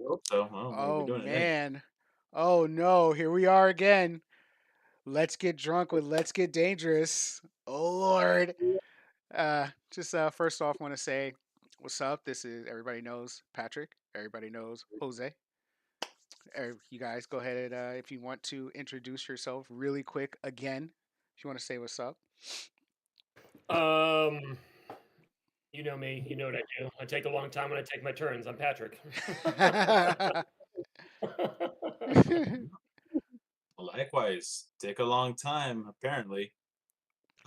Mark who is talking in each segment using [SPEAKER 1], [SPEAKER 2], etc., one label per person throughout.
[SPEAKER 1] hope so. Well, we're
[SPEAKER 2] Oh
[SPEAKER 1] doing it anyway.
[SPEAKER 2] man. Oh no, here we are again. Let's get drunk with Let's Get Dangerous. Oh Lord. Just first off want to say what's up? This is everybody knows Patrick. Everybody knows Jose. You guys go ahead and if you want to introduce yourself really quick again, if you want to say what's up.
[SPEAKER 3] Um, you know me. You know what I do. I take a long time when I take my turns. I'm Patrick.
[SPEAKER 1] Likewise, take a long time, apparently.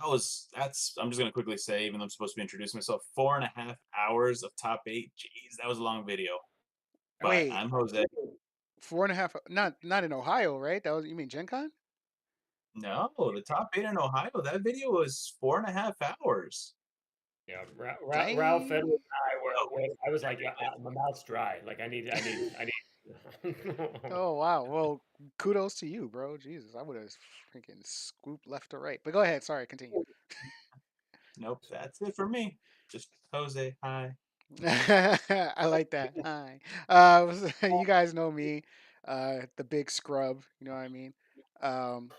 [SPEAKER 1] I'm just gonna quickly say, even though I'm supposed to be introducing myself, 4.5 hours of top eight. Jeez, that was a long video. But
[SPEAKER 2] Wait,
[SPEAKER 1] I'm Jose.
[SPEAKER 2] four and a half not in Ohio, right? That was you mean Gen Con?
[SPEAKER 1] No, the top eight in Ohio, that video was 4.5 hours.
[SPEAKER 3] Yeah, Ralph and
[SPEAKER 2] Dang.
[SPEAKER 3] I was like, yeah, my mouth's dry. Like I need.
[SPEAKER 2] Oh wow. Well, kudos to you, bro. Jesus, I would have freaking scooped left to right. But go ahead. Sorry, continue.
[SPEAKER 1] Nope, that's it for me. Just Jose. Hi.
[SPEAKER 2] I like that. Hi. You guys know me, the big scrub. You know what I mean? Um,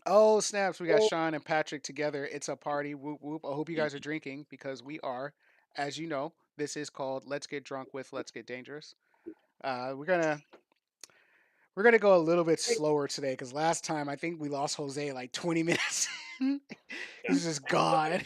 [SPEAKER 2] oh snaps! We got Sean and Patrick together. It's a party. Whoop whoop. I hope you guys are drinking because we are. As you know, this is called Let's Get Drunk with Let's Get Dangerous. Uh, we're gonna We're gonna go a little bit slower today because last time I think we lost Jose like 20 minutes.
[SPEAKER 3] Yeah.
[SPEAKER 2] He's just gone.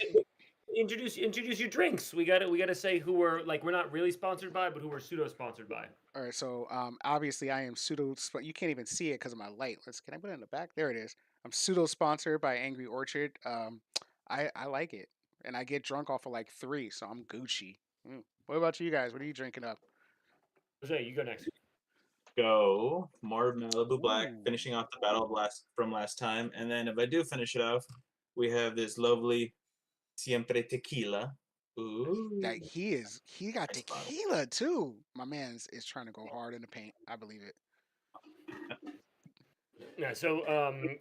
[SPEAKER 3] Introduce your drinks. We gotta say who we're not really sponsored by, but who we're pseudo sponsored by.
[SPEAKER 2] All right, so obviously I am pseudo. You can't even see it because of my light. Can I put it in the back? There it is. I'm pseudo sponsored by Angry Orchard. I like it, and I get drunk off of like three, so I'm Gucci. What about you guys? What are you drinking up?
[SPEAKER 3] Jose, you go next.
[SPEAKER 1] Go more Malibu Black,
[SPEAKER 2] Ooh,
[SPEAKER 1] finishing off the battle of last time. And then if I do finish it off, we have this lovely Siempre Tequila. Ooh,
[SPEAKER 2] that he got
[SPEAKER 1] nice bottle.
[SPEAKER 2] tequila too. My man's is trying to go hard in the paint. I believe it.
[SPEAKER 3] Yeah, so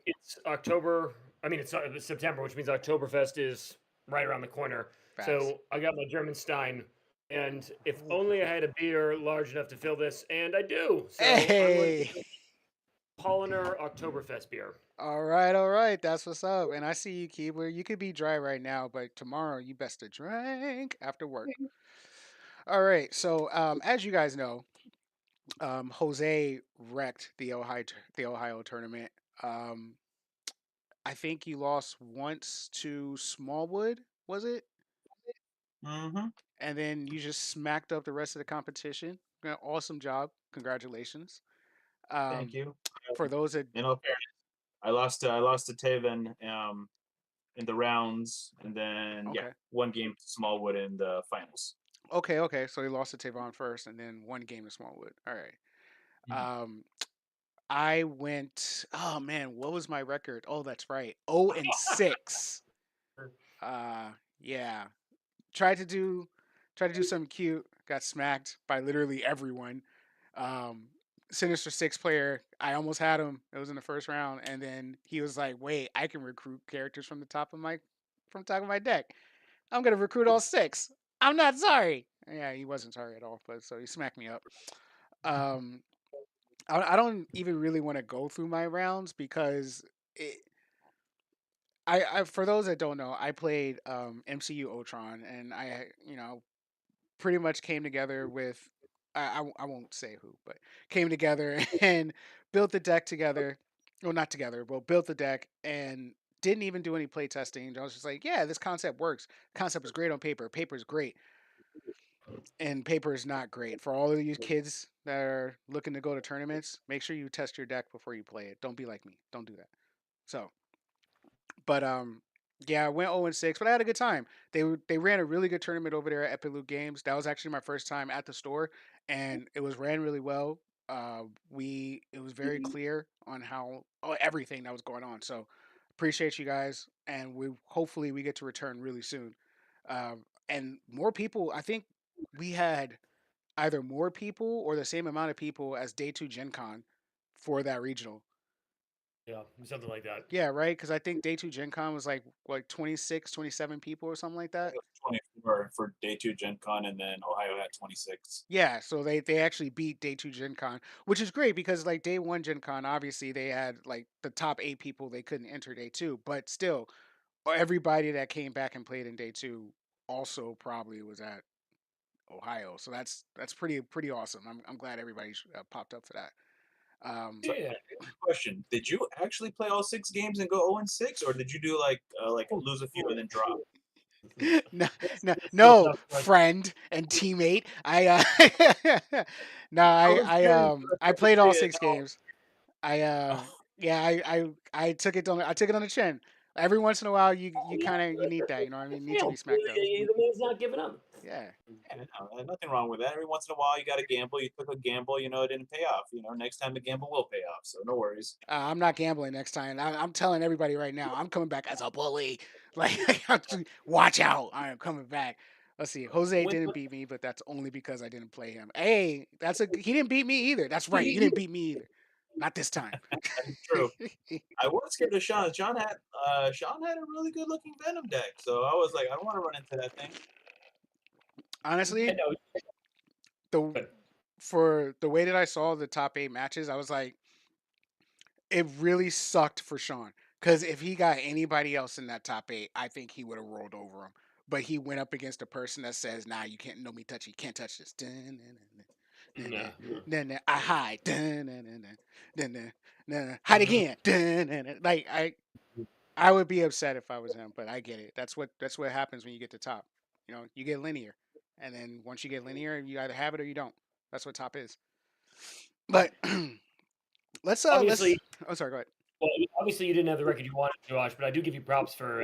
[SPEAKER 3] it's October. I mean, it's September, which means Oktoberfest is right around the corner.
[SPEAKER 2] Facts.
[SPEAKER 3] So I got my German Stein, and if
[SPEAKER 2] Ooh.
[SPEAKER 3] only I had a beer large enough to fill this, and I do. So I'm going
[SPEAKER 2] Hey.
[SPEAKER 3] to Polliner Oktoberfest beer.
[SPEAKER 2] All right, all right. That's what's up. And I see you, Keebler. You could be dry right now, but tomorrow you best to drink after work. All right. So, as you guys know, Jose wrecked the Ohio tournament. Um, I think you lost once to Smallwood, was it?
[SPEAKER 1] Mm-hmm.
[SPEAKER 2] And then you just smacked up the rest of the competition. Awesome job. Congratulations.
[SPEAKER 1] Thank
[SPEAKER 2] Um,
[SPEAKER 1] you.
[SPEAKER 2] for those that
[SPEAKER 1] In all fairness, I lost to Taven in the rounds, and then yeah,
[SPEAKER 2] okay.
[SPEAKER 1] one game to Smallwood in the finals.
[SPEAKER 2] Okay, okay. So he lost to Tavon first, and then one game to Smallwood. All right.
[SPEAKER 1] Mhm.
[SPEAKER 2] Um, I went. Oh man, what was my record? Oh, that's right. 0-6. Uh, yeah. Tried to do, tried to do something cute. Got smacked by literally everyone. Um, Sinister Six player. I almost had him. It was in the first round, and then he was like, "Wait, I can recruit characters from the top of my deck. I'm gonna recruit all six. I'm not sorry." Yeah, he wasn't sorry at all, but so he smacked me up. Um, I don't even really want to go through my rounds because it, for those that don't know, I played MCU Ultron, and pretty much came together with I won't say who, but came together and built the deck together. Well, not together, but built the deck and didn't even do any play testing. I was just like, yeah, this concept works. Concept is great on paper. Paper is great, and paper is not great for all of you kids that are looking to go to tournaments. Make sure you test your deck before you play it. Don't be like me. Don't do that. So, but yeah, I went 0-6, but I had a good time. They ran a really good tournament over there at Epiloop Games. That was actually my first time at the store, and it was ran really well. We It was very clear on everything that was going on. So appreciate you guys, and we hopefully we get to return really soon. And more people. I think we had either more people or the same amount of people as Day Two Gen Con for that regional.
[SPEAKER 3] Yeah, something like that.
[SPEAKER 2] Yeah, right. Because I think Day Two Gen Con was like 26, 27 people or something like
[SPEAKER 1] I think
[SPEAKER 2] that.
[SPEAKER 1] it was for day 2 Gen Con, and then Ohio had 26.
[SPEAKER 2] Yeah, so they actually beat day 2 Gen Con, which is great because like day 1 Gen Con, obviously they had like the top 8 people they couldn't enter day 2, but still everybody that came back and played in day 2 also probably was at Ohio. So that's pretty awesome. I'm glad everybody popped up for that.
[SPEAKER 1] So,
[SPEAKER 3] Yeah.
[SPEAKER 1] question: did you actually play all 6 games and go 0-6, or did you do like lose a few and then drop?
[SPEAKER 2] no,
[SPEAKER 3] That's,
[SPEAKER 2] no,
[SPEAKER 3] that's still a
[SPEAKER 2] no,
[SPEAKER 3] tough question.
[SPEAKER 2] friend and teammate. No,
[SPEAKER 1] I was curious.
[SPEAKER 2] I played all
[SPEAKER 1] See it.
[SPEAKER 2] 6 games. I
[SPEAKER 1] Oh,
[SPEAKER 2] yeah, I took it on the chin. Every once in a while, you
[SPEAKER 3] Yeah,
[SPEAKER 2] kind of you need that. You know what I mean? Need to
[SPEAKER 3] yeah,
[SPEAKER 2] be smacked up.
[SPEAKER 3] the man's not giving up.
[SPEAKER 2] Yeah.
[SPEAKER 1] yeah, no, nothing wrong with that. Every once in a while, you got to gamble. You took a gamble, it didn't pay off. Next time the gamble will pay off. So no worries.
[SPEAKER 2] I'm not gambling next time. I'm telling everybody right now. I'm coming back as a bully. Like, watch out. I am coming back. Let's see. Jose
[SPEAKER 3] When,
[SPEAKER 2] didn't beat me, but that's only because I didn't play him. Hey, he didn't beat me either. That's right. You didn't beat me either. Not this time.
[SPEAKER 1] That is true. I was scared of Sean. Sean had a really good looking Venom deck, so I was like, I don't want to run into that thing.
[SPEAKER 3] I
[SPEAKER 2] Honestly,
[SPEAKER 3] know,
[SPEAKER 2] the
[SPEAKER 3] but
[SPEAKER 2] for the way that I saw the top 8 matches, I was like, it really sucked for Sean because if he got anybody else in that top 8, I think he would have rolled over him. But he went up against a person that says, "Nah, you can't know me touchy, you can't touch this."
[SPEAKER 3] no.
[SPEAKER 2] Then I hide. Hide again. Like I would be upset if I was him, but I get it. That's what happens when you get to top. You get linear, and then once you get linear, you either have it or you don't. That's what top is. But let's.
[SPEAKER 3] Obviously,
[SPEAKER 2] Oh, sorry. Go ahead.
[SPEAKER 3] well, obviously you didn't have the record you wanted, Josh, but I do give you props for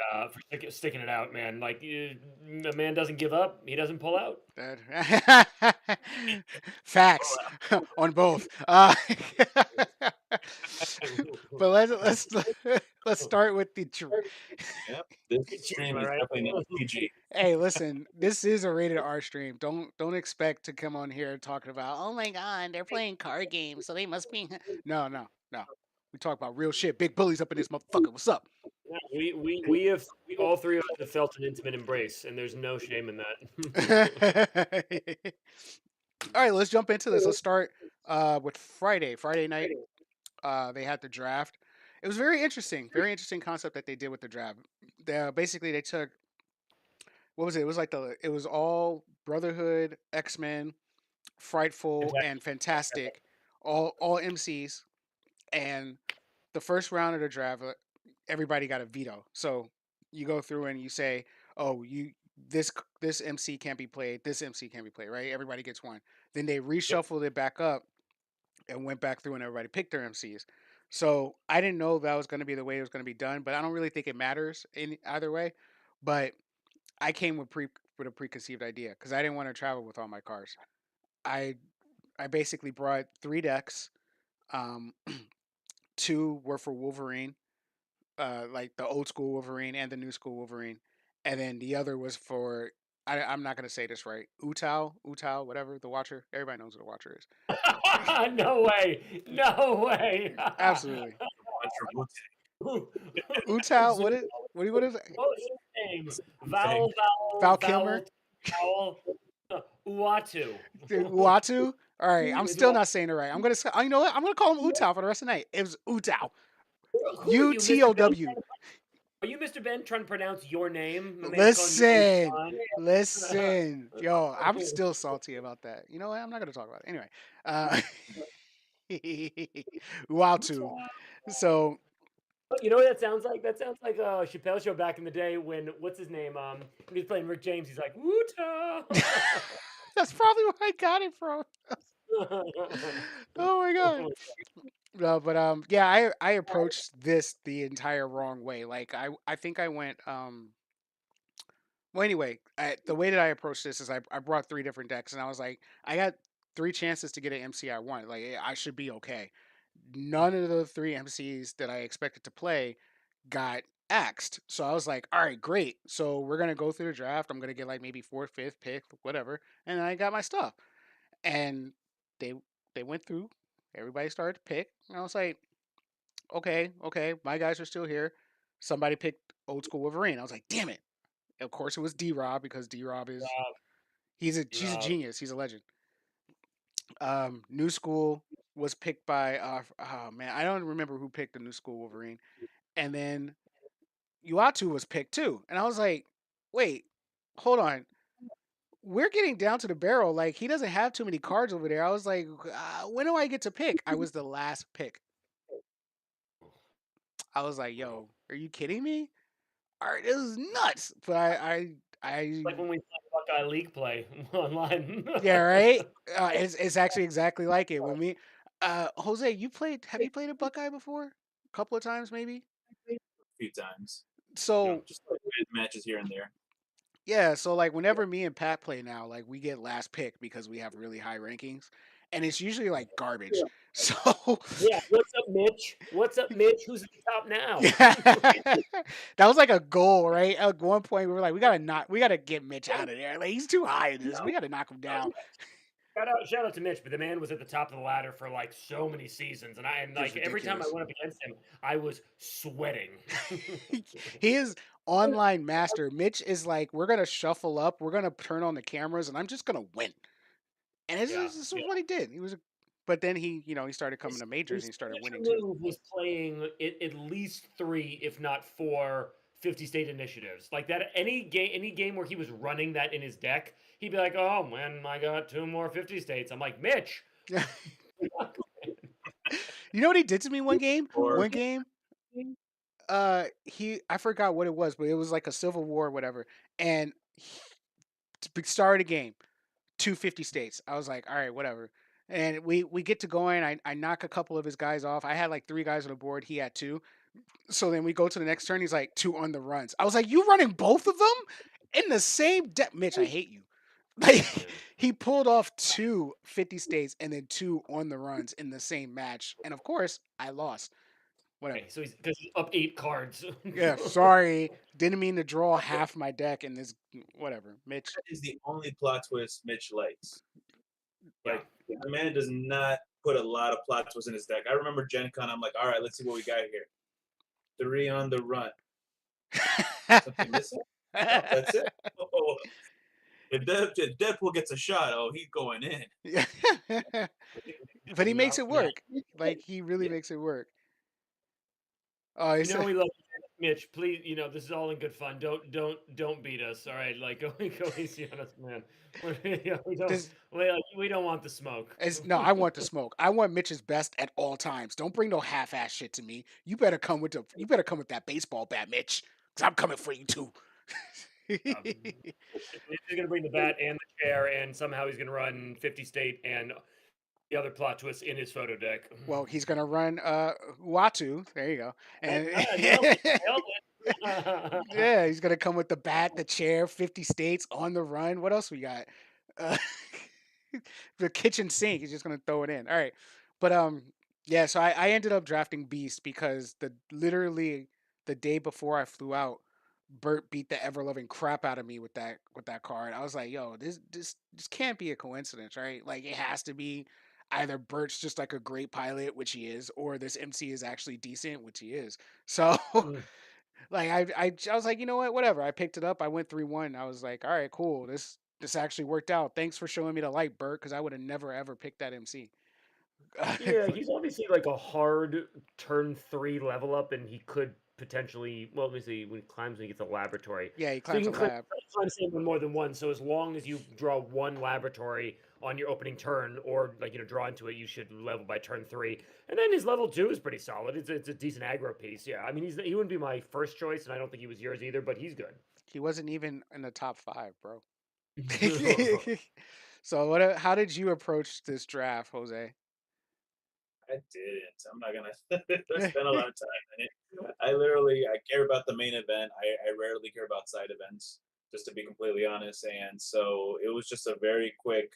[SPEAKER 3] sticking it out, man. Like the man doesn't give up, he doesn't pull out.
[SPEAKER 2] Facts on both. But let's start with the.
[SPEAKER 1] Yep, this
[SPEAKER 3] Cheers,
[SPEAKER 1] stream
[SPEAKER 3] am I
[SPEAKER 1] is
[SPEAKER 3] right?
[SPEAKER 1] definitely not PG.
[SPEAKER 2] Hey, listen, this is a rated R stream. Don't expect to come on here talking about, oh my god, they're playing card games, so they must be. No, no, no. We talk about real shit. Big bullies up in this motherfucker. What's up?
[SPEAKER 3] Yeah, we all three of us have felt an intimate embrace, and there's no shame in
[SPEAKER 2] All
[SPEAKER 3] that.
[SPEAKER 2] right, let's jump into this. Let's start with Friday. Friday night, they had the draft. It was very interesting. Very interesting concept that they did with the draft. Basically, they took what was it? It was like it was all Brotherhood, X-Men, Frightful,
[SPEAKER 3] Fantastic.
[SPEAKER 2] and Fantastic, all MCs. And the first round of the draft, everybody got a veto. So you go through and you say, "Oh, this MC can't be played. This MC can't be played." Right? Everybody gets one. Then they
[SPEAKER 3] Yep.
[SPEAKER 2] reshuffled it back up and went back through and everybody picked their MCs. So I didn't know that was going to be the way it was going to be done, but I don't really think it matters in either way. But I came with a preconceived idea because I didn't want to travel with all my cars. I I basically brought 3 decks. Um, 2 were for Wolverine, like the old school Wolverine and the new school Wolverine, and then the other was for I'm not gonna say this right. Utao, whatever the Watcher. Everybody knows what the Watcher is.
[SPEAKER 3] No way, no way.
[SPEAKER 2] Absolutely,
[SPEAKER 3] Who-
[SPEAKER 2] Utao.
[SPEAKER 3] Zo-
[SPEAKER 2] What is it?
[SPEAKER 3] what was his name?
[SPEAKER 1] Thing.
[SPEAKER 2] Val Kilmer,
[SPEAKER 3] Vowel, Uatu.
[SPEAKER 2] Uatu. All right, I'm
[SPEAKER 3] It's
[SPEAKER 2] still
[SPEAKER 3] Uatu.
[SPEAKER 2] not saying it right. You know what? I'm gonna call him Utao for the rest of the night. It was Utao.
[SPEAKER 3] Who are you, Mr. Ben?
[SPEAKER 2] UTOW.
[SPEAKER 3] Are you Mr. Ben trying to pronounce your name? My man's calling you
[SPEAKER 2] Listen,
[SPEAKER 3] Obi-Wan.
[SPEAKER 2] yo, I'm still salty about that. You know what? I'm not gonna talk about it anyway. Uh, Uatu. So
[SPEAKER 3] You know what that sounds like? That sounds like a Chappelle show back in the day when what's his name? When he was playing Rick James, he's like Woota.
[SPEAKER 2] that's probably where I got it from. Oh my god. No, but yeah, I approached this the entire wrong way. Like I think I went well anyway, the way that I approached this is I brought 3 different decks and I was like I got 3 chances to get an MC I want. Like I should be okay. None of the 3 MCs that I expected to play got axed. So I was like, all right, great. So we're gonna go through the draft. I'm gonna get like maybe fourth, fifth pick, whatever, and I got my stuff. And they they went through. Everybody started to pick, and I was like, okay, my guys are still here. Somebody picked old school Wolverine. I was like, damn it. Of course, it was D-Rob because D-Rob is
[SPEAKER 3] Rob,
[SPEAKER 2] she's a
[SPEAKER 3] Rob.
[SPEAKER 2] genius. He's a legend. New School was picked by oh man, I don't remember who picked the New School Wolverine, and then Uatu was picked too, and I was like, wait, hold on. We're getting down to the barrel. Like he doesn't have too many cards over there. I was like, when do I get to pick? I was the last pick. I was like, yo, are you kidding me? All right, this is nuts. But I
[SPEAKER 3] Like when we play Buckeye League play online.
[SPEAKER 2] yeah, right. It's actually exactly like it. When we, Jose, have you played a Buckeye before? A couple of times, maybe.
[SPEAKER 1] A few times.
[SPEAKER 2] So
[SPEAKER 1] Just like matches here and there.
[SPEAKER 2] yeah, so like whenever me and Pat play now, like we get last pick because we have really high rankings, and it's usually like garbage. So
[SPEAKER 3] Yeah, what's up, Mitch? What's up, Mitch? Who's at the top now?
[SPEAKER 2] yeah, that was like a goal, right? At one point, we were like, we gotta get Mitch out of there. Like he's too high in this. We gotta knock him down.
[SPEAKER 3] Shout out to Mitch, but the man was at the top of the ladder for like so many seasons, and
[SPEAKER 2] It was
[SPEAKER 3] like every time I
[SPEAKER 2] ridiculous.
[SPEAKER 3] went up against him, I was sweating.
[SPEAKER 2] He is online master. Mitch is like, we're gonna shuffle up, we're gonna turn on the cameras, and I'm just gonna win. And
[SPEAKER 3] Yeah,
[SPEAKER 2] this is
[SPEAKER 3] yeah.
[SPEAKER 2] what he did. But then he started coming to majors
[SPEAKER 3] His
[SPEAKER 2] and he started winning
[SPEAKER 3] signature
[SPEAKER 2] too.
[SPEAKER 3] move was playing at least 3, if not 4, 50 state initiatives. Like that, any game where he was running that in his deck, he'd be like, "Oh man, I got 2 more 50 states." I'm like, Mitch.
[SPEAKER 2] You know what he did to me one game?
[SPEAKER 1] Or
[SPEAKER 2] One game, I forgot what it was, but it was like a civil war or whatever. And started a game, 250 states. I was like, all right, whatever. And we get to going. I knock a couple of his guys off. I had like 3 guys on the board. He had 2. So then we go to the next turn. He's like 2 on the runs. I was like, you running both of them in the same deck? Mitch, I hate you. Like he pulled off 2 50 states and then 2 on the runs in the same match. And of course, I lost. Whatever.
[SPEAKER 3] Okay, so because he's up 8 cards.
[SPEAKER 2] Yeah, sorry. Didn't mean to draw half my deck in this. Whatever, Mitch.
[SPEAKER 1] that is the only plot twist Mitch likes.
[SPEAKER 3] Yeah.
[SPEAKER 1] Like the man does not put a lot of plot twists in his deck. I remember GenCon. I'm like, all right, let's see what we got here. 3 on the run. Something missing? No, that's it. Oh, if Deadpool gets a shot, oh, he's going in.
[SPEAKER 2] Yeah. But he makes it
[SPEAKER 3] Yeah.
[SPEAKER 2] work. Like he really makes it work. Oh,
[SPEAKER 3] You know we love you, Mitch. Please, this is all in good fun. Don't beat us. All right, like go easy on us, man. We don't want the smoke.
[SPEAKER 2] no, I want the smoke. I want Mitch's best at all times. Don't bring no half-ass shit to me. You better come with that baseball bat, Mitch, because I'm coming for you too.
[SPEAKER 3] He's gonna bring the bat and the chair, and somehow he's gonna run 50 state and the other plot twists in his photo deck.
[SPEAKER 2] Well, he's gonna run Watu. There you go. And
[SPEAKER 3] Nailed it.
[SPEAKER 2] yeah, he's gonna come with the bat, the chair, 50 states on the run. What else we got? Uh, the kitchen sink. He's just gonna throw it in. All right, but yeah. So I ended up drafting Beast because literally the day before I flew out, Bert beat the ever loving crap out of me with that card. I was like, yo, this can't be a coincidence, right? Like it has to be either Bert's just like a great pilot, which he is, or this MC is actually decent, which he is. So like I was like, you know what, whatever. I picked it up. I went 3-1. I was like, all right, cool. This actually worked out. Thanks for showing me the light, Bert, because I would have never ever picked that MC.
[SPEAKER 3] Yeah, he's obviously like a hard turn 3 level up, and he could potentially. Well, let me see. When he climbs, when he gets a laboratory,
[SPEAKER 2] Yeah, he
[SPEAKER 3] so you
[SPEAKER 2] climbs a
[SPEAKER 3] can climb,
[SPEAKER 2] lab.
[SPEAKER 3] climb someone more than one. So as long as you draw 1 laboratory on your opening turn, or like draw into it, you should level by turn 3. And then his level 2 is pretty solid. It's a decent aggro piece. Yeah, I mean he wouldn't be my first choice, and I don't think he was yours either. But he's good.
[SPEAKER 2] He wasn't even in the top 5, bro. So how did you approach this draft, Jose?
[SPEAKER 1] I didn't. I'm not gonna spend a lot of time in it. I care about the main event. I rarely care about side events, just to be completely honest. And so it was just a very quick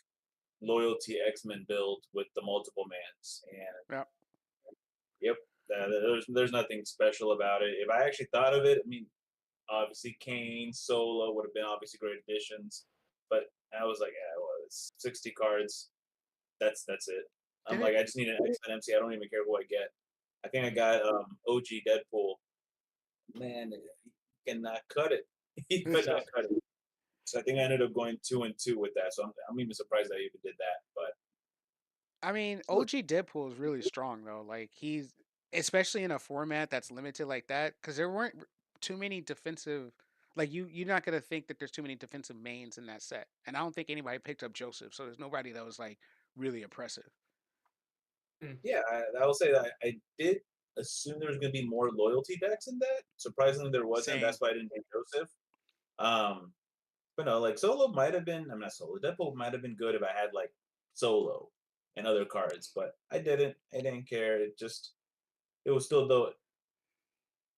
[SPEAKER 1] loyalty X-Men build with the multiple mans. And
[SPEAKER 2] Yeah.
[SPEAKER 1] yep, there's nothing special about it. If I actually thought of it, I mean, obviously Kane, Solo would have been obviously great additions, but I was like, yeah, well, it's 60 cards. That's it. I'm like, I just need an X-Men MC. I don't even care who I get. I think I got OG Deadpool. Man, he cannot cut it. He could not cut it. So I think I ended up going 2-2 with that. So I'm even surprised I even did that. But
[SPEAKER 2] I mean,
[SPEAKER 1] look,
[SPEAKER 2] OG Deadpool is really strong though. Like he's especially in a format that's limited like that because there weren't too many defensive. Like you're not gonna think that there's too many defensive mains in that set, and I don't think anybody picked up Joseph, so there's nobody that was like really oppressive.
[SPEAKER 3] Mm.
[SPEAKER 1] yeah, I will say that I did assume there was going to be more loyalty decks in that. Surprisingly, there wasn't.
[SPEAKER 2] Same.
[SPEAKER 1] That's why I didn't take Joseph. Um, but no, like solo might have been. I'm not solo. Deadpool might have been good if I had like solo and other cards, but I didn't. I didn't care. It was still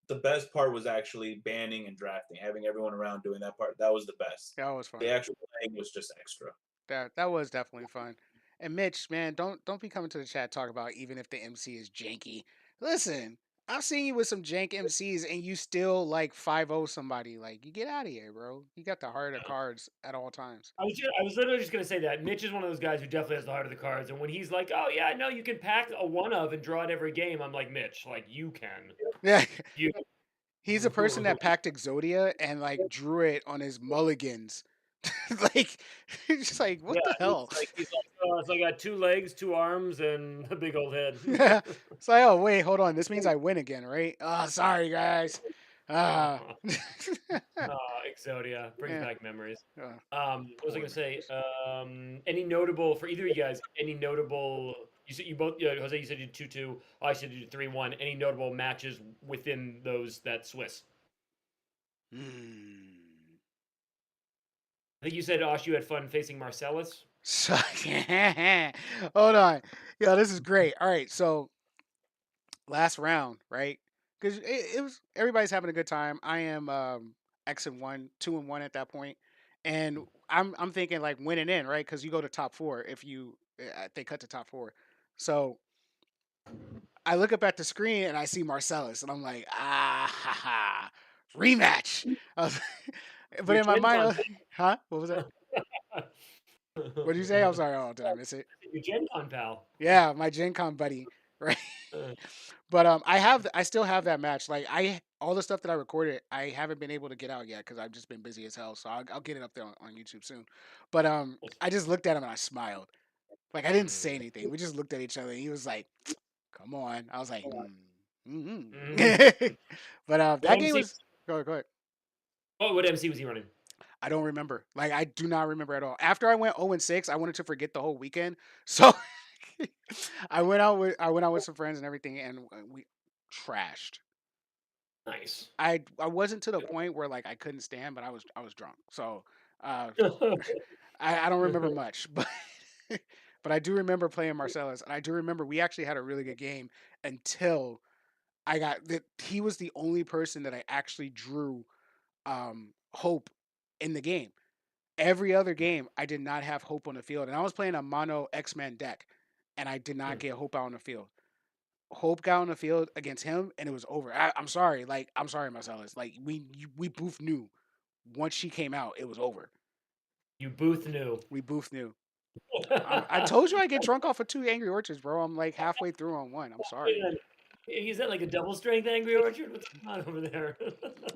[SPEAKER 1] the best part was actually banning and drafting, having everyone around doing that part. That was the best.
[SPEAKER 2] That was
[SPEAKER 1] The
[SPEAKER 2] fun.
[SPEAKER 1] actual playing was just extra.
[SPEAKER 2] That was definitely fun. And Mitch, man, don't be coming to the chat talk about even if the MC is janky. Listen, I've seen you with some jank MCs and you still like 5-0 somebody. Like you get out of here, bro. You got the heart of cards at all times.
[SPEAKER 3] I was literally just gonna say that Mitch is one of those guys who definitely has the heart of the cards, and when he's like, "Oh yeah, no, you can pack a one of and draw it every game," I'm like, Mitch, like you can,
[SPEAKER 2] Yeah.
[SPEAKER 3] you.
[SPEAKER 2] He's a person that packed Exodia and like drew it on his mulligans. Like he's just like,
[SPEAKER 3] Yeah,
[SPEAKER 2] what the hell?
[SPEAKER 3] he's like, oh, so I got two legs, two arms, and a big old head.
[SPEAKER 2] It's like, oh wait, hold on. This means I win again, right? Oh, sorry guys. Ah.
[SPEAKER 3] Exodia brings
[SPEAKER 2] Yeah.
[SPEAKER 3] back memories.
[SPEAKER 2] Oh,
[SPEAKER 3] What was I
[SPEAKER 2] poor
[SPEAKER 3] gonna say?
[SPEAKER 2] memories.
[SPEAKER 3] Any notable for either of you guys? Any notable? You said you both. Jose, you said you did 2-2. I said you did 3-1. Any notable matches within those that Swiss?
[SPEAKER 2] Hmm.
[SPEAKER 3] I think you said Osh, you had fun facing Marcellus.
[SPEAKER 2] So, hold on. Yo, this is great. All right, so last round, right? Because it was everybody's having a good time. I am X and one, 2-1 at that point, and I'm thinking like winning in, right? Because you go to top four if you they cut to top four. So I look up at the screen and I see Marcellus, and I'm like, ah, ha, ha, rematch. I was- but
[SPEAKER 3] Your
[SPEAKER 2] in my
[SPEAKER 3] Gen
[SPEAKER 2] mind,
[SPEAKER 3] Con
[SPEAKER 2] huh? What was that? What did you say? I'm sorry. Oh, did I miss it?
[SPEAKER 3] Your Gen Con pal.
[SPEAKER 2] Yeah, my Gen Con buddy, right? But I still have that match. Like all the stuff that I recorded, I haven't been able to get out yet because I've just been busy as hell. So I'll get it up there on YouTube soon. But I just looked at him and I smiled. Like I didn't say anything. We just looked at each other. And he was like, "Come on." I was like,
[SPEAKER 3] Mhm.
[SPEAKER 2] But
[SPEAKER 3] What
[SPEAKER 2] that game
[SPEAKER 3] MC?
[SPEAKER 2] was go ahead.
[SPEAKER 3] Oh, what MC was he running?
[SPEAKER 2] I don't remember. Like I do not remember at all. After I went 0-6, I wanted to forget the whole weekend. So I went out with some friends and everything, and we trashed.
[SPEAKER 3] Nice.
[SPEAKER 2] I wasn't to the point where like I couldn't stand, but I was drunk. So uh, I don't remember much, but but I do remember playing Marcellus, and I do remember we actually had a really good game until I got that he was the only person that I actually drew hope in the game. Every other game, I did not have hope on the field, and I was playing a mono X-Men deck, and I did not get hope out on the field. Hope got on the field against him, and it was over. I'm sorry, like I'm sorry, Marcellus. Like we both knew once she came out, it was over.
[SPEAKER 3] You Booth knew.
[SPEAKER 2] We both knew. I told you I get drunk off of two Angry Orchards, bro. I'm like halfway through on one. I'm sorry.
[SPEAKER 3] Is that like a double strength Angry Orchard? What's going on over there?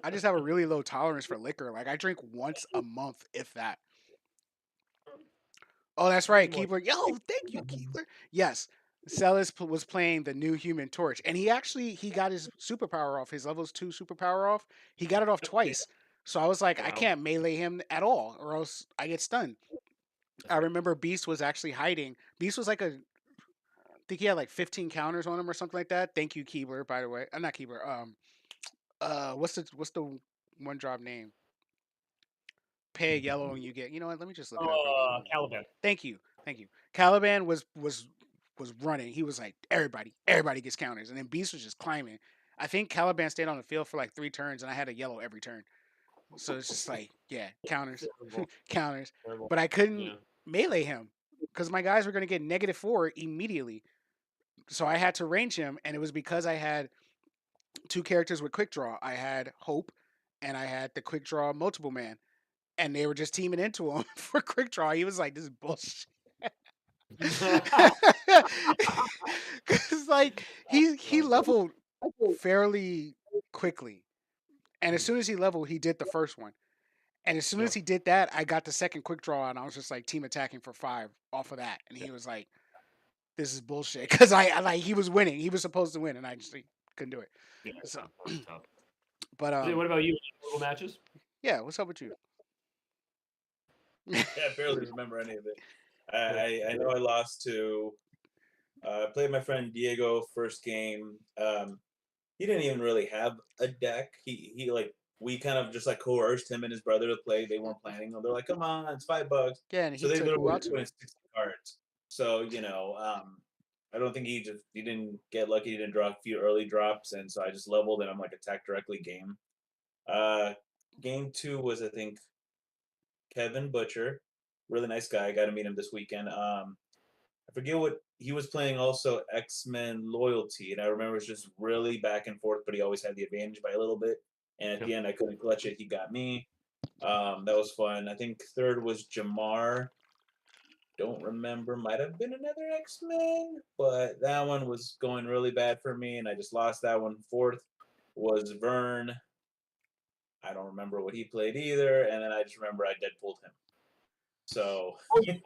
[SPEAKER 2] I just have a really low tolerance for liquor. Like I drink once a month, if that. Oh, that's right,
[SPEAKER 3] More.
[SPEAKER 2] Keebler. Yo, thank you, Keebler. Yes, Celis was playing the new Human Torch, and he got his superpower off, his levels 2 superpower off. He got it off twice. So I was like, I
[SPEAKER 3] Wow.
[SPEAKER 2] can't melee him at all, or else I get stunned.
[SPEAKER 3] That's
[SPEAKER 2] I
[SPEAKER 3] right.
[SPEAKER 2] remember Beast was actually hiding. Beast was like I think he had like 15 counters on him or something like that. Thank you, Keebler, by the way. Not Keebler. What's the one drop name? Pay a yellow and you get. You know what? Let me just look it up real quick.
[SPEAKER 3] Caliban.
[SPEAKER 2] Thank you, thank you. Caliban was running. He was like everybody gets counters, and then Beast was just climbing. I think Caliban stayed on the field for like 3 turns, and I had a yellow every turn. So it's just like yeah, counters,
[SPEAKER 3] Terrible.
[SPEAKER 2] counters.
[SPEAKER 3] Terrible.
[SPEAKER 2] But I couldn't
[SPEAKER 3] Yeah.
[SPEAKER 2] melee him because my guys were going to get -4 immediately. So I had to range him, and it was because I had 2 characters with quick draw. I had Hope, and I had the quick draw multiple man, and they were just teaming into him for quick draw. He was like, "This is bullshit." Cause like he
[SPEAKER 3] Oh, God.
[SPEAKER 2] leveled fairly quickly, and as soon as he leveled, he did the first one. And as soon
[SPEAKER 3] Yeah.
[SPEAKER 2] as he did that, I got the second quick draw, and I was just like team attacking for 5 off of that, and he was like, "This is bullshit," because I like he was winning, he was supposed to win, and I just like, couldn't do it.
[SPEAKER 3] Yeah,
[SPEAKER 2] So,
[SPEAKER 3] that's tough.
[SPEAKER 2] but
[SPEAKER 3] What about you? Any notable matches?
[SPEAKER 2] yeah, what's up with you?
[SPEAKER 1] Yeah, I barely remember any of it.
[SPEAKER 3] Yeah.
[SPEAKER 1] I know I lost to. I played my friend Diego first game. He didn't even really have a deck. He like we kind of just like coerced him and his brother to play. They weren't planning. They're like, "Come on, it's $5."
[SPEAKER 2] Yeah, and
[SPEAKER 1] So
[SPEAKER 2] he
[SPEAKER 1] they
[SPEAKER 2] took who
[SPEAKER 1] literally
[SPEAKER 2] out to?
[SPEAKER 1] put in 60 cards. So I don't think he didn't get lucky. He didn't draw a few early drops, and so I just leveled and I'm like attack directly game. Uh, Game two was I think Kevin Butcher, really nice guy. I got to meet him this weekend. I forget what he was playing. Also X Men Loyalty, and I remember it was just really back and forth, but he always had the advantage by a little bit. And at
[SPEAKER 3] Yeah.
[SPEAKER 1] the end, I couldn't clutch it. He got me. That was fun. I think third was Jamar. Don't remember. Might have been another X Men, but that one was going really bad for me, and I just lost that one. Fourth was Vern. I don't remember what he played either, and then I just remember I deadpooled him. So
[SPEAKER 3] Oh, you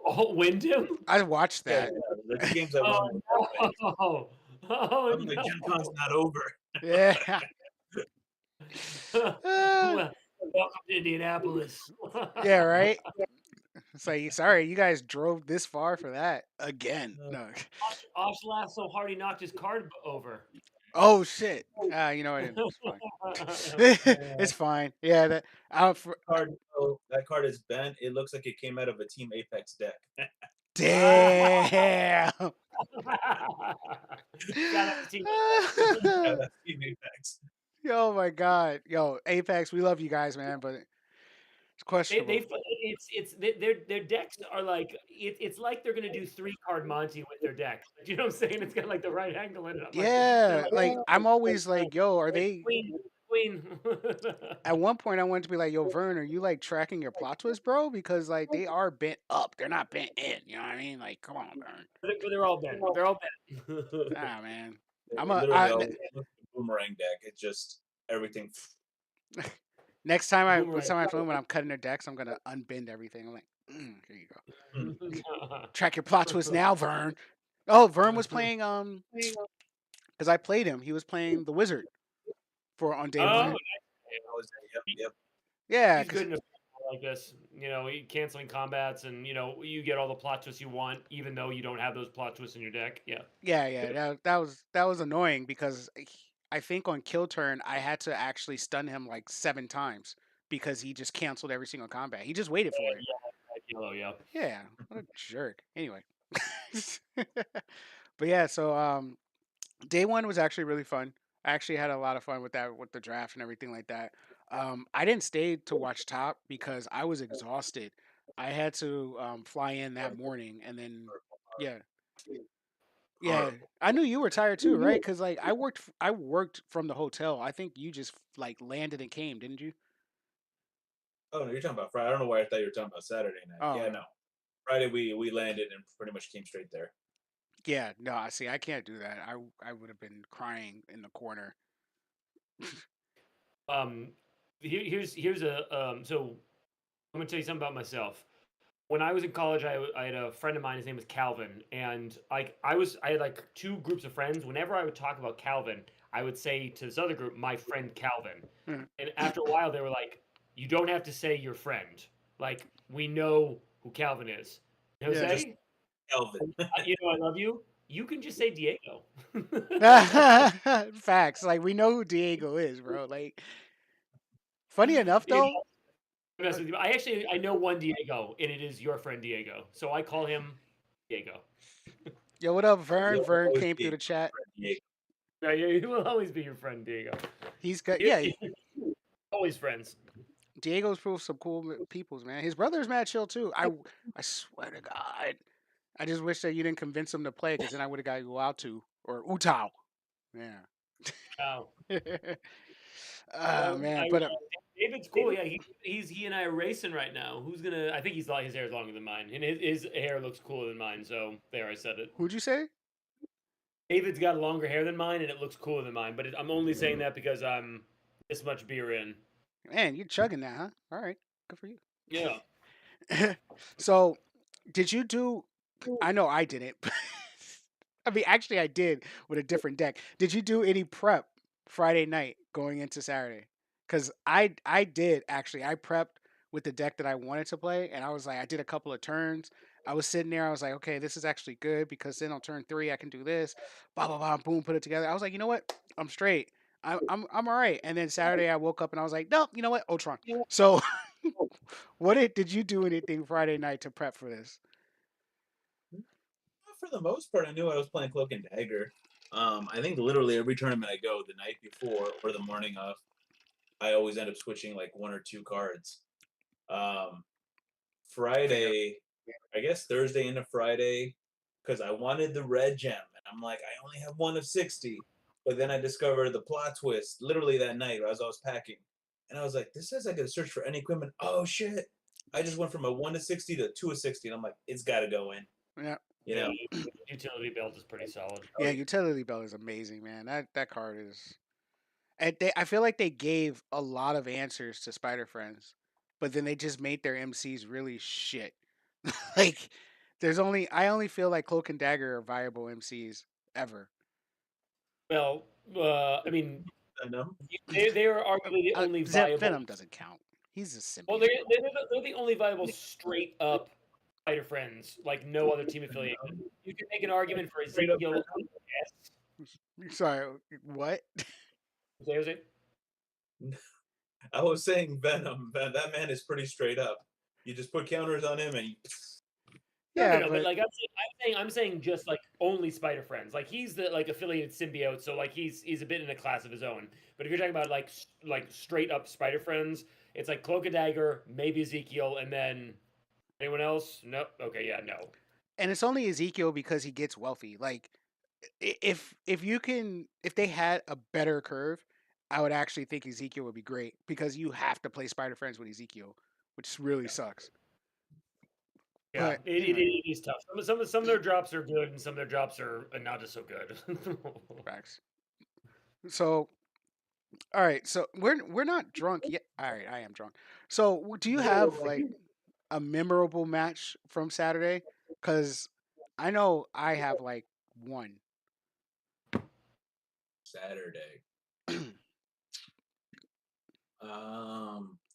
[SPEAKER 3] all wind him?
[SPEAKER 2] I watched
[SPEAKER 1] yeah,
[SPEAKER 2] that.
[SPEAKER 1] the two games I
[SPEAKER 3] Oh
[SPEAKER 1] won.
[SPEAKER 3] no! Oh
[SPEAKER 1] I'm like,
[SPEAKER 3] no!
[SPEAKER 1] GenCon's not over.
[SPEAKER 2] Yeah. Uh,
[SPEAKER 3] Well, welcome to Indianapolis.
[SPEAKER 2] yeah, right. It's like, sorry, you guys drove this far for that again. No.
[SPEAKER 3] Osh laughed so hard he knocked his card over.
[SPEAKER 2] Oh shit. You know what? It's fine. It's fine. Yeah. That. For,
[SPEAKER 1] That card is bent. It looks like it came out of a Team Apex deck.
[SPEAKER 2] damn.
[SPEAKER 3] Shout out to Team.
[SPEAKER 1] Yeah, that's Team Apex.
[SPEAKER 2] Oh my god. Yo, Apex, we love you guys, man, but it's questionable.
[SPEAKER 3] Their decks are like it's like they're gonna do 3 card Monty with their decks. Do you know what I'm saying? It's got like the right angle in it. I'm like they're
[SPEAKER 2] Yeah,
[SPEAKER 3] like,
[SPEAKER 2] like I'm always like, yo, are they
[SPEAKER 3] queen, queen.
[SPEAKER 2] at one point I wanted to be like, yo, Vern, are you like tracking your plot twist, bro? Because like they are bent up. They're not bent in. You know what I mean? Like, come on, Vern.
[SPEAKER 3] They're all bent. They're all bent.
[SPEAKER 2] Ah man. I'm
[SPEAKER 1] It
[SPEAKER 2] a
[SPEAKER 1] literally always looks like a boomerang deck. It's just everything.
[SPEAKER 2] next time I film when I'm cutting their decks, I'm gonna unbend everything. I'm like, here you go. Track your plot twist now, Vern. Oh, Vern was playing because I played him. He was playing the wizard for on day
[SPEAKER 3] Oh,
[SPEAKER 2] one.
[SPEAKER 1] Yep, yep.
[SPEAKER 2] Yeah,
[SPEAKER 3] he's
[SPEAKER 2] because
[SPEAKER 3] good enough like this. You know, canceling combats, and you get all the plot twists you want, even though you don't have those plot twists in your deck. Yeah.
[SPEAKER 2] yeah, that was annoying because I think on kill turn I had to actually stun him like 7 times because he just canceled every single combat. He just waited for it.
[SPEAKER 3] Yellow, yeah.
[SPEAKER 2] Yeah, what a jerk. Anyway, but yeah, so day one was actually really fun. I actually had a lot of fun with that, with the draft and everything like that. I didn't stay to watch top because I was exhausted. I had to fly in that morning, and then yeah, yeah. I knew you were tired too, right? Because like I worked from the hotel. I think you just like landed and came, didn't you?
[SPEAKER 1] Oh no, you're talking about Friday. I don't know why I thought you were talking about Saturday night.
[SPEAKER 2] Oh
[SPEAKER 1] Yeah,
[SPEAKER 2] no,
[SPEAKER 1] no. Friday we landed and pretty much came straight there.
[SPEAKER 2] yeah, no. I see. I can't do that. I would have been crying in the corner.
[SPEAKER 3] Um, here's a so I'm gonna tell you something about myself. When I was in college, I had a friend of mine. His name was Calvin, and like I had like 2 groups of friends. Whenever I would talk about Calvin, I would say to this other group, "My friend Calvin."
[SPEAKER 2] Hmm.
[SPEAKER 3] And after a while, they were like, "You don't have to say your friend. Like we know who Calvin is."
[SPEAKER 2] Yeah.
[SPEAKER 1] Just
[SPEAKER 3] Jose,
[SPEAKER 1] Elvin.
[SPEAKER 3] I love you. You can just say Diego.
[SPEAKER 2] Facts. Like we know who Diego is, bro. Like funny enough
[SPEAKER 3] You
[SPEAKER 2] though,
[SPEAKER 3] know, mess with you. I know one Diego, and it is your friend Diego. So I call him Diego.
[SPEAKER 2] yo, what up, Vern?
[SPEAKER 1] You'll
[SPEAKER 2] Vern
[SPEAKER 1] always
[SPEAKER 2] came through
[SPEAKER 1] be
[SPEAKER 2] the chat.
[SPEAKER 1] Diego.
[SPEAKER 3] Yeah, yeah, he will always be your friend Diego.
[SPEAKER 2] He's got yeah.
[SPEAKER 3] Always friends.
[SPEAKER 2] Diego's proved some cool peoples, man. His brother's mad chill too. I swear to God. I just wish that you didn't convince him to play, because then I would have got you out to or Utao. Yeah.
[SPEAKER 3] Wow.
[SPEAKER 2] Oh man,
[SPEAKER 3] I,
[SPEAKER 2] but
[SPEAKER 3] David's cool. Yeah, he and I are racing right now. Who's gonna? I think his hair is longer than mine, and his hair looks cooler than mine. So there, I said it.
[SPEAKER 2] who'd you say?
[SPEAKER 3] David's got longer hair than mine, and it looks cooler than mine. But I'm only saying that because I'm this much beer in.
[SPEAKER 2] Man, you're chugging that, huh? All right, good for
[SPEAKER 3] Yeah.
[SPEAKER 2] you. So, did you do? I know I didn't. I mean, actually, I did with a different deck. Did you do any prep Friday night going into Saturday? Because I did actually. I prepped with the deck that I wanted to play, and I was like, I did a couple of turns. I was sitting there. I was like, okay, this is actually good because then on turn 3 I can do this. Blah blah blah. Boom, put it together. I was like, you know what? I'm straight. I'm all right. And then Saturday I woke up and I was like, nope. You know what? Ultron. So, did you do anything Friday night to prep for this?
[SPEAKER 1] For the most part, I knew I was playing Cloak and Dagger. I think literally every tournament I go, the night before or the morning of, I always end up switching like one or two cards. Um,
[SPEAKER 2] Fair.
[SPEAKER 1] Friday, I guess Thursday into Friday, because I wanted the red gem, and I'm like, I only have one of 60. But then I discovered the plot twist literally that night as I was packing, and I was like, this says I could search for any equipment. Oh shit! I just went from a 1 of 60 to 2 of 60, and I'm like, it's got to go in.
[SPEAKER 2] Yeah.
[SPEAKER 1] You
[SPEAKER 3] Yeah.
[SPEAKER 1] know,
[SPEAKER 3] Utility belt is pretty solid.
[SPEAKER 2] Yeah, utility belt is amazing, man. That card is. And I feel like they gave a lot of answers to Spider Friends, but then they just made their MCs really shit. Like, I only feel like Cloak and Dagger are viable MCs ever.
[SPEAKER 3] Well, I mean,
[SPEAKER 1] I know.
[SPEAKER 3] they are arguably the only viable.
[SPEAKER 2] Venom doesn't count. He's a
[SPEAKER 3] Well,
[SPEAKER 2] symbiote.
[SPEAKER 3] they're the only viable straight up fighter friends, like no other team affiliation. You can make an argument for
[SPEAKER 1] Straight up.
[SPEAKER 3] Ezekiel. Yes.
[SPEAKER 2] Sorry, what?
[SPEAKER 3] Jose?
[SPEAKER 1] I was saying Venom. That man is pretty straight up. You just put counters on him, and
[SPEAKER 2] Yeah,
[SPEAKER 3] But
[SPEAKER 2] but
[SPEAKER 3] like I'm saying just like only Spider Friends. Like he's the like affiliated symbiote, so like he's a bit in a class of his own. But if you're talking about like straight up Spider Friends, it's like Cloak and Dagger, maybe Ezekiel, and then anyone else? Nope. Okay, yeah, no.
[SPEAKER 2] and it's only Ezekiel because he gets wealthy. Like, if they had a better curve, I would actually think Ezekiel would be great because you have to play Spider Friends with Ezekiel, which really sucks.
[SPEAKER 3] Yeah,
[SPEAKER 2] But anyway,
[SPEAKER 3] it is tough. Some of their drops are good, and some of their drops are not just so good.
[SPEAKER 2] facts. So, all right. So we're not drunk yet. All right, I am drunk. So, do you have like a memorable match from Saturday? Because I know I have like one.
[SPEAKER 1] Saturday.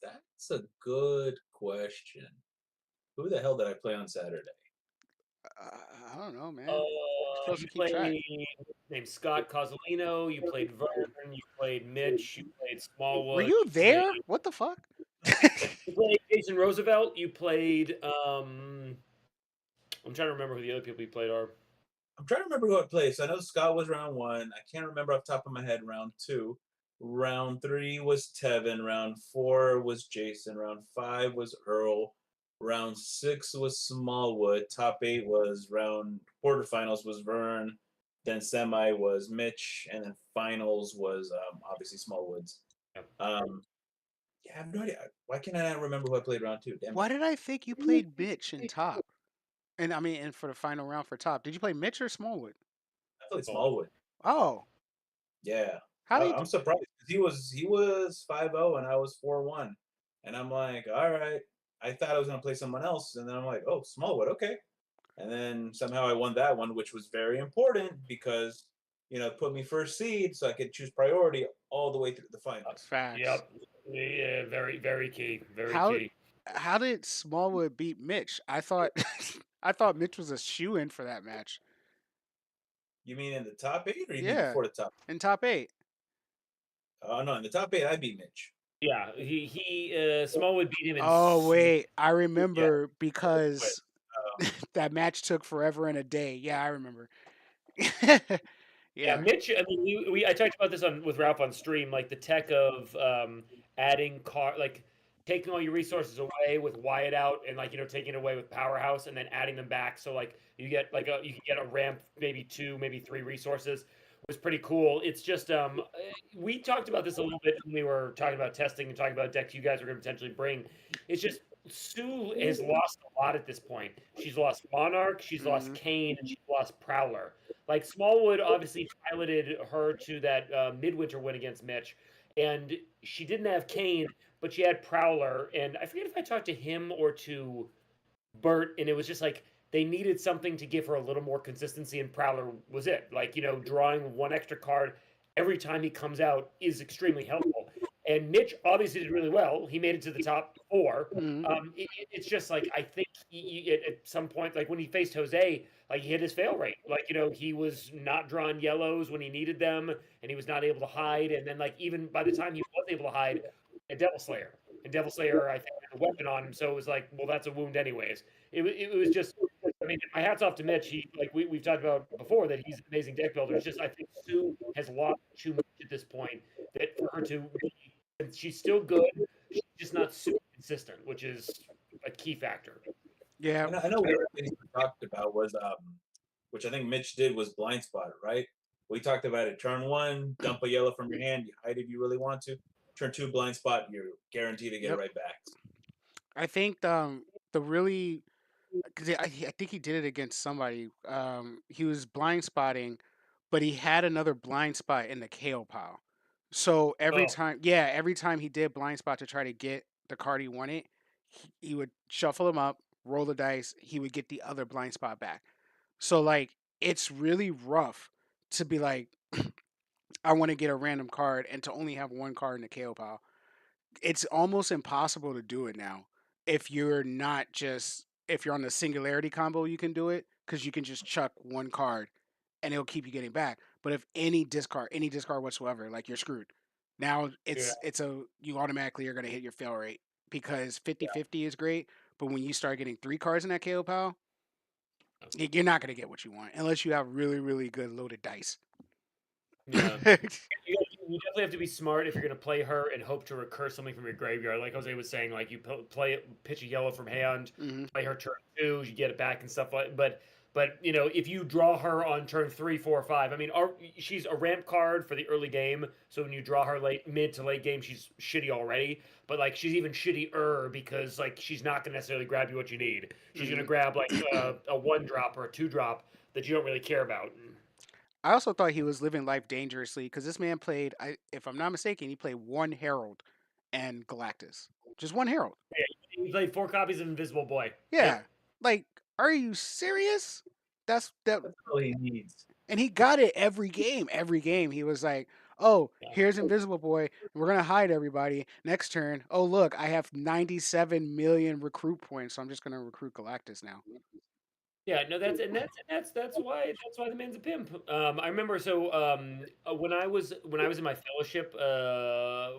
[SPEAKER 1] That's a good question. Who the hell did I play on Saturday?
[SPEAKER 2] I don't know, man. You're supposed to
[SPEAKER 3] You
[SPEAKER 2] keep track.
[SPEAKER 3] played named Scott Cosolino. You played Vern. You played Mitch. You played
[SPEAKER 2] Were
[SPEAKER 3] Smallwood.
[SPEAKER 2] you there? What the fuck?
[SPEAKER 3] You played Jason Roosevelt. You played. I'm trying to remember who the other people you played are.
[SPEAKER 1] I'm trying to remember who I played. So I know Scott was round one. I can't remember off the top of my head round two. Round three was Tevin. Round four was Jason. Round five was Earl. Round six was Smallwood. Top eight was round quarterfinals was Vern. Then semi was Mitch, and then finals was obviously Smallwoods.
[SPEAKER 3] Yeah.
[SPEAKER 1] Yeah, I have no idea. Why can't I not remember who I played round two? Damn it.
[SPEAKER 2] Why did I think you played Mitch in top? And I mean, and for the final round for top, did you play Mitch or Smallwood?
[SPEAKER 1] I played
[SPEAKER 3] Oh,
[SPEAKER 1] Smallwood.
[SPEAKER 2] Oh,
[SPEAKER 1] Yeah,
[SPEAKER 2] how did
[SPEAKER 1] I'm surprised 'cause he was 5-0 and I was 4-1, and I'm like, all right. I thought I was gonna play someone else, and then I'm like, oh, Smallwood, okay. And then somehow I won that one, which was very important because it put me first seed, so I could choose priority all the way through the finals.
[SPEAKER 2] facts?
[SPEAKER 3] yep. Yeah, very key. Very
[SPEAKER 2] How
[SPEAKER 3] key.
[SPEAKER 2] how did Smallwood beat Mitch? I thought I thought Mitch was a shoe in for that match.
[SPEAKER 1] You mean in the top eight, or you mean
[SPEAKER 2] Yeah,
[SPEAKER 1] before the top?
[SPEAKER 2] in top 8.
[SPEAKER 1] Oh no, in the top eight, I beat Mitch.
[SPEAKER 3] Yeah, he Smallwood beat him in.
[SPEAKER 2] Oh wait, I
[SPEAKER 1] Yeah,
[SPEAKER 2] remember
[SPEAKER 1] wait.
[SPEAKER 2] because that match took forever and a day. Yeah, I remember.
[SPEAKER 3] Yeah,
[SPEAKER 2] Yeah.
[SPEAKER 3] Mitch. I mean, I talked about this on with Ralph on stream, like the tech of adding like taking all your resources away with Wyatt out, and like taking it away with Powerhouse, and then adding them back. So like you can get a ramp, maybe two, maybe three resources. Was pretty cool. It's just we talked about this a little bit when we were talking about testing and talking about decks you guys are going to potentially bring. It's just Sue has lost a lot at this point. She's lost Monarch, she's lost
[SPEAKER 2] Hmm.
[SPEAKER 3] Kane, and she's lost Prowler. Like Smallwood obviously piloted her to that midwinter win against Mitch, and she didn't have Kane, but she had Prowler, and I forget if I talked to him or to Bert, and it was just like they needed something to give her a little more consistency, and Prowler was it. Like, drawing one extra card every time he comes out is extremely helpful. And Mitch obviously did really well. He made it to the top four.
[SPEAKER 2] Mhm.
[SPEAKER 3] It's just like I think at some point, like when he faced Jose, like he hit his fail rate. Like he was not drawing yellows when he needed them, and he was not able to hide. And then like even by the time he was able to hide, a Devil Slayer, and Devil Slayer I think had a weapon on him, so it was like, well, that's a wound anyways. It was just. I mean, my hats off to Mitch. He like we've talked about before that he's an amazing deck builder. It's just I think Sue has lost too much at this point that for her to be, she's still good. She's just not super consistent, which is a key factor.
[SPEAKER 2] Yeah.
[SPEAKER 1] I know one of the things we talked about was which I think Mitch did was blind spot, right? We talked about it. Turn one, dump a yellow from your hand. You hide if you really want to. Turn two, blind spot. You're guaranteed to get it
[SPEAKER 2] Yep.
[SPEAKER 1] right back.
[SPEAKER 2] I think the really because I think he did it against somebody. He was blind spotting, but he had another blind spot in the KO pile. So
[SPEAKER 3] Oh,
[SPEAKER 2] every time he did blind spot to try to get the card he wanted, he would shuffle him up, roll the dice. He would get the other blind spot back. So like it's really rough to be like, I want to get a random card and to only have one card in the KO pile. It's almost impossible to do it now if you're not just if you're on the singularity combo you can do it because you can just chuck one card and it'll keep you getting back. But if any discard whatsoever, like you're screwed. Now
[SPEAKER 3] yeah.
[SPEAKER 2] it's a you automatically are going to hit your fail rate because 50-50 is great, but when you start getting three cards in that KO pile, you're not going to get what you want unless you have really good loaded dice.
[SPEAKER 3] Yeah. You definitely have to be smart if you're going to play her and hope to recur something from your graveyard. Like Jose was saying, like you pitch a yellow from hand,
[SPEAKER 2] Hmm.
[SPEAKER 3] play her turn two, you get it back and stuff like. But if you draw her on turn 3, 4, 5, I mean, she's a ramp card for the early game. So when you draw her mid to late game, she's shitty already. But like she's even shittier because like she's not going to necessarily grab you what you need. She's going
[SPEAKER 2] Hmm.
[SPEAKER 3] to grab like a 1 drop or a 2 drop that you don't really care about.
[SPEAKER 2] I also thought he was living life dangerously because this man played, if I'm not mistaken, he played one Herald and Galactus, just one Herald.
[SPEAKER 3] Yeah, he played 4 copies of Invisible Boy.
[SPEAKER 2] Yeah,
[SPEAKER 3] Yep.
[SPEAKER 2] like, are you serious? That's that,
[SPEAKER 1] That's all he needs.
[SPEAKER 2] and he got it every game. Every game, he was like, "Oh,
[SPEAKER 3] Yeah.
[SPEAKER 2] here's Invisible Boy. We're gonna hide everybody. Next turn, oh look, I have 97 million recruit points, so I'm just gonna recruit Galactus now."
[SPEAKER 3] Yeah, no, that's why the man's a pimp. I remember when I was in my fellowship,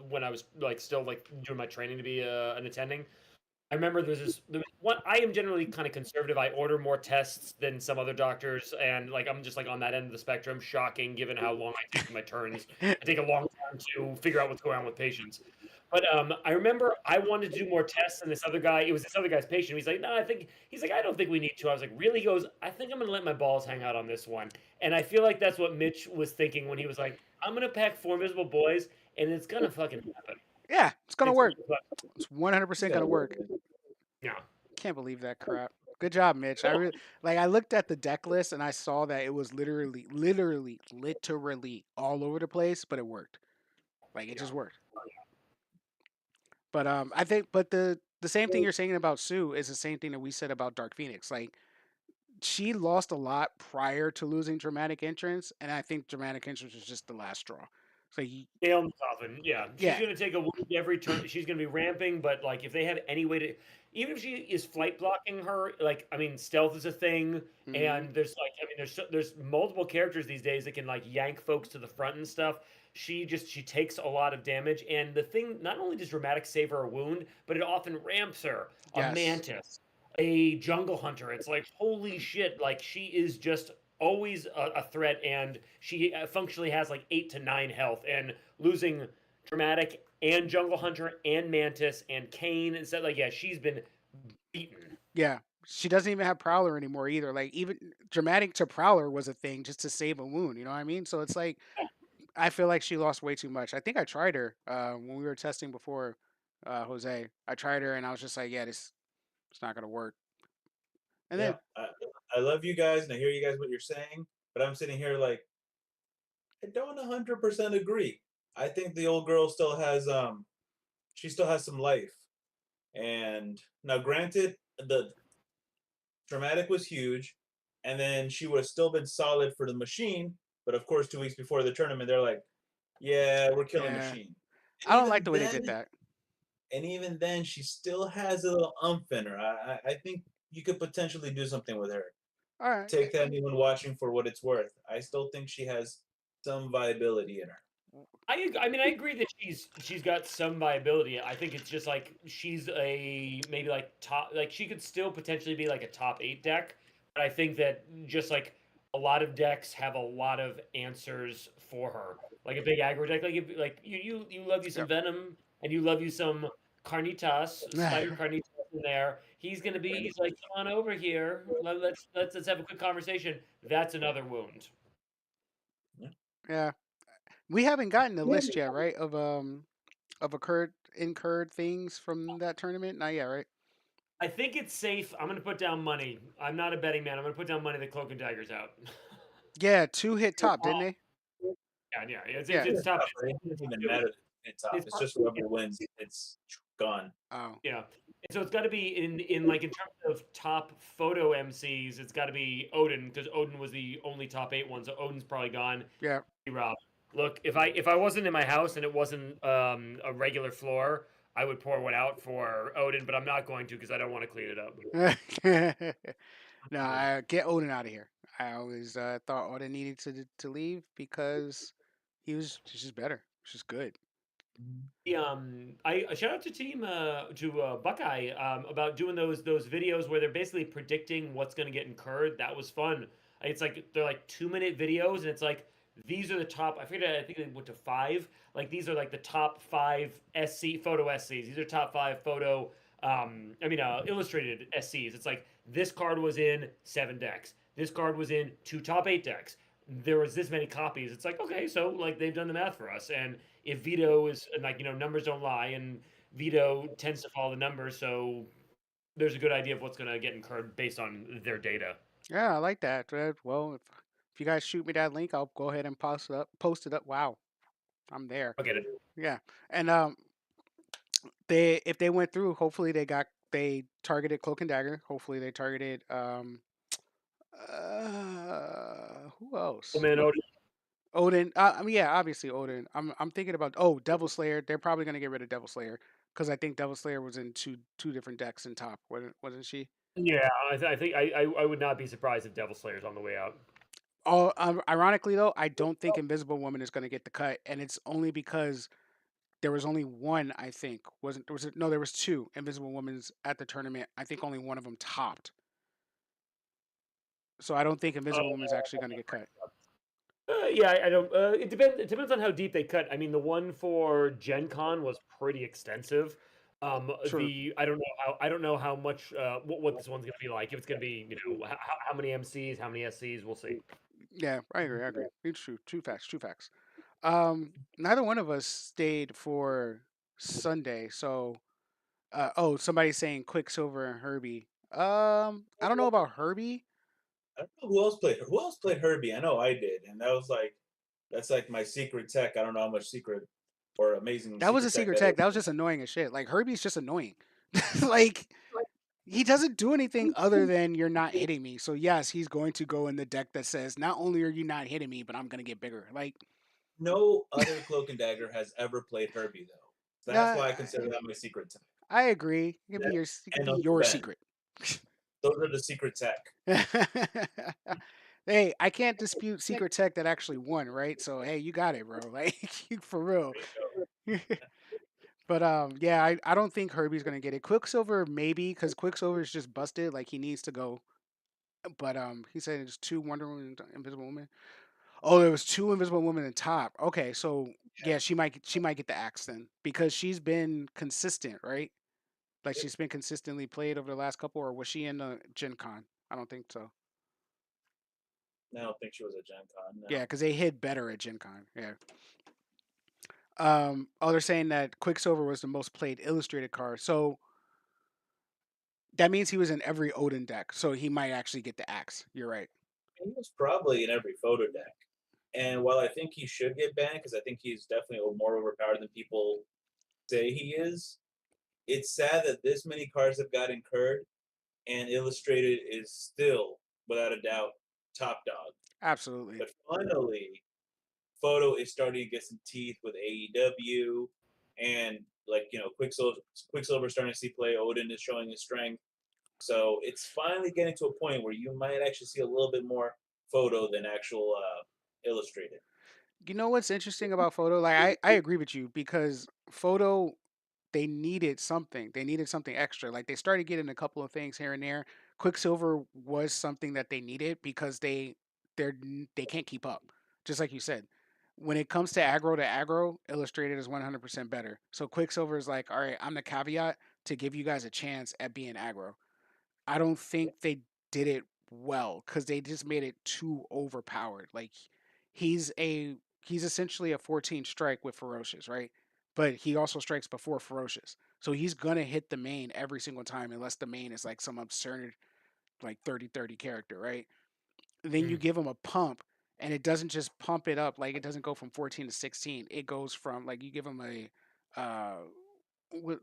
[SPEAKER 3] when I was like still like doing my training to be an attending. I remember there was one. I am generally kind of conservative. I order more tests than some other doctors, and like I'm just like on that end of the spectrum. Shocking, given how long I take my turns. I take a long time to figure out what's going on with patients. But I remember I wanted to do more tests, and this other guy, it was this other guy's patient. He's like, no, he's like, I don't think we need to. I was like, really? He goes, I think I'm gonna let my balls hang out on this one. And I feel like that's what Mitch was thinking when he was like, I'm gonna pack 4 invisible boys, and it's gonna fucking happen.
[SPEAKER 2] Yeah, it's gonna
[SPEAKER 3] It's
[SPEAKER 2] work.
[SPEAKER 3] gonna fucking,
[SPEAKER 2] It's 100%
[SPEAKER 1] Yeah.
[SPEAKER 2] gonna work.
[SPEAKER 3] yeah.
[SPEAKER 2] Can't believe that crap. Good job, Mitch. I looked at the deck list and I saw that it was literally all over the place, but it worked. Like it
[SPEAKER 3] Yeah.
[SPEAKER 2] just worked. But I think the same thing you're saying about Sue is the same thing that we said about Dark Phoenix. Like she lost a lot prior to losing Dramatic Entrance, and I think Dramatic Entrance was just the last straw. So
[SPEAKER 3] Nail in the coffin. Yeah, she's
[SPEAKER 2] yeah.
[SPEAKER 3] gonna take a wound every turn. She's gonna be ramping, but like if they have any way to, even if she is flight blocking her, like I mean, stealth is a thing,
[SPEAKER 2] Hmm.
[SPEAKER 3] and there's like I mean, there's multiple characters these days that can like yank folks to the front and stuff. She takes a lot of damage, and the thing not only does dramatic save her a wound, but it often ramps her. A
[SPEAKER 2] Yes.
[SPEAKER 3] mantis, a jungle hunter. It's like holy shit! Like she is just always a threat, and she functionally has like 8 to 9 health. And losing dramatic and jungle hunter and mantis and Kane and stuff like yeah, she's been beaten.
[SPEAKER 2] Yeah. She doesn't even have Prowler anymore either. Like even Dramatic to Prowler was a thing just to save a wound. You know what I mean? So it's like I feel like she lost way too much. I think I tried her when we were testing before Jose. I tried her and I was just like, yeah, this it's not gonna work. And
[SPEAKER 1] Yeah,
[SPEAKER 2] then
[SPEAKER 1] I love you guys, and I hear you guys what you're saying, but I'm sitting here like I don't 100% agree. I think the old girl still has she still has some life. And now, granted, the dramatic was huge, and then she would have still been solid for the machine. But of course, 2 weeks before the tournament, they're like, "Yeah, we're killing
[SPEAKER 2] Yeah,
[SPEAKER 1] machine." And
[SPEAKER 2] I don't like
[SPEAKER 1] even
[SPEAKER 2] the way they did
[SPEAKER 1] then,
[SPEAKER 2] that.
[SPEAKER 1] she still has a little umph in her. I think you could potentially do something with her.
[SPEAKER 2] All right.
[SPEAKER 1] Take that anyone watching for what it's worth. I still think she has some viability in her.
[SPEAKER 3] I mean, I agree that she's got some viability. I think it's just like she's a maybe like top, like she could still potentially be like a top 8 deck, but I think that just like a lot of decks have a lot of answers for her. Like a big aggro deck, like if, like you love you some
[SPEAKER 2] Yep.
[SPEAKER 3] Venom and you love you some Carnitas, Spider Carnitas in there. He's like, come on over here. Let's have a quick conversation. That's another wound.
[SPEAKER 1] Yeah.
[SPEAKER 2] Yeah, we haven't gotten the list yet, right? Of incurred things from that tournament. Not yet, right?
[SPEAKER 3] I think it's safe. I'm going to put down money. I'm not a betting man. I'm going to put down money that Cloak and Dagger's out.
[SPEAKER 2] Yeah, two hit top, didn't they?
[SPEAKER 3] Yeah, yeah.
[SPEAKER 2] Yeah.
[SPEAKER 3] It's tough.
[SPEAKER 1] It doesn't even matter at top.
[SPEAKER 3] It's
[SPEAKER 1] It's just whoever wins. It's gone.
[SPEAKER 2] Oh,
[SPEAKER 3] yeah. And so it's got to be in like in terms of top photo MCs, it's got to be Odin because Odin was the only top 8 one. So Odin's probably gone.
[SPEAKER 2] yeah.
[SPEAKER 3] Rob, look, if I wasn't in my house and it wasn't a regular floor, I would pour one out for Odin, but I'm not going to because I don't want to clean it up.
[SPEAKER 2] No, I get Odin out of here. I always thought Odin needed to leave because he was just better. He's just good.
[SPEAKER 3] I shout out to team to Buckeye about doing those videos where they're basically predicting what's going to get incurred. That was fun. It's like they're like 2 minute videos, and it's like these are the top. I forget. I think they went to 5. Like these are like the top 5 SC photo SCs. These are top 5 photo. Illustrated SCs. It's like this card was in 7 decks. This card was in 2 top 8 decks. There was this many copies. It's like okay, so like they've done the math for us, and if Vito is like numbers don't lie, and Vito tends to follow the numbers, so there's a good idea of what's going to get incurred based on their data.
[SPEAKER 2] Yeah, I like that. Well, if you guys shoot me that link, I'll go ahead and post it up. Post it up. Wow, I'm there.
[SPEAKER 3] I'll get it.
[SPEAKER 2] Yeah, and they if they went through, hopefully they targeted Cloak and Dagger. Hopefully they targeted who
[SPEAKER 3] Oh
[SPEAKER 2] else?
[SPEAKER 3] man, Odin.
[SPEAKER 2] Odin. I mean, yeah, obviously Odin. I'm thinking about Devil Slayer. They're probably gonna get rid of Devil Slayer because I think Devil Slayer was in two different decks in top. Wasn't she?
[SPEAKER 3] Yeah, I think I would not be surprised if Devil Slayer's on the way out.
[SPEAKER 2] Oh, ironically though, I don't think Invisible Woman is gonna get the cut, and it's only because there was only one. I think wasn't was it? No, there was two Invisible Women's at the tournament. I think only one of them topped. So I don't think Invisible
[SPEAKER 3] Oh,
[SPEAKER 2] Woman's actually gonna get cut.
[SPEAKER 3] yeah, I don't. It depends. It depends on how deep they cut. I mean, the one for Gen Con was pretty extensive.
[SPEAKER 2] True.
[SPEAKER 3] The I don't know how much what this one's gonna be like. If it's gonna be how many MCs, how many SCs, we'll see.
[SPEAKER 2] Yeah, I agree. I agree. It's true. True facts. True facts. Neither one of us stayed for Sunday, so somebody's saying Quicksilver and Herbie. I don't know about Herbie.
[SPEAKER 1] I don't know who else played. Who else played Herbie? I know I did, and that was like that's like my secret tech. I don't know how much secret or amazing
[SPEAKER 2] That was a
[SPEAKER 1] secret tech
[SPEAKER 2] secret
[SPEAKER 1] that
[SPEAKER 2] tech.
[SPEAKER 1] is.
[SPEAKER 2] That was just annoying as shit. Like Herbie's just annoying. Like he doesn't do anything other than you're not hitting me. So yes, he's going to go in the deck that says not only are you not hitting me, but I'm gonna get bigger. Like
[SPEAKER 1] No other Cloak and Dagger has ever played Herbie though. So that's
[SPEAKER 2] nah,
[SPEAKER 1] why I consider that my secret tech.
[SPEAKER 2] I agree. It could
[SPEAKER 1] And
[SPEAKER 2] be
[SPEAKER 1] Uncle
[SPEAKER 2] your
[SPEAKER 1] Ben.
[SPEAKER 2] secret.
[SPEAKER 1] Those are the secret tech.
[SPEAKER 2] Hey, I can't dispute secret tech that actually won, right? So hey, you got it, bro. Like for real.
[SPEAKER 1] There you go.
[SPEAKER 2] But yeah, I don't think Herbie's gonna get it. Quicksilver maybe because Quicksilver is just busted. Like he needs to go. But he said it's two Wonder Woman, and Invisible Woman. Oh, there was two Invisible Women in top. Okay, so yeah, she might get the axe then because she's been consistent, right? Like
[SPEAKER 1] Yep.
[SPEAKER 2] she's been consistently played over the last couple, or was she in the Gen Con? I don't think so.
[SPEAKER 1] I don't think she was a Gen Con.
[SPEAKER 2] Yeah,
[SPEAKER 1] No.
[SPEAKER 2] because they hit better at Gen Con. Yeah. They're saying that Quicksilver was the most played illustrated card. So that means he was in every Odin deck. So he might actually get the axe. You're right.
[SPEAKER 1] He was probably in every photo deck. And while I think he should get banned, because I think he's definitely more overpowered than people say he is. It's sad that this many cards have got incurred, and Illustrated is still, without a doubt, top dog.
[SPEAKER 2] Absolutely.
[SPEAKER 1] But finally, Photo is starting to get some teeth with AEW, and like Quicksilver starting to see play. Odin is showing his strength, so it's finally getting to a point where you might actually see a little bit more Photo than actual Illustrated.
[SPEAKER 2] You know what's interesting about Photo? Like I agree with you because Photo they needed something. They needed something extra. Like they started getting a couple of things here and there. Quicksilver was something that they needed because they can't keep up. Just like you said. When it comes to aggro, Illustrated is 100% better. So Quicksilver is like, all right, I'm the caveat to give you guys a chance at being aggro. I don't think they did it well because they just made it too overpowered. Like he's a he's essentially a 14 strike with ferocious, right? But he also strikes before ferocious. So he's gonna hit the main every single time unless the main is like some absurd like 30-30 character, right? Then you
[SPEAKER 3] Mm.
[SPEAKER 2] give him a pump and it doesn't just pump it up, like it doesn't go from 14 to 16. It goes from like you give him a what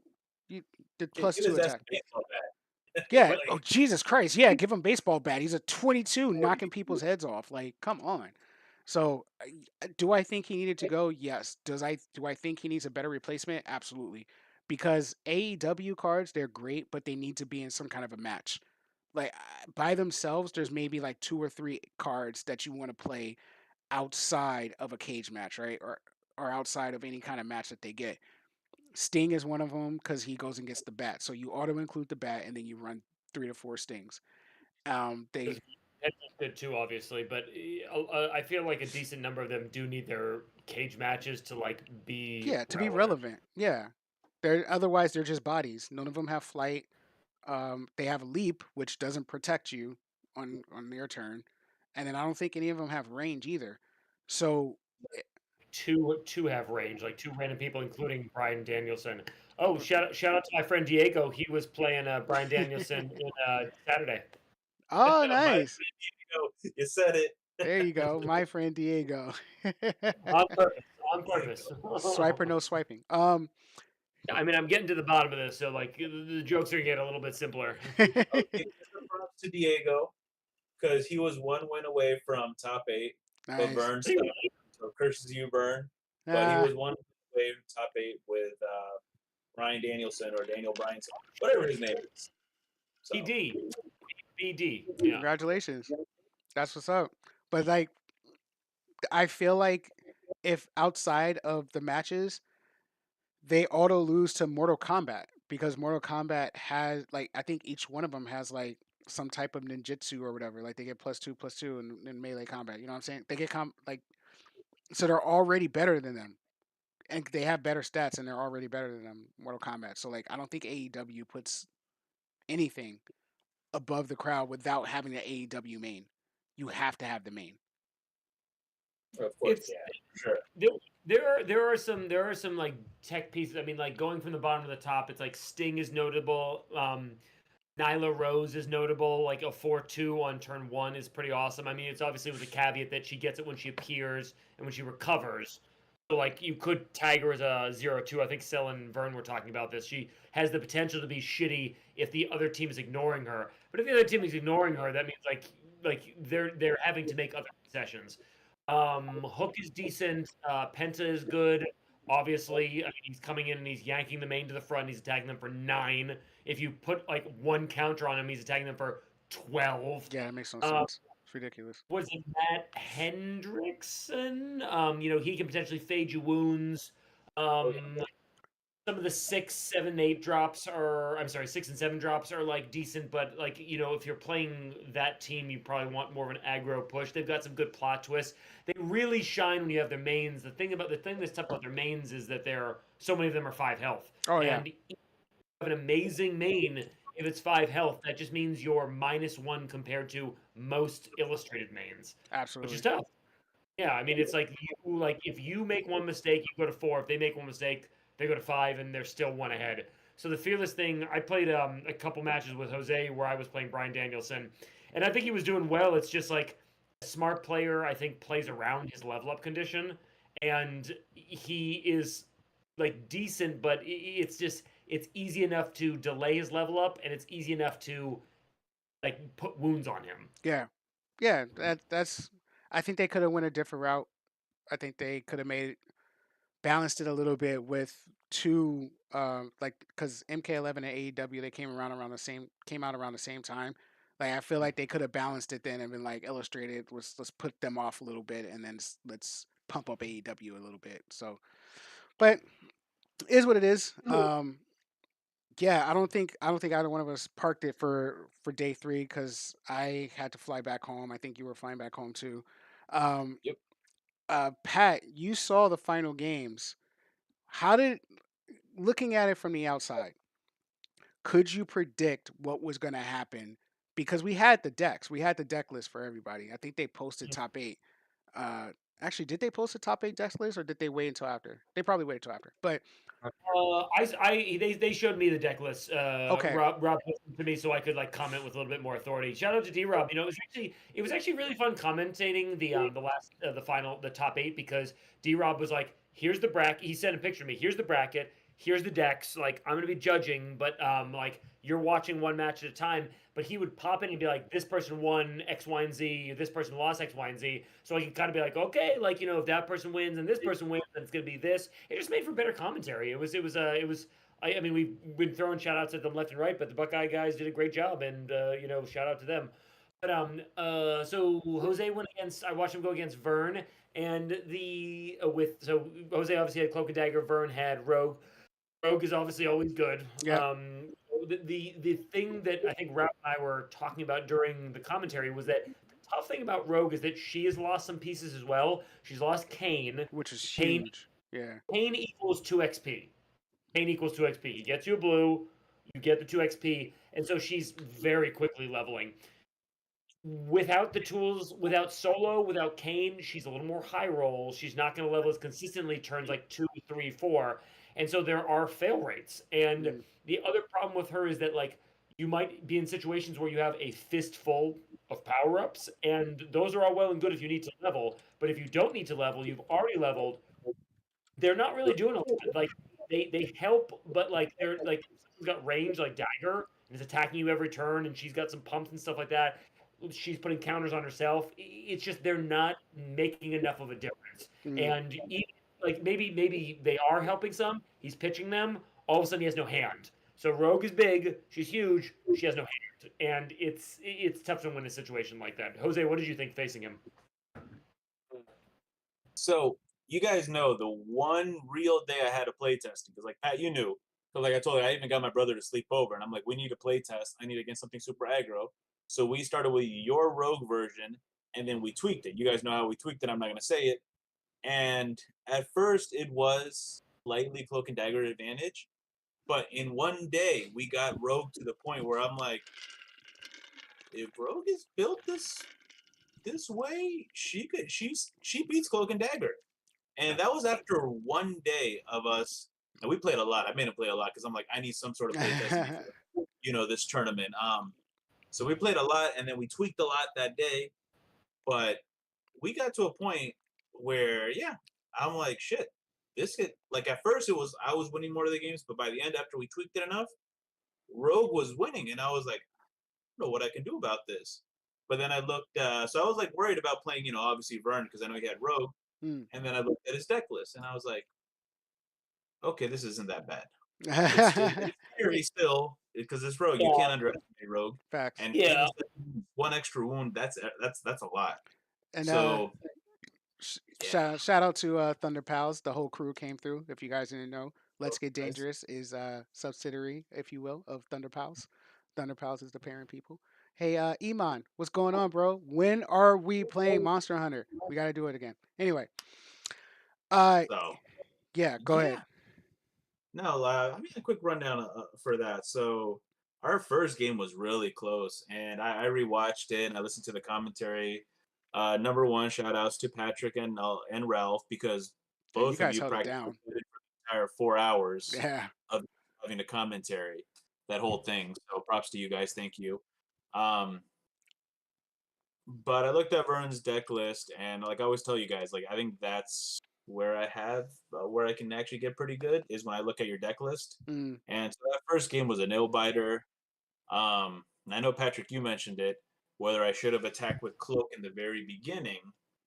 [SPEAKER 2] you did
[SPEAKER 1] Give
[SPEAKER 2] plus two
[SPEAKER 1] his ass
[SPEAKER 2] attack.
[SPEAKER 1] a baseball bat.
[SPEAKER 2] Yeah. Oh
[SPEAKER 1] Like,
[SPEAKER 2] Jesus Christ. Yeah. Give him baseball bat. He's a 22 knocking people's heads off. Like, come on. So, do I think he needed to go? Yes. Do I think he needs a better replacement? Absolutely. Because AEW cards, they're great, but they need to be in some kind of a match. Like by themselves, there's maybe like two or three cards that you want to play outside of a cage match, right? Or outside of any kind of match that they get. Sting is one of them because he goes and gets the bat. So you auto include the bat and then you run 3 to 4 stings. They
[SPEAKER 3] Because Penta's good too, obviously, but I feel like a decent number of them do need their cage matches to like be
[SPEAKER 2] Yeah, to be
[SPEAKER 3] relevant.
[SPEAKER 2] relevant. Yeah, they're otherwise they're just bodies. None of them have flight. They have leap, which doesn't protect you on their turn, and then I don't think any of them have range either. So
[SPEAKER 3] Two have range, like two random people, including Brian Danielson. Oh, shout out to my friend Diego. He was playing Brian Danielson in Saturday
[SPEAKER 2] oh,
[SPEAKER 1] my
[SPEAKER 2] nice.
[SPEAKER 1] you said it.
[SPEAKER 2] There you go, my friend Diego.
[SPEAKER 3] on purpose. On purpose.
[SPEAKER 1] Diego.
[SPEAKER 2] Swiper, no swiping.
[SPEAKER 3] I mean, I'm getting to the bottom of this, so like the jokes are getting a little bit simpler.
[SPEAKER 1] I'll give some props to Diego because he was one win away from top eight, but
[SPEAKER 2] Nice.
[SPEAKER 1] Vern stopped. So curses you, Vern. But he
[SPEAKER 2] Ah,
[SPEAKER 1] was one away from top eight with Ryan Danielson or Daniel Bryan, whatever his name is. So
[SPEAKER 3] BD, BD, yeah.
[SPEAKER 2] congratulations. That's what's up. But like, I feel like if outside of the matches, they auto lose to Mortal Kombat because Mortal Kombat has like I think each one of them has like some type of ninjutsu or whatever. Like they get plus two in melee combat. You know what I'm saying? They get like so they're already better than them, and they have better stats, and they're already better than them. Mortal Kombat. So like I don't think AEW puts anything above the crowd without having the AEW main. You have to have the main.
[SPEAKER 1] of course,
[SPEAKER 3] It's
[SPEAKER 1] yeah, sure.
[SPEAKER 3] there, there are some like tech pieces. I mean, like going from the bottom to the top, it's like Sting is notable. Nyla Rose is notable. Like a 4-2 on turn one is pretty awesome. I mean, it's obviously with the caveat that she gets it when she appears and when she recovers. So like you could tag her as a 0-2. I think Sel and Vern were talking about this. She has the potential to be shitty if the other team is ignoring her. But if the other team is ignoring her, that means like they're having to make other concessions. Hook is decent. Penta is good. Obviously, I mean, he's coming in and he's yanking the main to the front. He's attacking them for 9. If you put like one counter on him, he's attacking them for 12.
[SPEAKER 2] Yeah, that makes no
[SPEAKER 3] Um,
[SPEAKER 2] sense. It's ridiculous.
[SPEAKER 3] was it Matt Hendrickson? He can potentially fade you wounds.
[SPEAKER 1] Oh yeah,
[SPEAKER 3] Um, some of the 6, 7, 8 drops are, I'm sorry, 6 and 7 drops are like decent, but like, if you're playing that team, you probably want more of an aggro push. They've got some good plot twists. They really shine when you have their mains. The thing that's tough about their mains is that so many of them are 5 health.
[SPEAKER 2] Oh yeah,
[SPEAKER 3] And you have an amazing main if it's 5 health. That just means you're -1 compared to most illustrated mains, which is
[SPEAKER 2] absolutely.
[SPEAKER 3] tough. Yeah, I mean, it's like if you make one mistake, you go to 4. If they make one mistake, they go to 5, and they're still one ahead. So the fearless thing, I played a couple matches with Jose where I was playing Brian Danielson, and I think he was doing well. It's just like a smart player, I think, plays around his level up condition, and he is like decent, but it's just it's easy enough to delay his level up, and it's easy enough to like put wounds on him.
[SPEAKER 2] Yeah, yeah. That's. I think they could have went a different route. I think they could have made balanced it a little bit with two like because MK11 and AEW they came out around the same time. Like I feel like they could have balanced it then and been like illustrated. Let's put them off a little bit and then let's pump up AEW a little bit. So, but it is what it is. Yeah, I don't think either one of us parked it for day three because I had to fly back home. I think you were flying back home too. Um,
[SPEAKER 1] Yep.
[SPEAKER 2] Pat, you saw the final games. How did looking at it from the outside, could you predict what was going to happen? Because we had the decks, we had the deck list for everybody. I think they posted top eight. Uh, Actually, did they post a top eight deck list or did they wait until after? They probably waited until after. But
[SPEAKER 3] They showed me the deck list.
[SPEAKER 2] okay,
[SPEAKER 3] Rob posted to me so I could like comment with a little bit more authority. Shout out to D Rob. You know, it was actually really fun commentating the last the final the top eight because D Rob was like, here's the bracket. He sent a picture of me. Here's the bracket. Here's the decks. Like I'm gonna be judging, but like you're watching one match at a time. But he would pop in and be like, this person won X, Y, and Z. This person lost X, Y, and Z. So I can kind of be like, okay, like you know, if that person wins and this person wins, then it's gonna be this. It just made for better commentary. It was. I mean, we've been throwing shout outs at them left and right, but the Buckeye guys did a great job, and you know, shout out to them. But so Jose went against. I watched him go against Vern, and the with so Jose obviously had Cloak and Dagger. Vern had Rogue. Rogue is obviously always good.
[SPEAKER 2] yeah,
[SPEAKER 3] The thing that I think Ralph and I were talking about during the commentary was that the tough thing about Rogue is that she has lost some pieces as well. She's lost Kane.
[SPEAKER 2] which is
[SPEAKER 3] Kane
[SPEAKER 2] huge. Yeah.
[SPEAKER 3] Kane equals 2 XP. Kane equals 2 XP. He gets you a blue, you get the 2 XP, and so she's very quickly leveling. Without the tools, without Solo, without Kane, she's a little more high roll. She's not going to level as consistently turns like 2, 3, 4. And so there are fail rates. And
[SPEAKER 2] Mm,
[SPEAKER 3] the other problem with her is that like you might be in situations where you have a fistful of power ups, and those are all well and good if you need to level. But if you don't need to level, you've already leveled, they're not really doing a lot. Like they help, but like they're like someone's got range like Dagger and is attacking you every turn, and she's got some pumps and stuff like that. She's putting counters on herself. It's just they're not making enough of a difference.
[SPEAKER 2] mm,
[SPEAKER 3] And even, like maybe they are helping some. He's pitching them. All of a sudden, he has no hand. So Rogue is big. She's huge. She has no hand, and it's tough to win a situation like that. Jose, what did you think facing him?
[SPEAKER 1] So you guys know the one real day I had a play testing because like Pat, you knew. So like I told you, I even got my brother to sleep over, and I'm like, we need a play test. I need to get something super aggro. So we started with your rogue version, and then we tweaked it. You guys know how we tweaked it. I'm not gonna say it. And at first, it was slightly cloak and dagger advantage, but in one day, we got rogue to the point where I'm like, if rogue is built this way, she beats cloak and dagger. And that was after one day of us, and we played a lot. I made him play a lot because I'm like, I need some sort of play testing for, this tournament. So we played a lot, and then we tweaked a lot that day. But we got to a point where, yeah, I'm like, shit, this could like at first it was I was winning more of the games, but by the end, after we tweaked it enough, Rogue was winning, and I was like, I don't know what I can do about this. But then I looked, so I was like worried about playing, obviously Vern because I know he had Rogue.
[SPEAKER 2] mm.
[SPEAKER 1] And then I looked at his deck list and I was like, okay, this isn't that bad. It's scary still because it's Rogue. You
[SPEAKER 3] Yeah,
[SPEAKER 1] can't underestimate Rogue.
[SPEAKER 2] Facts.
[SPEAKER 1] And
[SPEAKER 3] yeah.
[SPEAKER 1] 1 extra wound, that's a lot.
[SPEAKER 2] And
[SPEAKER 1] So yeah.
[SPEAKER 2] shout out to Thunder Pals. The whole crew came through. If you guys didn't know,
[SPEAKER 1] So
[SPEAKER 2] Let's Get
[SPEAKER 1] nice.
[SPEAKER 2] Dangerous is a subsidiary, if you will, of Thunder Pals. Thunder Pals is the parent people. Hey, Iman, what's going on, bro? When are we playing Monster Hunter? We got to do it again. Anyway, uh,
[SPEAKER 1] So
[SPEAKER 2] yeah, go ahead.
[SPEAKER 1] yeah. No, I mean a quick rundown for that. So our first game was really close, and I rewatched it and I listened to the commentary. Number one, shout outs to Patrick and Ralph because
[SPEAKER 2] Yeah, you
[SPEAKER 1] both of
[SPEAKER 2] guys
[SPEAKER 1] you
[SPEAKER 2] held it
[SPEAKER 1] practically
[SPEAKER 2] down.
[SPEAKER 1] did it for the entire 4 hours
[SPEAKER 2] Yeah.
[SPEAKER 1] of having the commentary, that whole thing. So props to you guys. Thank you. Um, but I looked at Vern's deck list, and like I always tell you guys, like I think that's where I have where I can actually get pretty good is when I look at your deck list.
[SPEAKER 2] Mm,
[SPEAKER 1] And so that first game was a nail biter. And I know Patrick, you mentioned it, whether I should have attacked with cloak in the very beginning,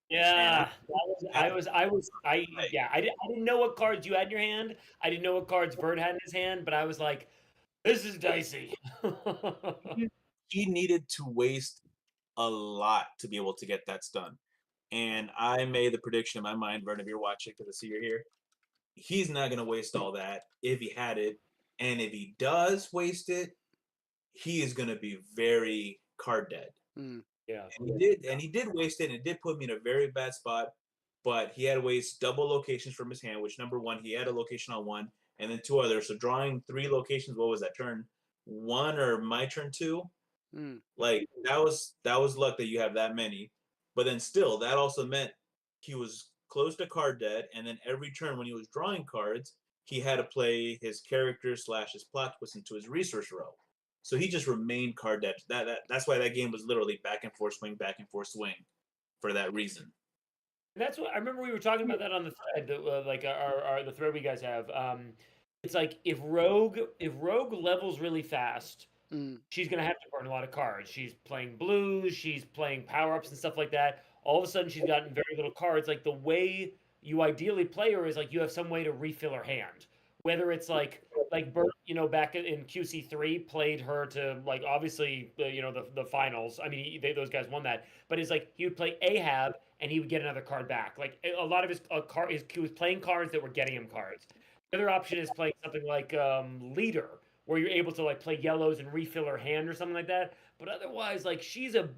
[SPEAKER 1] and
[SPEAKER 3] Yeah,
[SPEAKER 1] I
[SPEAKER 3] yeah, I didn't know what cards you had in your hand. I didn't know what cards Vert had in his hand, but I was like, this is dicey.
[SPEAKER 1] he needed to waste a lot to be able to get that done. And I made the prediction in my mind, Vern, if you're watching, because I see you're here, he's not going to waste all that if he had it. And if he does waste it, he is going to be very card dead.
[SPEAKER 2] mm,
[SPEAKER 3] Yeah.
[SPEAKER 1] And he did waste it, and it did put me in a very bad spot. But he had to waste double locations from his hand, which number one, he had a location on one, and then two others. So drawing three locations, what was that, turn one or my turn two?
[SPEAKER 2] mm.
[SPEAKER 1] Like that was luck that you have that many. But then still, that also meant he was close to card dead, and then every turn when he was drawing cards, he had to play his character slash his plot twist into his resource row. So he just remained card dead. That's why that game was literally back and forth swing, for that reason.
[SPEAKER 3] And that's what I remember we were talking about that on the thread, like our the thread we guys have. It's like if Rogue levels really fast,
[SPEAKER 2] Mm,
[SPEAKER 3] she's gonna have to burn a lot of cards. She's playing blues, she's playing power ups and stuff like that. All of a sudden, she's gotten very little cards. Like the way you ideally play her is like you have some way to refill her hand. Whether it's like Bert, back in QC3 played her to like obviously the finals. I mean, those guys won that, but it's like he would play Ahab and he would get another card back. Like a lot of he was playing cards that were getting him cards. The other option is playing something like Leader, where you're able to like play yellows and refill her hand or something like that. But otherwise, like she's a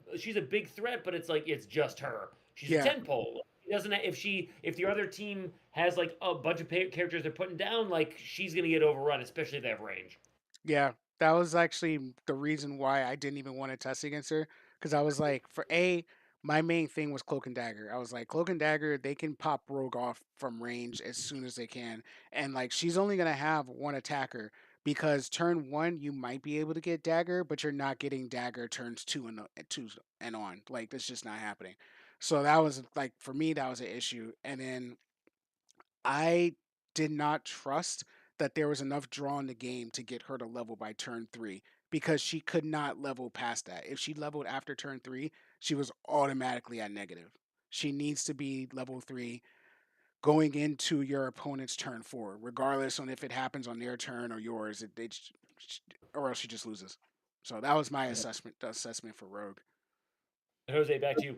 [SPEAKER 3] big threat, but it's like it's just her. She's a
[SPEAKER 2] yeah.
[SPEAKER 3] 10 pole. It doesn't if the other team has like a bunch of characters they're putting down, like she's gonna get overrun, especially if they have range.
[SPEAKER 2] Yeah, that was actually the reason why I didn't even want to test against her because I was like, for A, my main thing was Cloak and Dagger. I was like, Cloak and Dagger, they can pop Rogue off from range as soon as they can, and like she's only gonna have one attacker because turn one you might be able to get Dagger, but you're not getting Dagger turns two and on. Like that's just not happening. So that was like for me that was an issue, and then I did not trust that there was enough draw in the game to get her to level by turn three because she could not level past that. If she leveled after turn three, she was automatically at negative. She needs to be level three going into your opponent's turn four, regardless on if it happens on their turn or yours. Or else she just loses. So that was my assessment for Rogue.
[SPEAKER 3] Jose, back to you.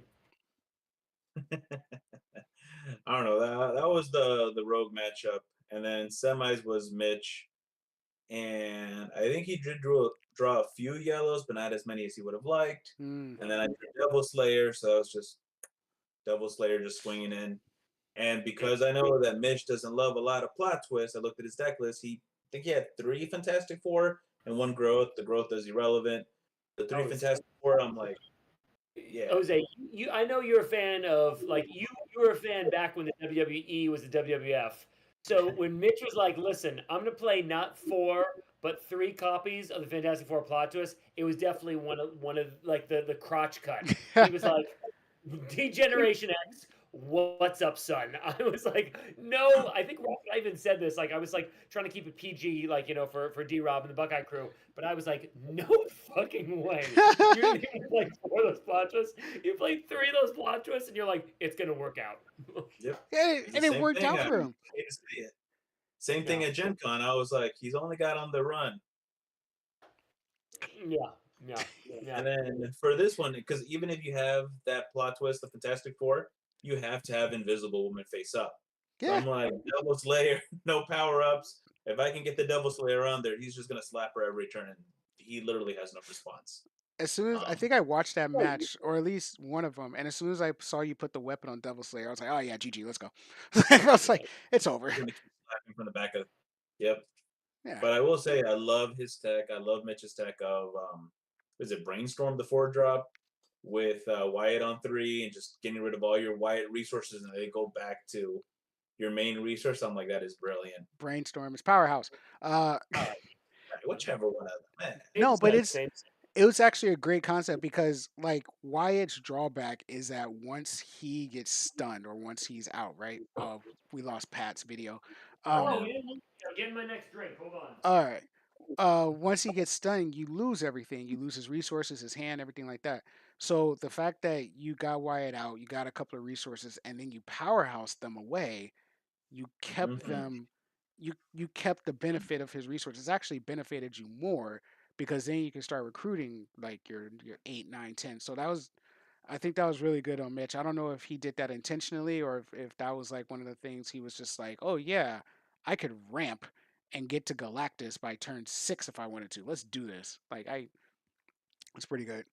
[SPEAKER 1] I don't know. That was the rogue matchup, and then semis was Mitch, and I think he did draw a few yellows, but not as many as he would have liked.
[SPEAKER 2] Mm.
[SPEAKER 1] And then I drew Devil Slayer, so it's just Devil Slayer just swinging in. And
[SPEAKER 3] Yeah.
[SPEAKER 1] because I know that Mitch doesn't love a lot of plot twists, I looked at his deck list. I think he had three Fantastic Four and one Growth. The Growth is irrelevant. The three
[SPEAKER 3] Oh, it's
[SPEAKER 1] Fantastic Four, I'm like, yeah,
[SPEAKER 3] Jose, I know you're a fan of like you were a fan back when the WWE was the WWF. So when Mitch was like, "Listen, I'm gonna play not four but three copies of the Fantastic Four plot twist," it was definitely one of like the crotch cut. He was like, "Degeneration X, what's up, son?" I was like, "No." I think Rob and I even said this. Like I was like trying to keep it PG, like for D Rob and the Buckeye crew. But I was like, "No fucking way." You didn't even play four of those plot twists. You played three of those plot twists, and you're like, it's gonna work out.
[SPEAKER 1] yep.
[SPEAKER 2] Yeah,
[SPEAKER 1] It's the
[SPEAKER 2] and it
[SPEAKER 1] same
[SPEAKER 2] worked
[SPEAKER 1] thing.
[SPEAKER 2] out
[SPEAKER 1] I
[SPEAKER 2] for him.
[SPEAKER 1] hate to say it. Same thing
[SPEAKER 3] Yeah,
[SPEAKER 1] at Gen Con. I was like, he's only got on the run.
[SPEAKER 3] yeah, yeah, yeah.
[SPEAKER 1] And then for this one, because even if you have that plot twist, the Fantastic Four, you have to have Invisible Woman face up. So
[SPEAKER 2] Yeah.
[SPEAKER 1] I'm like, Devil Slayer, no power ups. If I can get the Devil Slayer on there, he's just gonna slap her every turn, and he literally has no response.
[SPEAKER 2] As soon as I
[SPEAKER 1] Um,
[SPEAKER 2] think I watched that match, or at least one of them, and as soon as I saw you put the weapon on Devil Slayer, I was like, "Oh yeah, GG, let's go." I was like, "It's over."
[SPEAKER 1] he's gonna keep slapping from the back of. Yep.
[SPEAKER 2] Yeah,
[SPEAKER 1] But I will say, I love his tech. I love Mitch's tech of is it Brainstorm the four drop with Wyatt on three and just getting rid of all your Wyatt resources and they go back to your main resource. I'm like, that is brilliant.
[SPEAKER 2] Brainstorm is powerhouse.
[SPEAKER 1] Right, whichever one of them. Man.
[SPEAKER 2] No,
[SPEAKER 3] Same
[SPEAKER 2] but
[SPEAKER 3] set,
[SPEAKER 2] it's
[SPEAKER 3] same. Set.
[SPEAKER 2] it was actually a great concept because like Wyatt's drawback is that once he gets stunned or once he's out, right? We lost Pat's video.
[SPEAKER 3] Oh,
[SPEAKER 1] Yeah.
[SPEAKER 3] you didn't. I'm getting my next drink. Hold on.
[SPEAKER 2] All right. Once he gets stunned, you lose everything. You lose his resources, his hand, everything like that. So the fact that you got Wyatt out, you got a couple of resources, and then you powerhouse them away, you kept
[SPEAKER 1] Hmm.
[SPEAKER 2] them. You kept the benefit of his resources. Actually benefited you more because then you can start recruiting like your 8, 9, 10. So that was I think that was really good on Mitch. I don't know if he did that intentionally or if that was like one of the things he was just like, oh yeah, I could ramp and get to Galactus by turn 6 if I wanted to. Let's do this. It's pretty good.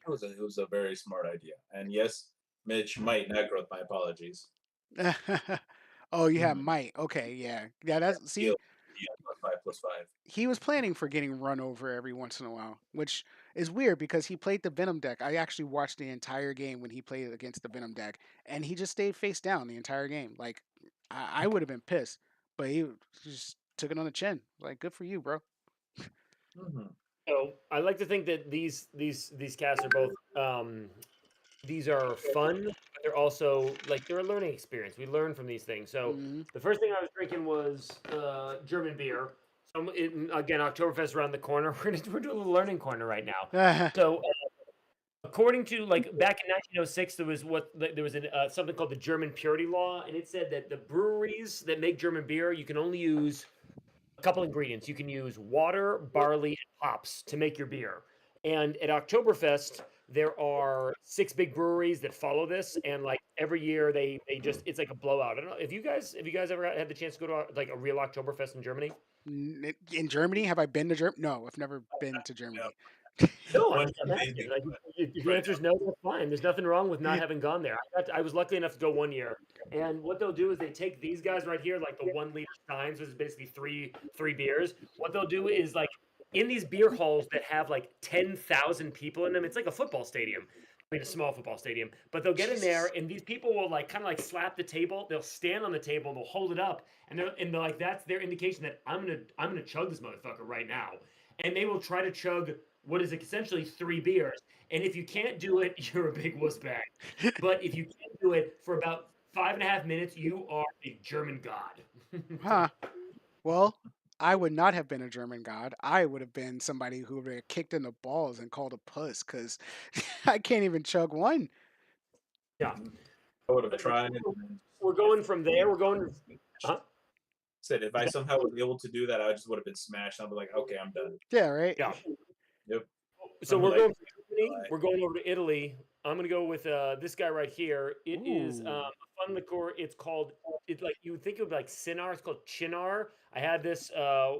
[SPEAKER 1] It was a very smart idea. And yes, Mitch might not growth. My apologies.
[SPEAKER 2] Oh, you have
[SPEAKER 1] Mhm.
[SPEAKER 2] might. Okay, yeah, yeah. That's see,
[SPEAKER 1] Heal, heal, +5/+5.
[SPEAKER 2] he was planning for getting run over every once in a while, which is weird because he played the Venom deck. I actually watched the entire game when he played against the Venom deck, and he just stayed face down the entire game. Like, I would have been pissed, but he just took it on the chin. Like, good for you, bro.
[SPEAKER 1] Hmm.
[SPEAKER 3] So I like to think that these casts are both these are fun, but they're also like they're a learning experience. We learn from these things. So
[SPEAKER 2] Hmm.
[SPEAKER 3] the first thing I was drinking was German beer. So again, Oktoberfest around the corner. We're doing a little learning corner right now. So according to like back in 1906, there was something called the German Purity Law, and it said that the breweries that make German beer you can only use a couple ingredients. You can use water, barley, and hops to make your beer. And at Oktoberfest, there are six big breweries that follow this, and like every year they just it's like a blowout. I don't know if you guys ever had the chance to go to like a real Oktoberfest in Germany.
[SPEAKER 2] In Germany, have I been to Germany? No, I've never been to
[SPEAKER 1] No,
[SPEAKER 2] Germany.
[SPEAKER 3] No,
[SPEAKER 1] one
[SPEAKER 3] I'm asking.
[SPEAKER 1] amazing
[SPEAKER 3] Like, if your
[SPEAKER 1] right
[SPEAKER 3] answer is no, that's fine. There's nothing wrong with not having gone there. I was lucky enough to go one year, and what they'll do is they take these guys right here, like the 1 liter steins, which is basically three beers. What they'll do is like in these beer halls that have like 10,000 people in them. It's like a football stadium. I mean, a small football stadium, but they'll get in there,
[SPEAKER 2] Jesus.
[SPEAKER 3] and these people will like kind of like slap the table. They'll stand on the table, and they'll hold it up, and they're like that's their indication that I'm gonna chug this motherfucker right now, and they will try to chug what is essentially three beers. And if you can't do it, you're a big wuss bag. But if you can do it for about 5.5 minutes, you are a German god.
[SPEAKER 2] Huh. Well, I would not have been a German god. I would have been somebody who would have kicked in the balls and called a puss because I can't even chug one.
[SPEAKER 3] Yeah.
[SPEAKER 1] now. I would have
[SPEAKER 3] But
[SPEAKER 1] tried, and then
[SPEAKER 3] we're
[SPEAKER 1] if
[SPEAKER 3] going from there. We're going to. Huh?
[SPEAKER 1] said if I somehow was able to do that, I just would have been smashed. I'd be like, okay, I'm done.
[SPEAKER 2] Yeah, right.
[SPEAKER 3] Yeah.
[SPEAKER 1] Yep.
[SPEAKER 3] So
[SPEAKER 1] I'm
[SPEAKER 3] we're
[SPEAKER 1] like,
[SPEAKER 3] going from Germany.
[SPEAKER 1] bye.
[SPEAKER 3] We're going over to Italy. I'm going to go with this guy right here. It is
[SPEAKER 2] Ooh.
[SPEAKER 3] a fun liqueur. It's called. It's like you would think of like Cynar. It's called Chinar. I had this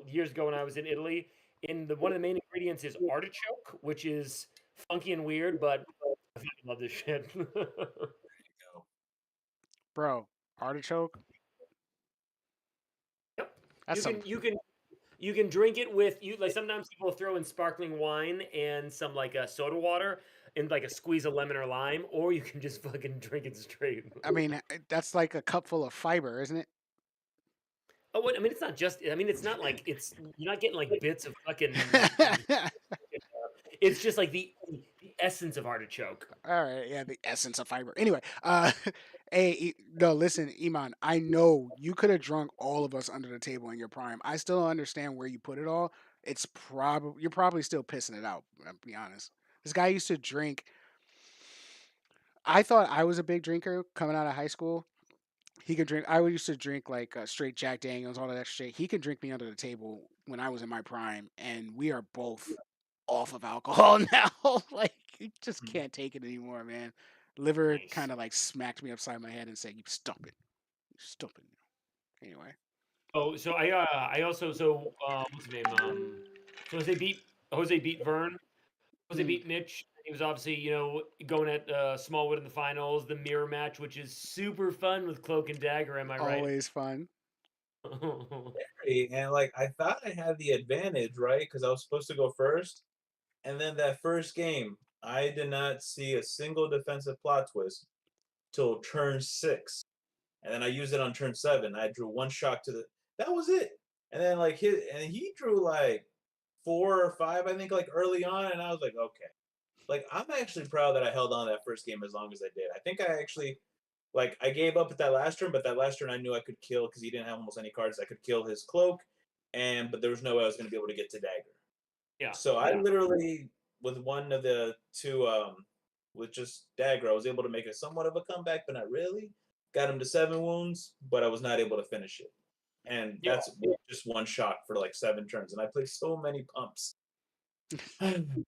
[SPEAKER 3] years ago when I was in Italy. One of the main ingredients is artichoke, which is funky and weird, but I fucking love this shit.
[SPEAKER 1] Go.
[SPEAKER 2] Bro, artichoke.
[SPEAKER 3] Yep.
[SPEAKER 2] That's
[SPEAKER 3] You
[SPEAKER 2] some.
[SPEAKER 3] can you can you can drink it with you like sometimes people throw in sparkling wine and some like soda water and like a squeeze of lemon or lime, or you can just fucking drink it straight.
[SPEAKER 2] I mean, that's like a cup full of fiber, isn't it?
[SPEAKER 3] Oh, I mean, it's not just. I mean, it's not like it's. You're not getting like bits of fucking. It's just like the essence of artichoke.
[SPEAKER 2] All right, yeah, the essence of fiber. Anyway, hey, no, listen, Iman, I know you could have drunk all of us under the table in your prime. I still don't understand where you put it all. It's probably you're probably still pissing it out. I'll be honest. This guy used to drink. I thought I was a big drinker coming out of high school. He could drink. I used to drink like straight Jack Daniels, all that extra shit. He could drink me under the table when I was in my prime, and we are both off of alcohol now. Like, you just
[SPEAKER 1] Mhm.
[SPEAKER 2] can't take it anymore, man. Liver
[SPEAKER 3] Nice.
[SPEAKER 2] kind of like smacked me upside my head and said, "You stupid, you stupid." Anyway.
[SPEAKER 3] Oh, so I also what's his name? So Jose beat Vern. Jose
[SPEAKER 2] Hmm.
[SPEAKER 3] beat Mitch. He was obviously going at Smallwood in the finals, the mirror match, which is super fun with Cloak and Dagger. Am I right?
[SPEAKER 2] Always fun.
[SPEAKER 1] Hey, and like I thought I had the advantage, right? Because I was supposed to go first, and then that first game, I did not see a single defensive plot twist till turn 6, and then I used it on turn 7. I drew one shock to the. That was it, and then like he drew like 4 or 5, I think, like early on, and I was like, okay. Like I'm actually proud that I held on to that first game as long as I did. I think I actually like I gave up at that last turn, but that last turn I knew I could kill because he didn't have almost any cards. I could kill his cloak, and but there was no way I was going to be able to get to dagger.
[SPEAKER 3] Yeah,
[SPEAKER 1] So I
[SPEAKER 3] yeah.
[SPEAKER 1] literally, with one of the two, with just dagger, I was able to make a somewhat of a comeback, but not really. Got him to 7 wounds, but I was not able to finish it. And
[SPEAKER 3] Yeah.
[SPEAKER 1] that's just one shot for like 7 turns. And I played so many pumps. And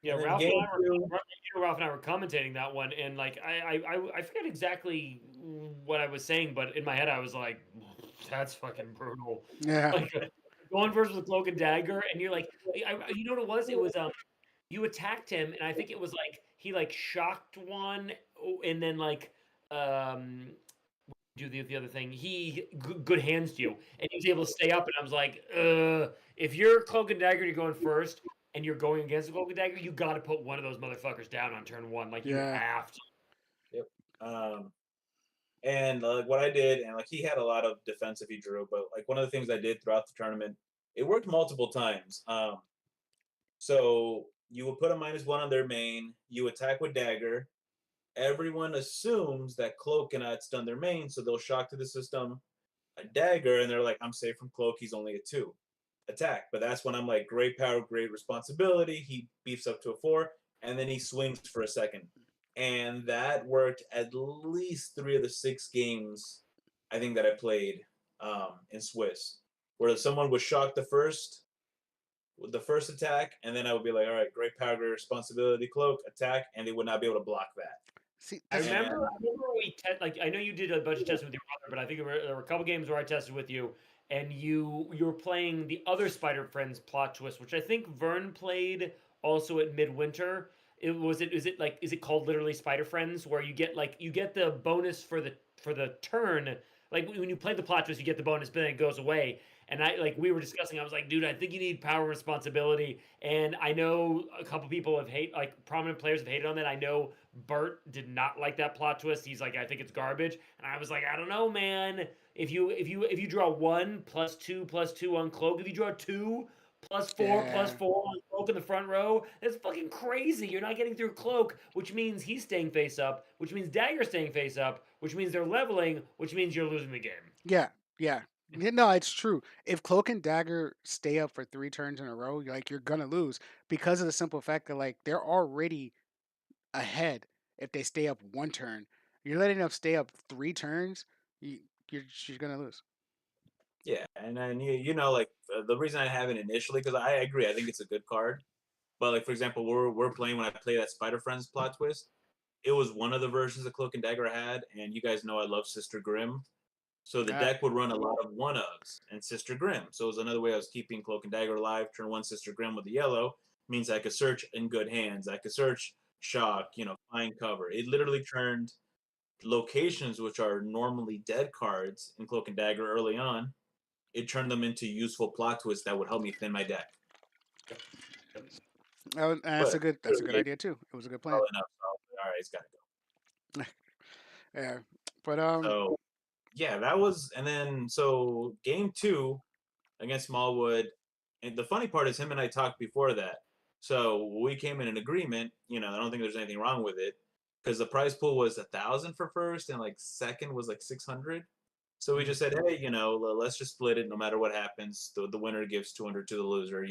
[SPEAKER 3] Yeah,
[SPEAKER 1] then
[SPEAKER 3] Ralph and
[SPEAKER 1] game
[SPEAKER 3] I were
[SPEAKER 1] two,
[SPEAKER 3] Ralph and I were commentating that one, and like I forget exactly what I was saying, but in my head I was like, "That's fucking brutal."
[SPEAKER 2] Yeah.
[SPEAKER 3] Like going versus the cloak and dagger, and you're like, you know what it was? It was you attacked him, and I think it was like he like shocked one, and then like um do the other thing. He good hands you, and he was able to stay up. And I was like, if you're cloak and dagger, you're going first, and you're going against the cloak and dagger, you got to put one of those motherfuckers down on turn one. Like you
[SPEAKER 2] Yeah.
[SPEAKER 3] have to.
[SPEAKER 1] yep. And like what I did, and like he had a lot of defensive he drew, but like one of the things I did throughout the tournament, it worked multiple times. So you would put a -1 on their main, you attack with dagger. Everyone assumes that cloak cannot stun their main, so they'll shock to the system a dagger, and they're like, "I'm safe from cloak. He's only a 2 attack." But that's when I'm like, "Great power, great responsibility." He beefs up to a 4, and then he swings for a second, and that worked at least 3 of the 6 games I think that I played in Swiss, where someone was shocked the first attack, and then I would be like, "All right, great power, great responsibility, cloak attack," and they would not be able to block that.
[SPEAKER 2] See,
[SPEAKER 3] I
[SPEAKER 2] this.
[SPEAKER 3] remember,
[SPEAKER 1] And
[SPEAKER 3] I remember like I know you did a bunch of tests with your brother, but I think there were a couple games where I tested with you, and you were playing the other Spider Friends plot twist, which I think Vern played also at Midwinter. Is it called literally Spider Friends, where you get the bonus for the turn, like when you play the plot twist, you get the bonus, but then it goes away. And I like we were discussing, I was like, dude, I think you need power and responsibility. And I know a couple people have like prominent players have hated on that. I know Bert did not like that plot twist. He's like, I think it's garbage. And I was like, I don't know, man. If you draw 1 +2 +2 on cloak, if you draw 2 +4
[SPEAKER 2] Yeah.
[SPEAKER 3] +4 on cloak in the front row, that's fucking crazy. You're not getting through cloak, which means he's staying face up, which means Dagger's staying face up, which means they're leveling, which means you're losing the game.
[SPEAKER 2] Yeah. Yeah. Yeah, no, it's true. If Cloak and Dagger stay up for 3 turns in a row, like you're gonna lose because of the simple fact that like they're already ahead if they stay up 1 turn. You're letting them stay up 3 turns. You, you're gonna lose.
[SPEAKER 1] yeah, and then like the reason I have it initially because I agree, I think it's a good card. But like for example, we're playing when I play that Spider Friends plot twist. It was one of the versions of Cloak and Dagger I had, and you guys know I love Sister Grimm. So the
[SPEAKER 2] Ah,
[SPEAKER 1] deck would run a lot of 1-ofs and Sister Grimm. So it was another way I was keeping Cloak and Dagger alive. Turn one Sister Grimm with the yellow means I could search in good hands. I could search shock, find cover. It literally turned locations which are normally dead cards in Cloak and Dagger early on. It turned them into useful plot twists that would help me thin my deck.
[SPEAKER 3] Yep. Yep.
[SPEAKER 2] that's
[SPEAKER 1] But
[SPEAKER 2] a good. That's a good
[SPEAKER 1] really,
[SPEAKER 2] idea too. It was a good plan.
[SPEAKER 1] well enough. So, all right, it's got to go.
[SPEAKER 2] Yeah, but
[SPEAKER 1] So yeah, that was, and then so game two against Smallwood, and the funny part is him and I talked before that, so we came in an agreement. I don't think there's anything wrong with it because the prize pool was 1,000 for first, and like second was like 600. So we
[SPEAKER 2] mhm.
[SPEAKER 1] just said, hey, let's just split it. No matter what happens, the winner gives 200 to the loser.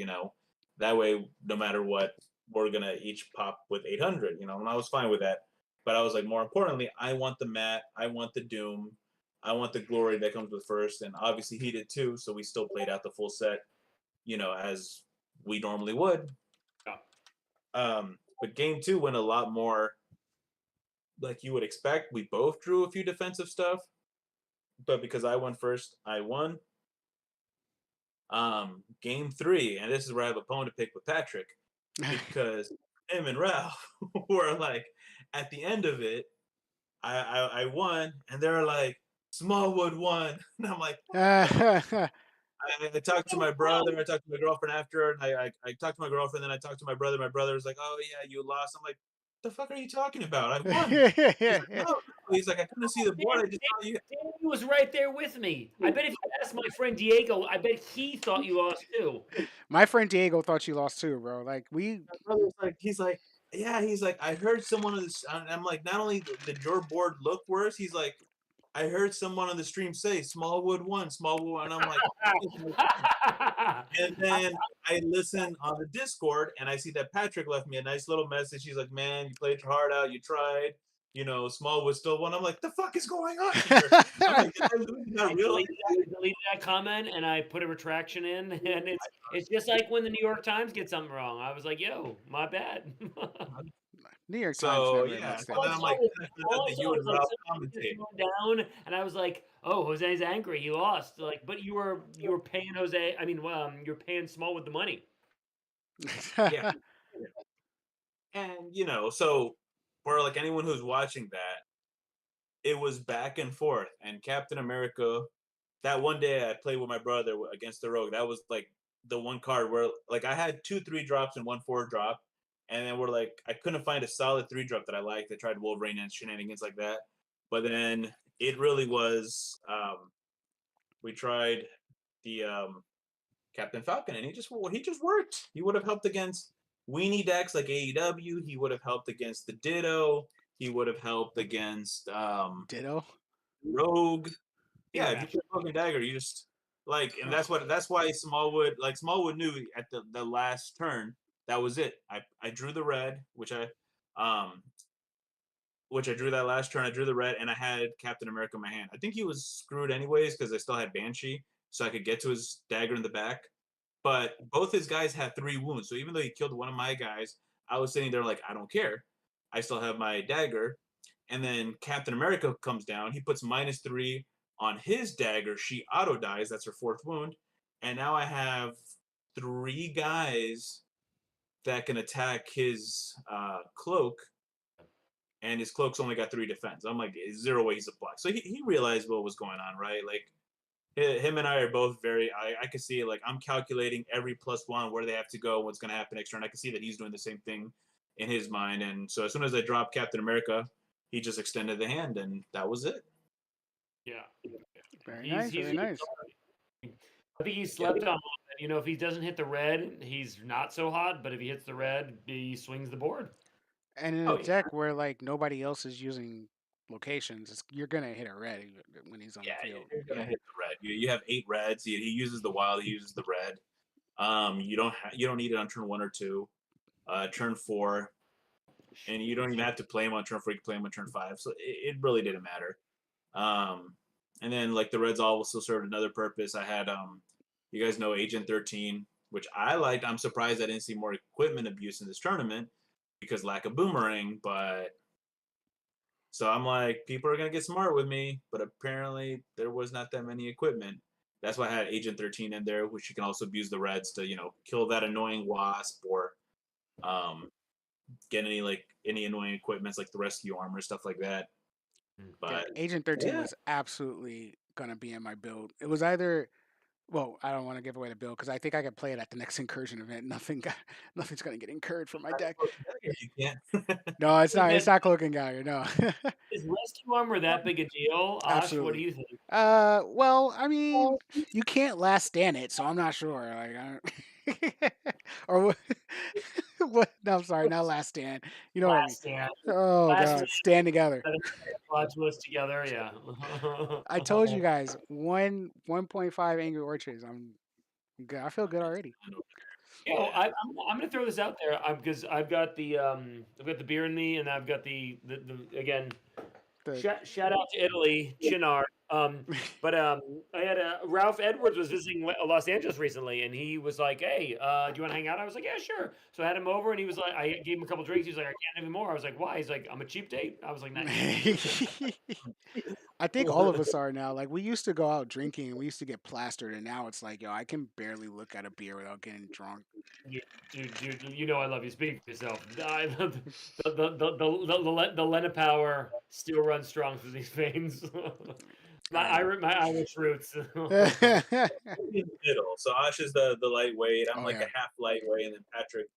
[SPEAKER 1] That way, no matter what, we're gonna each pop with 800. And I was fine with that. But I was like, more importantly, I want the mat, I want the doom, I want the glory that comes with first, and obviously he did too. So we still played out the full set, as we normally would.
[SPEAKER 3] Yeah.
[SPEAKER 1] But game two went a lot more like you would expect. We both drew a few defensive stuff, but because I won first, I won. Game three, and this is where I have a bone to pick with Patrick because him and Ralph were like, at the end of it, I won, and they're like, Smallwood won, and I'm like, I talked to my brother, I talked to my girlfriend after, and I talked to my girlfriend, then I talked to my brother. My brother was like, "Oh yeah, you lost." I'm like, the fuck are you talking about? I won." He's like, "No." He's like, "I couldn't see the board. I just saw you."
[SPEAKER 3] Danny was right there with me. I bet if you asked my friend Diego, I bet he thought you lost too.
[SPEAKER 2] My friend Diego thought you lost too, bro. Like
[SPEAKER 1] My brother's like, he's like, "Yeah." He's like, "I heard someone on this." I'm like, "Not only did your board look worse," he's like, "I heard someone on the stream say Smallwood won, Smallwood won." And I'm like, "Oh my God." And then I listen on the Discord and I see that Patrick left me a nice little message. He's like, "Man, you played your heart out. You tried. Smallwood still won." I'm like, "The fuck is going on here?" I'm like, "Did I lose not realize
[SPEAKER 3] I deleted that comment and I put a retraction in, and it's just like when the New York Times gets something wrong. I was like, "Yo, my bad."
[SPEAKER 1] it?"
[SPEAKER 2] New York Times
[SPEAKER 1] So
[SPEAKER 2] never
[SPEAKER 1] yeah,
[SPEAKER 2] admits
[SPEAKER 1] so
[SPEAKER 2] to
[SPEAKER 1] then I'm
[SPEAKER 2] anything.
[SPEAKER 1] like, then I found out that
[SPEAKER 3] Also,
[SPEAKER 1] you
[SPEAKER 3] it
[SPEAKER 1] and
[SPEAKER 3] was like
[SPEAKER 1] Ralph
[SPEAKER 3] something just
[SPEAKER 1] commentate.
[SPEAKER 3] going down, and I was like, "Oh, Jose's angry. He lost." Like, but you were paying Jose. I mean, you're paying Small with the money.
[SPEAKER 1] Yeah. And so for like anyone who's watching that, it was back and forth. And Captain America, that one day I played with my brother against the Rogue. That was like the one card where like I had 2 3 drops and 1 4 drop, and then we're like I couldn't find a solid 3 drop that I liked. I tried Wolverine and shenanigans like that, but then it really was. We tried the Captain Falcon, and he just worked. He would have helped against weenie decks like AEW. He would have helped against the Ditto. He would have helped against
[SPEAKER 2] Ditto.
[SPEAKER 1] Rogue. Yeah, if you
[SPEAKER 3] Interaction.
[SPEAKER 1] play Cloak and Dagger, you just like, and that's why Smallwood knew at the last turn that was it. I drew the red, um which I drew that last turn. I drew the red, and I had Captain America in my hand. I think he was screwed anyways because I still had Banshee, so I could get to his dagger in the back. But both his guys had 3 wounds, so even though he killed one of my guys, I was sitting there like, I don't care. I still have my dagger. And then Captain America comes down. He puts -3 on his dagger. She auto dies. That's her 4th wound. And now I have 3 guys that can attack his cloak, and his cloak's only got 3 defense. I'm like, zero way he's a block. So he realized what was going on, right? Like him and I are both very. I can see like I'm calculating every +1 where they have to go, what's going to happen next turn. I can see that he's doing the same thing in his mind. And so as soon as I dropped Captain America, he just extended the hand, and that was it.
[SPEAKER 3] Yeah,
[SPEAKER 2] Very
[SPEAKER 3] he's
[SPEAKER 2] nice.
[SPEAKER 3] he's.
[SPEAKER 2] Very nice.
[SPEAKER 3] I think he
[SPEAKER 1] Yeah,
[SPEAKER 3] slept on a little bit. If he doesn't hit the red, he's not so hot. But if he hits the red, he swings the board.
[SPEAKER 2] And in a
[SPEAKER 1] oh yeah,
[SPEAKER 2] deck where like nobody else is using locations, you're gonna hit a red when he's on
[SPEAKER 1] yeah.
[SPEAKER 2] the field.
[SPEAKER 1] You're gonna
[SPEAKER 2] Yeah.
[SPEAKER 1] hit the red. You have 8 reds. He uses the wild. He uses the red. You don't need it on turn 1 or 2. Turn 4, and you don't even have to play him on turn 4. You can play him on turn 5. So it really didn't matter. Um, and then like the Reds also served another purpose. I had you guys know Agent 13, which I liked. I'm surprised I didn't see more equipment abuse in this tournament because lack of boomerang. But so I'm like, people are gonna get smart with me, but apparently there was not that many equipment. That's why I had Agent 13 in there, which you can also abuse the Reds to kill that annoying wasp or um, get any annoying equipments like the rescue armor stuff like that.
[SPEAKER 2] Yeah.
[SPEAKER 1] But
[SPEAKER 2] Agent 13
[SPEAKER 1] yeah,
[SPEAKER 2] was absolutely gonna be in my build. It was either well, I don't want to give away the build because I think I could play it at the next incursion event. Nothing's gonna get incurred from my deck.
[SPEAKER 1] you can't.
[SPEAKER 2] No, it's not. It's
[SPEAKER 3] Man,
[SPEAKER 2] not Cloaking Guy. No.
[SPEAKER 3] is rescue armor that big a deal? Ash, what do
[SPEAKER 2] Absolutely.
[SPEAKER 3] you think?
[SPEAKER 2] Well, I mean, you can't last stand it, so I'm not sure. Like, or what? What? No, I'm sorry, not last stand. You know what I mean?
[SPEAKER 3] Last stand.
[SPEAKER 2] Oh
[SPEAKER 3] Last
[SPEAKER 2] God, stand together.
[SPEAKER 3] stand. Plot twist together. Yeah.
[SPEAKER 2] I told you guys 1.5 angry orchards. I'm good. I feel good already.
[SPEAKER 1] Yeah.
[SPEAKER 3] I'm gonna throw this out there because I've got the beer in me and I've got the again
[SPEAKER 2] The
[SPEAKER 3] shout out to Italy Chinard. But I had Ralph Edwards was visiting Los Angeles recently and he was like, "Hey, do you want to hang out?" I was like, "Yeah, sure." So I had him over and he was like, I gave him a couple drinks. He was like, "I can't have any more." I was like, "Why?" He's like, "I'm a cheap date." I was like, "Nice."
[SPEAKER 2] I think all of us are now. Like we used to go out drinking and we used to get plastered, and now it's like, yo, I can barely look at a beer without getting drunk.
[SPEAKER 3] Dude, you know I love you. Speak for yourself. The Lena power still runs strong through these veins.
[SPEAKER 2] I
[SPEAKER 3] My Irish roots.
[SPEAKER 2] oh
[SPEAKER 1] In the middle. So Ash is the lightweight. I'm like
[SPEAKER 2] yeah.
[SPEAKER 1] a half lightweight, and then Patrick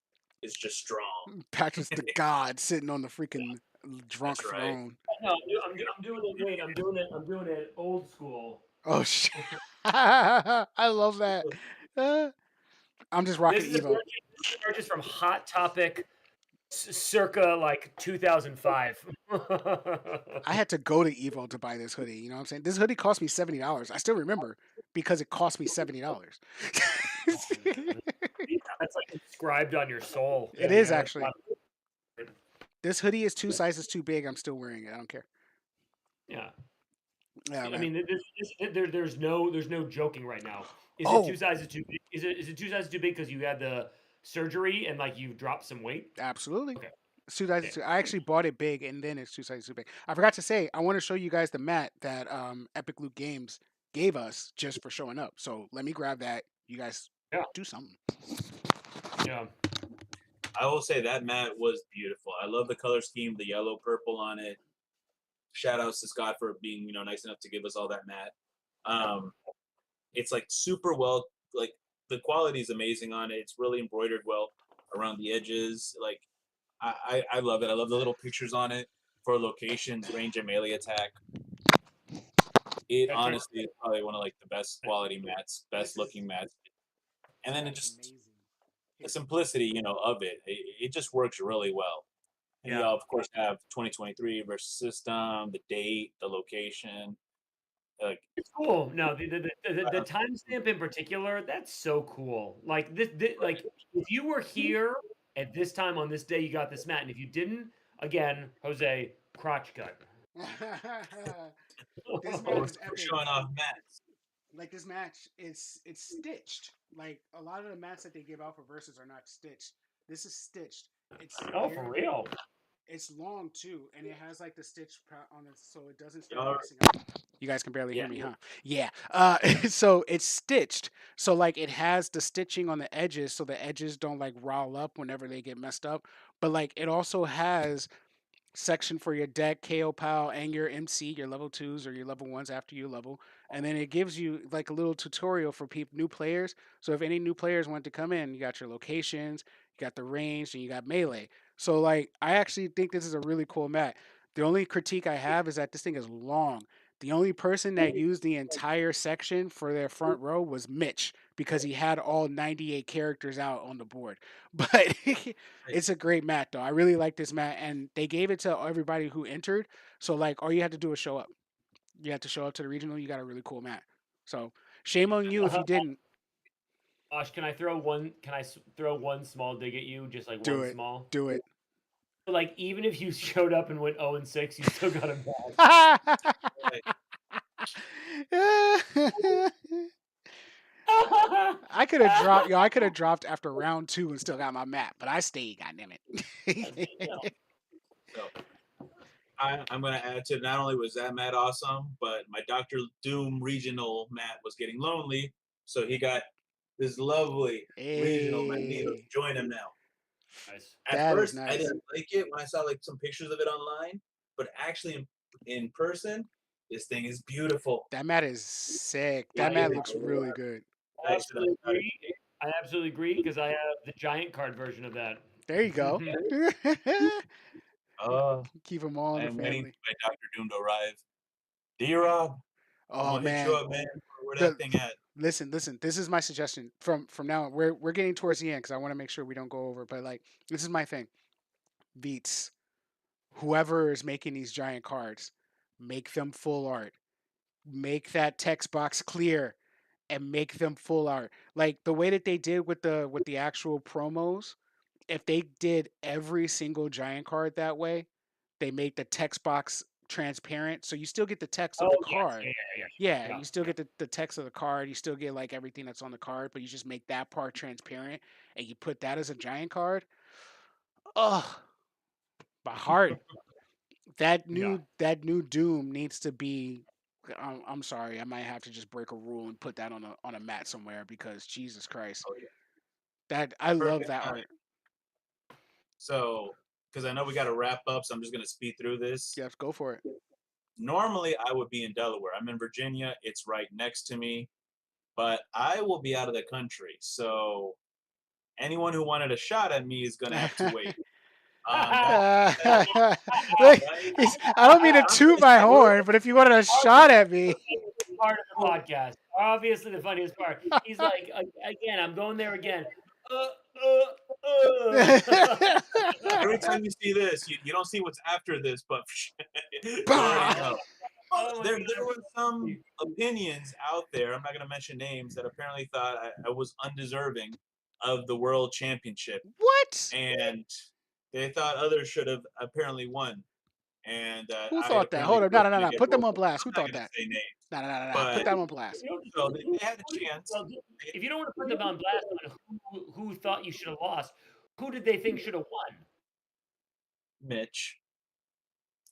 [SPEAKER 1] is just strong.
[SPEAKER 2] Patrick's the god sitting on the freaking
[SPEAKER 1] That's
[SPEAKER 2] drunk
[SPEAKER 1] right.
[SPEAKER 2] throne.
[SPEAKER 3] No, I'm doing it. Wait, I'm doing it old school.
[SPEAKER 2] Oh shit! I love that. Uh, I'm just rocking Evo.
[SPEAKER 3] This is a purchase from Hot Topic, circa like 2005.
[SPEAKER 2] I had to go to Evo to buy this hoodie. You know what I'm saying? This hoodie cost me $70. I still remember because it cost me $70.
[SPEAKER 3] That's like inscribed on your soul.
[SPEAKER 2] It
[SPEAKER 3] Yeah,
[SPEAKER 2] is
[SPEAKER 3] yeah.
[SPEAKER 2] actually. This hoodie is 2 sizes too big. I'm still wearing it. I don't care.
[SPEAKER 3] Yeah.
[SPEAKER 2] Yeah,
[SPEAKER 3] I
[SPEAKER 2] man.
[SPEAKER 3] mean, there's no joking right now. Is it
[SPEAKER 2] Oh,
[SPEAKER 3] 2 sizes too big? Is it 2 sizes too big because you had the surgery and like you dropped some weight?
[SPEAKER 2] absolutely.
[SPEAKER 3] Okay.
[SPEAKER 2] It's 2 sizes too. I actually bought it big, and then it's 2 sizes too big. I forgot to say, I want to show you guys the mat that Epic Loot Games gave us just for showing up. So let me grab that. You guys
[SPEAKER 3] Yeah.
[SPEAKER 2] do something.
[SPEAKER 3] Yeah.
[SPEAKER 1] I will say that mat was beautiful. I love the color scheme, the yellow purple on it. Shout outs to Scott for being, nice enough to give us all that mat. Um, it's like super well, like the quality is amazing on it. It's really embroidered well around the edges. Like I love it. I love the little pictures on it for locations, range, and melee attack. It
[SPEAKER 3] That turns
[SPEAKER 1] honestly is probably one of like the best quality mats,
[SPEAKER 2] This
[SPEAKER 1] best
[SPEAKER 2] is
[SPEAKER 1] looking mats. And then
[SPEAKER 2] that
[SPEAKER 1] it
[SPEAKER 2] is
[SPEAKER 1] just
[SPEAKER 2] amazing.
[SPEAKER 1] the
[SPEAKER 2] Here,
[SPEAKER 1] simplicity, of it just works really well. And you
[SPEAKER 3] yeah.
[SPEAKER 1] of course have 2023 versus system, the date, the location. Like
[SPEAKER 3] It's cool. No, the timestamp in particular, that's so cool. Like like if you were here at this time on this day, you got this mat, and if you didn't, again, Jose, crotch cut.
[SPEAKER 2] this
[SPEAKER 1] oh,
[SPEAKER 2] mat
[SPEAKER 1] we're
[SPEAKER 2] is epic.
[SPEAKER 1] showing off mats.
[SPEAKER 2] Like this match, it's stitched. Like a lot of the mats that they give out for verses are not stitched. This is stitched. It's
[SPEAKER 3] Oh, for
[SPEAKER 2] very,
[SPEAKER 3] real?
[SPEAKER 2] it's long too, and it has like the stitch on it, so it doesn't start
[SPEAKER 1] Y'all,
[SPEAKER 2] messing up. You guys can barely
[SPEAKER 1] yeah,
[SPEAKER 2] hear me, huh? Yeah. So it's stitched. So like it has the stitching on the edges, so the edges don't like roll up whenever they get messed up. But like it also has section for your deck, KO pal, and your MC, your level twos or your level ones after you level. And then it gives you like a little tutorial for people, new players. So if any new players want to come in, you got your locations, you got the range, and you got melee. So like I actually think this is a really cool map. The only critique I have is that this thing is long. The only person that used the entire section for their front row was Mitch because he had all 98 characters out on the board. But it's a great mat though. I really like this mat, and they gave it to everybody who entered. So like, all you had to do is show up. You had to show up to the regional. You got a really cool mat. So shame on you if you didn't
[SPEAKER 3] Josh, can I throw one? Can I throw one small dig at you? Just like
[SPEAKER 2] do
[SPEAKER 3] one
[SPEAKER 2] it.
[SPEAKER 3] small.
[SPEAKER 2] Do it.
[SPEAKER 3] Like even if you showed up and went 0-6, you still got a bad.
[SPEAKER 1] right.
[SPEAKER 2] I could have dropped, yo. I could have dropped after round two and still got my map, but I stayed. Goddamn it.
[SPEAKER 1] So I'm gonna add to not only was that mat awesome, but my Doctor Doom regional mat was getting lonely, so he got this lovely regional Magneto to
[SPEAKER 2] Hey,
[SPEAKER 1] join him now.
[SPEAKER 3] Nice.
[SPEAKER 1] At
[SPEAKER 2] that is
[SPEAKER 1] first, I
[SPEAKER 2] nice.
[SPEAKER 1] didn't like it when I saw like some pictures of it online, but actually in person, this thing is beautiful.
[SPEAKER 2] That mat is sick.
[SPEAKER 1] It
[SPEAKER 2] That
[SPEAKER 3] I
[SPEAKER 2] mat
[SPEAKER 1] is
[SPEAKER 2] looks really good.
[SPEAKER 3] I
[SPEAKER 1] nice enough.
[SPEAKER 3] absolutely agree. I absolutely agree because I have the giant card version of that.
[SPEAKER 2] There you go.
[SPEAKER 1] Oh,
[SPEAKER 2] Keep them all in
[SPEAKER 1] I
[SPEAKER 2] the
[SPEAKER 1] am waiting
[SPEAKER 2] family.
[SPEAKER 1] for my Doctor Doom to arrive. D-Rob, I'm
[SPEAKER 2] Oh
[SPEAKER 1] gonna hit you
[SPEAKER 2] man,
[SPEAKER 1] up, man. Where that
[SPEAKER 2] the
[SPEAKER 1] thing at?
[SPEAKER 2] listen. This is my suggestion from now on. We're getting towards the end because I want to make sure we don't go over. But like, this is my thing. Beats whoever is making these giant cards, make them full art. Make that text box clear and make them full art. Like the way that they did with the actual promos. If they did every single giant card that way, they made the text box transparent, so you still get the text of
[SPEAKER 3] Oh
[SPEAKER 2] the
[SPEAKER 3] yes,
[SPEAKER 2] card.
[SPEAKER 3] yeah, yeah,
[SPEAKER 2] Yeah,
[SPEAKER 3] yeah,
[SPEAKER 2] you still
[SPEAKER 3] yeah.
[SPEAKER 2] get the text of the card. You still get like everything that's on the card, but you just make that part transparent and you put that as a giant card. Oh, my heart.
[SPEAKER 3] Yeah.
[SPEAKER 2] That new Doom needs to be. I'm sorry, I might have to just break a rule and put that on a mat somewhere because Jesus Christ,
[SPEAKER 1] Oh yeah,
[SPEAKER 2] that I love
[SPEAKER 1] perfect
[SPEAKER 2] that
[SPEAKER 1] timing.
[SPEAKER 2] art.
[SPEAKER 1] So, because I know we got to wrap up, so I'm just gonna speed through this.
[SPEAKER 2] Yes, go for it.
[SPEAKER 1] Normally, I would be in Delaware. I'm in Virginia. It's right next to me, but I will be out of the country. So anyone who wanted a shot at me is gonna have to wait. That
[SPEAKER 2] Uh,
[SPEAKER 1] that
[SPEAKER 2] look,
[SPEAKER 1] right?
[SPEAKER 2] I don't mean to
[SPEAKER 1] I'm
[SPEAKER 2] toot
[SPEAKER 1] just
[SPEAKER 2] my
[SPEAKER 1] we're
[SPEAKER 2] horn, but if you wanted a shot
[SPEAKER 3] Obviously,
[SPEAKER 2] at me,
[SPEAKER 3] the funniest part of the
[SPEAKER 1] oh,
[SPEAKER 3] podcast. Obviously, the funniest part. He's like, again, I'm going there again. Uh, uh.
[SPEAKER 1] every time you see this, you don't see what's after this, but you already
[SPEAKER 2] bah!
[SPEAKER 3] Oh,
[SPEAKER 1] know. Well,
[SPEAKER 3] oh my
[SPEAKER 1] there
[SPEAKER 3] god.
[SPEAKER 1] were some opinions out there. I'm not going to mention names that apparently thought I was undeserving of the world championship,
[SPEAKER 2] What?
[SPEAKER 1] and they thought others should have apparently won. And
[SPEAKER 2] Who
[SPEAKER 1] I
[SPEAKER 2] thought that?
[SPEAKER 1] apparently
[SPEAKER 2] Hold up,
[SPEAKER 1] was
[SPEAKER 2] no, no, no,
[SPEAKER 1] going to
[SPEAKER 2] no.
[SPEAKER 1] get
[SPEAKER 2] Put them
[SPEAKER 1] rolled
[SPEAKER 2] on
[SPEAKER 1] over.
[SPEAKER 2] blast. Who
[SPEAKER 1] I'm not
[SPEAKER 2] thought
[SPEAKER 1] going to
[SPEAKER 2] that?
[SPEAKER 1] say names,
[SPEAKER 2] No, no, no, no, no. Put
[SPEAKER 1] but
[SPEAKER 2] them on blast.
[SPEAKER 1] so they had a chance.
[SPEAKER 3] Well, if you don't want to put them on blast on who thought you should have lost, who did they think should have won?
[SPEAKER 1] Mitch,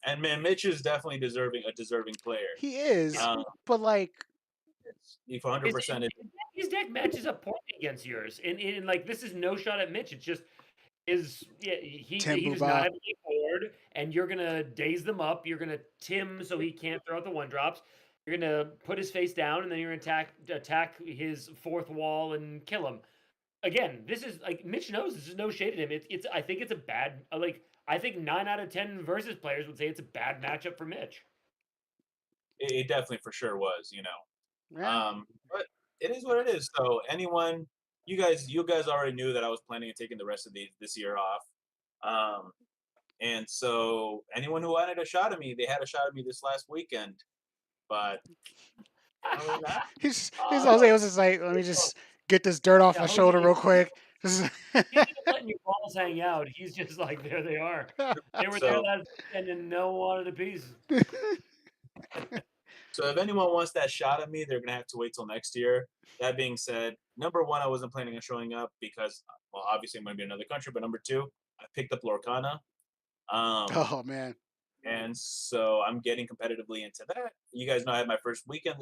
[SPEAKER 1] and man, Mitch is definitely deserving a deserving player.
[SPEAKER 2] He is,
[SPEAKER 1] Um,
[SPEAKER 2] but like,
[SPEAKER 1] he 100% is.
[SPEAKER 3] His deck matches up poorly against yours, and like this is no shot at Mitch. It's just he does not
[SPEAKER 2] Timbuba.
[SPEAKER 3] have a board, and you're gonna daze them up. You're gonna Tim so he can't throw out the one drops. You're gonna put his face down, and then you're gonna attack his fourth wall and kill him. Again, this is like Mitch knows this is no shade at him. It's I think it's a bad like I think 9 out of 10 versus players would say it's a bad matchup for Mitch.
[SPEAKER 1] It definitely for sure was, you know.
[SPEAKER 2] Yeah.
[SPEAKER 1] But it is what it is. So anyone, you guys already knew that I was planning on taking the rest of this year off. Um, and so anyone who wanted a shot at me, they had a shot at me this last weekend. But other than that,
[SPEAKER 2] He's Jose was just like, let me just get this dirt off
[SPEAKER 3] Yeah,
[SPEAKER 2] my
[SPEAKER 3] Jose,
[SPEAKER 2] sholders real quick. Just-
[SPEAKER 3] he's even letting your balls hang out. He's just like, there they are. They were there
[SPEAKER 1] so
[SPEAKER 3] last weekend and no one wanted a piece.
[SPEAKER 1] so if anyone wants that shot at me, they're gonna have to wait till next year. That being said, number one, I wasn't planning on showing up because, well, obviously I'm going to be in another country. But number two, I picked up Lorcana. Um,
[SPEAKER 2] oh man.
[SPEAKER 1] and so I'm getting competitively into that. You guys know I had my first weekend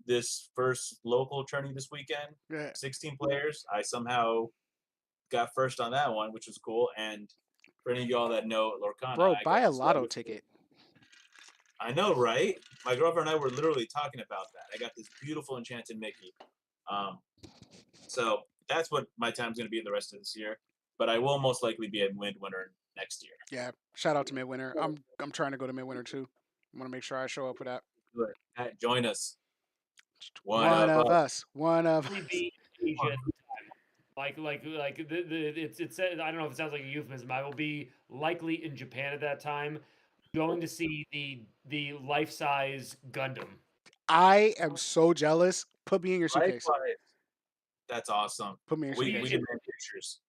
[SPEAKER 1] this first local tourney this weekend.
[SPEAKER 2] Yeah.
[SPEAKER 1] 16 players. I somehow got first on that one, which was cool. And for any of y'all that know Lorcana,
[SPEAKER 2] Bro,
[SPEAKER 1] I
[SPEAKER 2] buy a
[SPEAKER 1] got
[SPEAKER 2] lotto
[SPEAKER 1] started.
[SPEAKER 2] ticket.
[SPEAKER 1] I know, right? My girlfriend and I were literally talking about that. I got this beautiful enchanted Mickey. Um, so that's what my time's going to be the rest of this year. But I will most likely be a Midwinter next year.
[SPEAKER 2] Yeah. Shout out to Midwinter. I'm trying to go to Midwinter too. I want to make sure I show up for that.
[SPEAKER 1] Good. Join us. One
[SPEAKER 2] One
[SPEAKER 1] of
[SPEAKER 2] of
[SPEAKER 1] us.
[SPEAKER 2] us. One of
[SPEAKER 3] Probably
[SPEAKER 2] us.
[SPEAKER 3] be Asia at the time. Like it's I don't know if it sounds like a euphemism. I will be likely in Japan at that time, going to see the life size Gundam.
[SPEAKER 2] I am so jealous. Put me in your suitcase.
[SPEAKER 1] Likewise. That's awesome.
[SPEAKER 2] Put me in your
[SPEAKER 1] We
[SPEAKER 2] suitcase.
[SPEAKER 1] demand pictures.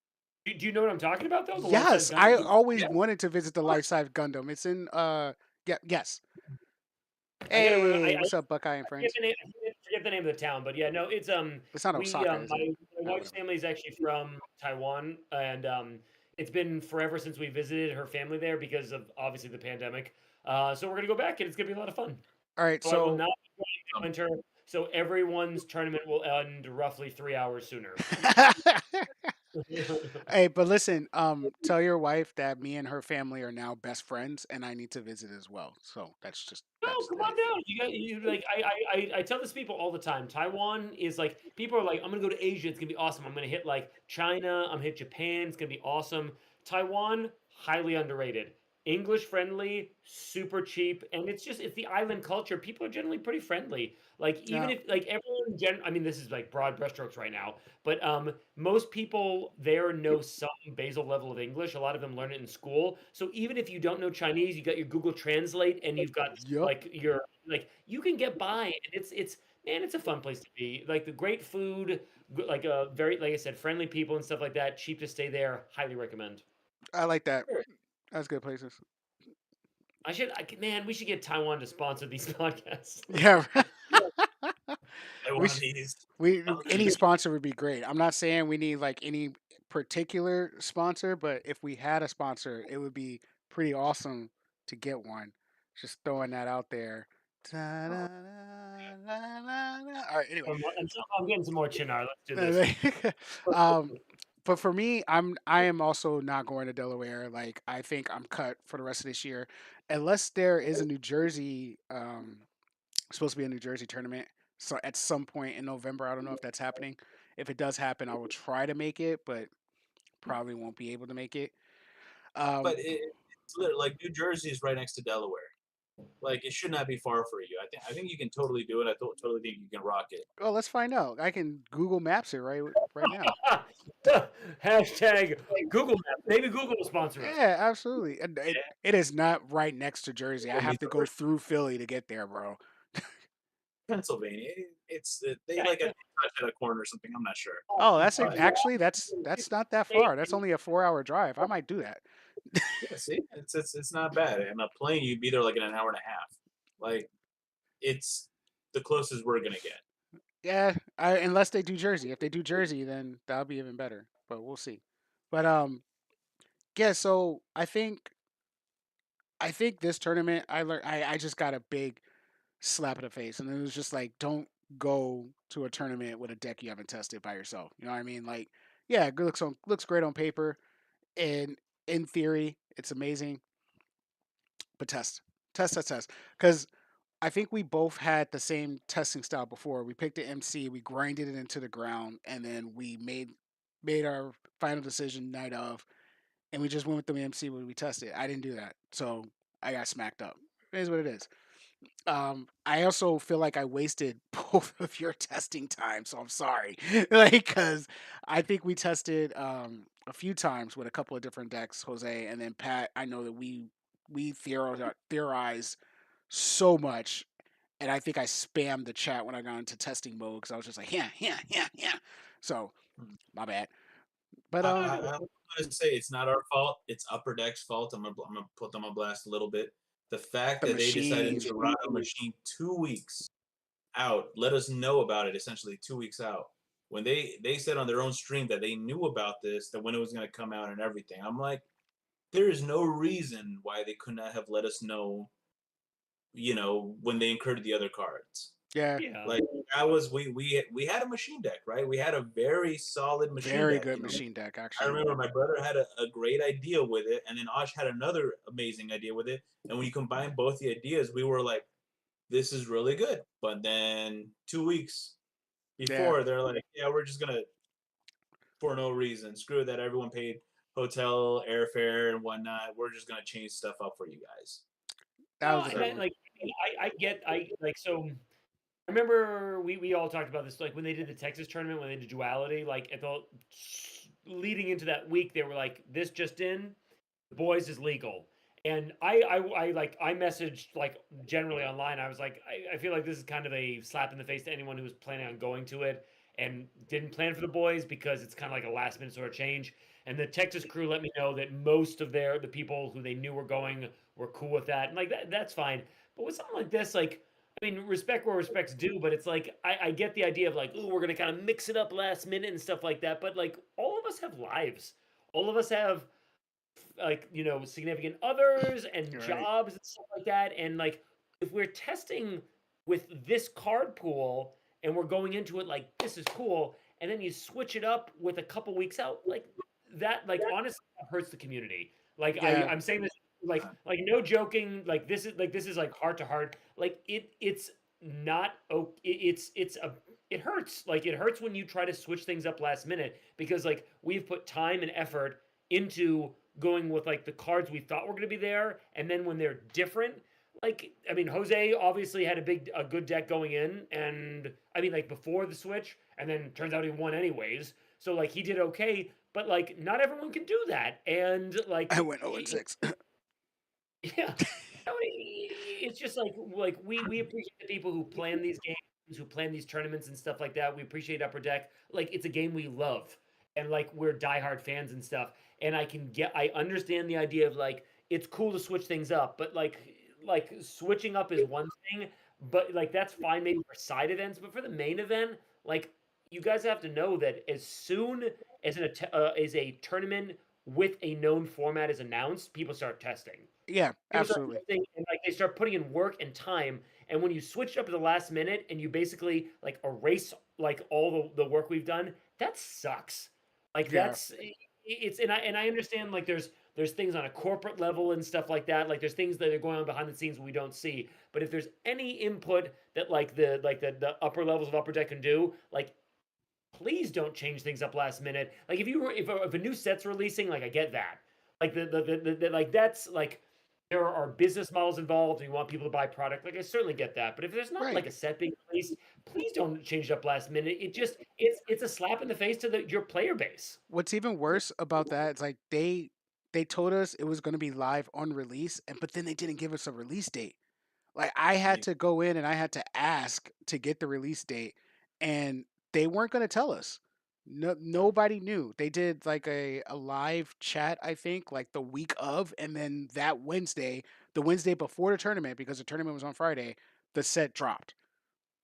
[SPEAKER 3] Do you know what I'm talking about though? The life size
[SPEAKER 2] Yes, I
[SPEAKER 3] Gundam.
[SPEAKER 2] always
[SPEAKER 1] Yeah, of
[SPEAKER 2] wanted to visit the Life
[SPEAKER 1] course.
[SPEAKER 2] Size Gundam. It's in yeah, yes.
[SPEAKER 3] I gotta remember.
[SPEAKER 2] Hey, what's up, Buckeye and
[SPEAKER 3] Forget
[SPEAKER 2] friends?
[SPEAKER 3] the name. I forget the name of the town, but yeah, no, it's
[SPEAKER 2] It's not
[SPEAKER 3] we
[SPEAKER 2] Osaka, is it?
[SPEAKER 3] my
[SPEAKER 2] Oh,
[SPEAKER 3] wife's
[SPEAKER 2] whatever.
[SPEAKER 3] family is actually from Taiwan, and it's been forever since we visited her family there because of obviously the pandemic. So we're gonna go back, and it's gonna be a lot of fun.
[SPEAKER 2] All right,
[SPEAKER 3] So I will
[SPEAKER 2] so
[SPEAKER 3] not be joining in winter. So everyone's tournament will end roughly 3 hours sooner.
[SPEAKER 2] hey, but listen, tell your wife that me and her family are now best friends, and I need to visit as well. So
[SPEAKER 3] No,
[SPEAKER 2] that's
[SPEAKER 3] come
[SPEAKER 2] that.
[SPEAKER 3] on down. You got you like I tell this people all the time. Taiwan is like people are like, I'm gonna go to Asia, it's gonna be awesome. I'm gonna hit like China, I'm gonna hit Japan, it's gonna be awesome. Taiwan, highly underrated. English friendly, super cheap, and it's the island culture. People are generally pretty friendly. Like even
[SPEAKER 2] Yeah,
[SPEAKER 3] if like everyone I mean this is like broad brushstrokes right now, but most people there know some basal level of English. A lot of them learn it in school. So even if you don't know Chinese, you got your Google Translate and you've got
[SPEAKER 2] yep.
[SPEAKER 3] like your like you can get by and it's man, it's a fun place to be. Like the great food, like a very like I said, friendly people and stuff like that. Cheap to stay there. Highly recommend.
[SPEAKER 2] I like that. That's good places.
[SPEAKER 3] Man, we should get Taiwan to sponsor these podcasts.
[SPEAKER 2] Yeah,
[SPEAKER 1] I
[SPEAKER 2] we
[SPEAKER 1] want
[SPEAKER 2] sh-
[SPEAKER 1] these.
[SPEAKER 2] we any sponsor would be great. I'm not saying we need like any particular sponsor, but if we had a sponsor, it would be pretty awesome to get one. Just throwing that out there. Ta-da-da-da-da-da. All right, anyway.
[SPEAKER 3] I'm getting some more chinar. Let's do this.
[SPEAKER 2] um, but for me, I am also not going to Delaware. Like I think I'm cut for the rest of this year, unless there is a New Jersey supposed to be a New Jersey tournament. So at some point in November, I don't know if that's happening. If it does happen, I will try to make it, but probably won't be able to make it.
[SPEAKER 1] But
[SPEAKER 2] Um,
[SPEAKER 1] it's literally like New Jersey is right next to Delaware. Like it should not be far for you. I think you can totally do it. Totally think you can rock it.
[SPEAKER 2] well, let's find out. I can Google Maps it right now.
[SPEAKER 3] Hashtag Google Maps. Maybe Google will sponsor us.
[SPEAKER 2] Yeah, absolutely. And
[SPEAKER 1] Yeah,
[SPEAKER 2] it is not right next to Jersey. I
[SPEAKER 1] Google
[SPEAKER 2] have
[SPEAKER 1] meets
[SPEAKER 2] to
[SPEAKER 1] over
[SPEAKER 2] go through Philly to get there, bro.
[SPEAKER 1] Pennsylvania. It's they
[SPEAKER 3] Yeah,
[SPEAKER 1] like a touch at a corner or something. I'm not sure.
[SPEAKER 2] Oh,
[SPEAKER 1] But
[SPEAKER 2] actually that's not that far. That's only a 4 hour drive. I might do that.
[SPEAKER 1] yeah, see, it's not bad. And a plane, you'd be there like in an hour and a half. Like it's the closest we're gonna get.
[SPEAKER 2] Yeah, unless they do Jersey. If they do Jersey, then that'll be even better. But we'll see. But yeah. So I think this tournament I learned I just got a big slap in the face, and it was just like, don't go to a tournament with a deck you haven't tested by yourself. You know what I mean? Like, yeah, it looks great on paper, and in theory, it's amazing. But test, because I think we both had the same testing style before. We picked the MC, we grinded it into the ground, and then we made our final decision night of, and we just went with the MC when we tested. I didn't do that, so I got smacked up. It is what it is. I also feel like I wasted both of your testing time, so I'm sorry. Like, because I think we tested a few times with a couple of different decks, Jose, and then Pat. I know that we theorized so much, and I think I spammed the chat when I got into testing mode because I was just like, yeah, yeah, yeah, yeah. So my bad. But
[SPEAKER 1] I'm gonna say it's not our fault. It's Upper Deck's fault. I'm gonna put them on blast a little bit. The fact
[SPEAKER 2] the
[SPEAKER 1] that they decided
[SPEAKER 2] machine,
[SPEAKER 1] to run a machine 2 weeks out, let us know about it essentially 2 weeks out. When they said on their own stream that they knew about this, that when it was gonna come out and everything. I'm like, there is no reason why they could not have let us know, when they included the other cards.
[SPEAKER 2] yeah,
[SPEAKER 3] Yeah.
[SPEAKER 1] Like that was we had a machine deck, right? We had a very solid machine
[SPEAKER 2] very
[SPEAKER 1] deck.
[SPEAKER 2] good machine deck
[SPEAKER 1] I
[SPEAKER 2] actually.
[SPEAKER 1] remember my brother had a great idea with it, and then Osh had another amazing idea with it. And when you combine both the ideas, we were like, "This is really good." But then 2 weeks
[SPEAKER 2] Yeah,
[SPEAKER 1] before, they're like, "Yeah, we're just gonna for no reason screw that. Everyone paid hotel, airfare, and whatnot. We're just gonna change stuff up for you guys."
[SPEAKER 2] that
[SPEAKER 3] No,
[SPEAKER 2] was a
[SPEAKER 3] and
[SPEAKER 2] good
[SPEAKER 3] then
[SPEAKER 2] one.
[SPEAKER 3] like I get I like so I remember we all talked about this like when they did the Texas tournament when they did duality like at the leading into that week they were like this just in the boys is legal and I messaged like generally online I was like I feel like this is kind of a slap in the face to anyone who was planning on going to it and didn't plan for the boys because it's kind of like a last minute sort of change and the Texas crew let me know that most of the people who they knew were going were cool with that and like that's fine but with something like this like I mean, respect where respect's due, but it's like I get the idea of like, oh, we're gonna kind of mix it up last minute and stuff like that. But like, all of us have lives. All of us have like significant others and
[SPEAKER 2] You're right.
[SPEAKER 3] jobs and stuff like that. And like, if we're testing with this card pool and we're going into it like this is cool, and then you switch it up with a couple weeks out, like that, like honestly, that hurts the community. Like
[SPEAKER 2] Yeah,
[SPEAKER 3] I'm saying this like no joking like this is like heart to heart like it's not it's a it hurts like it hurts when you try to switch things up last minute because like we've put time and effort into going with like the cards we thought were going to be there and then when they're different like I mean Jose obviously had a good deck going in and I mean like before the switch and then turns out he won anyways so like he did okay but like not everyone can do that and
[SPEAKER 2] I
[SPEAKER 3] like
[SPEAKER 2] went 0-6.
[SPEAKER 3] yeah. No, it's just like we appreciate the people who plan these games, who plan these tournaments and stuff like that. We appreciate Upper Deck. Like it's a game we love, and like we're diehard fans and stuff. And I understand the idea of like it's cool to switch things up, but like switching up is one thing, but like that's fine maybe for side events, but for the main event, like you guys have to know that as soon as as a tournament with a known format is announced, people start testing.
[SPEAKER 2] Yeah,
[SPEAKER 3] People start
[SPEAKER 2] absolutely.
[SPEAKER 3] testing and like they start putting in work and time. And when you switch it up at the last minute and you basically like erase like all the work we've done, that sucks. Like
[SPEAKER 2] Yeah,
[SPEAKER 3] it's and I understand like there's things on a corporate level and stuff like that. Like there's things that are going on behind the scenes we don't see. But if there's any input that like the upper levels of Upper Deck can do, like please don't change things up last minute. Like if a new set's releasing, like I get that. Like like that's like there are business models involved and you want people to buy product. Like I certainly get that. But if there's not
[SPEAKER 2] Right.
[SPEAKER 3] like a set being released, please don't change it up last minute. It's a slap in the face to your player base.
[SPEAKER 2] What's even worse about that is like they told us it was going to be live on release, and but then they didn't give us a release date. Like I had
[SPEAKER 1] Yeah.
[SPEAKER 2] to go in and I had to ask to get the release date, and they weren't going to tell us. No, nobody knew. They did like a live chat, I think, like the week of, and then that Wednesday, the Wednesday before the tournament, because the tournament was on Friday, the set dropped.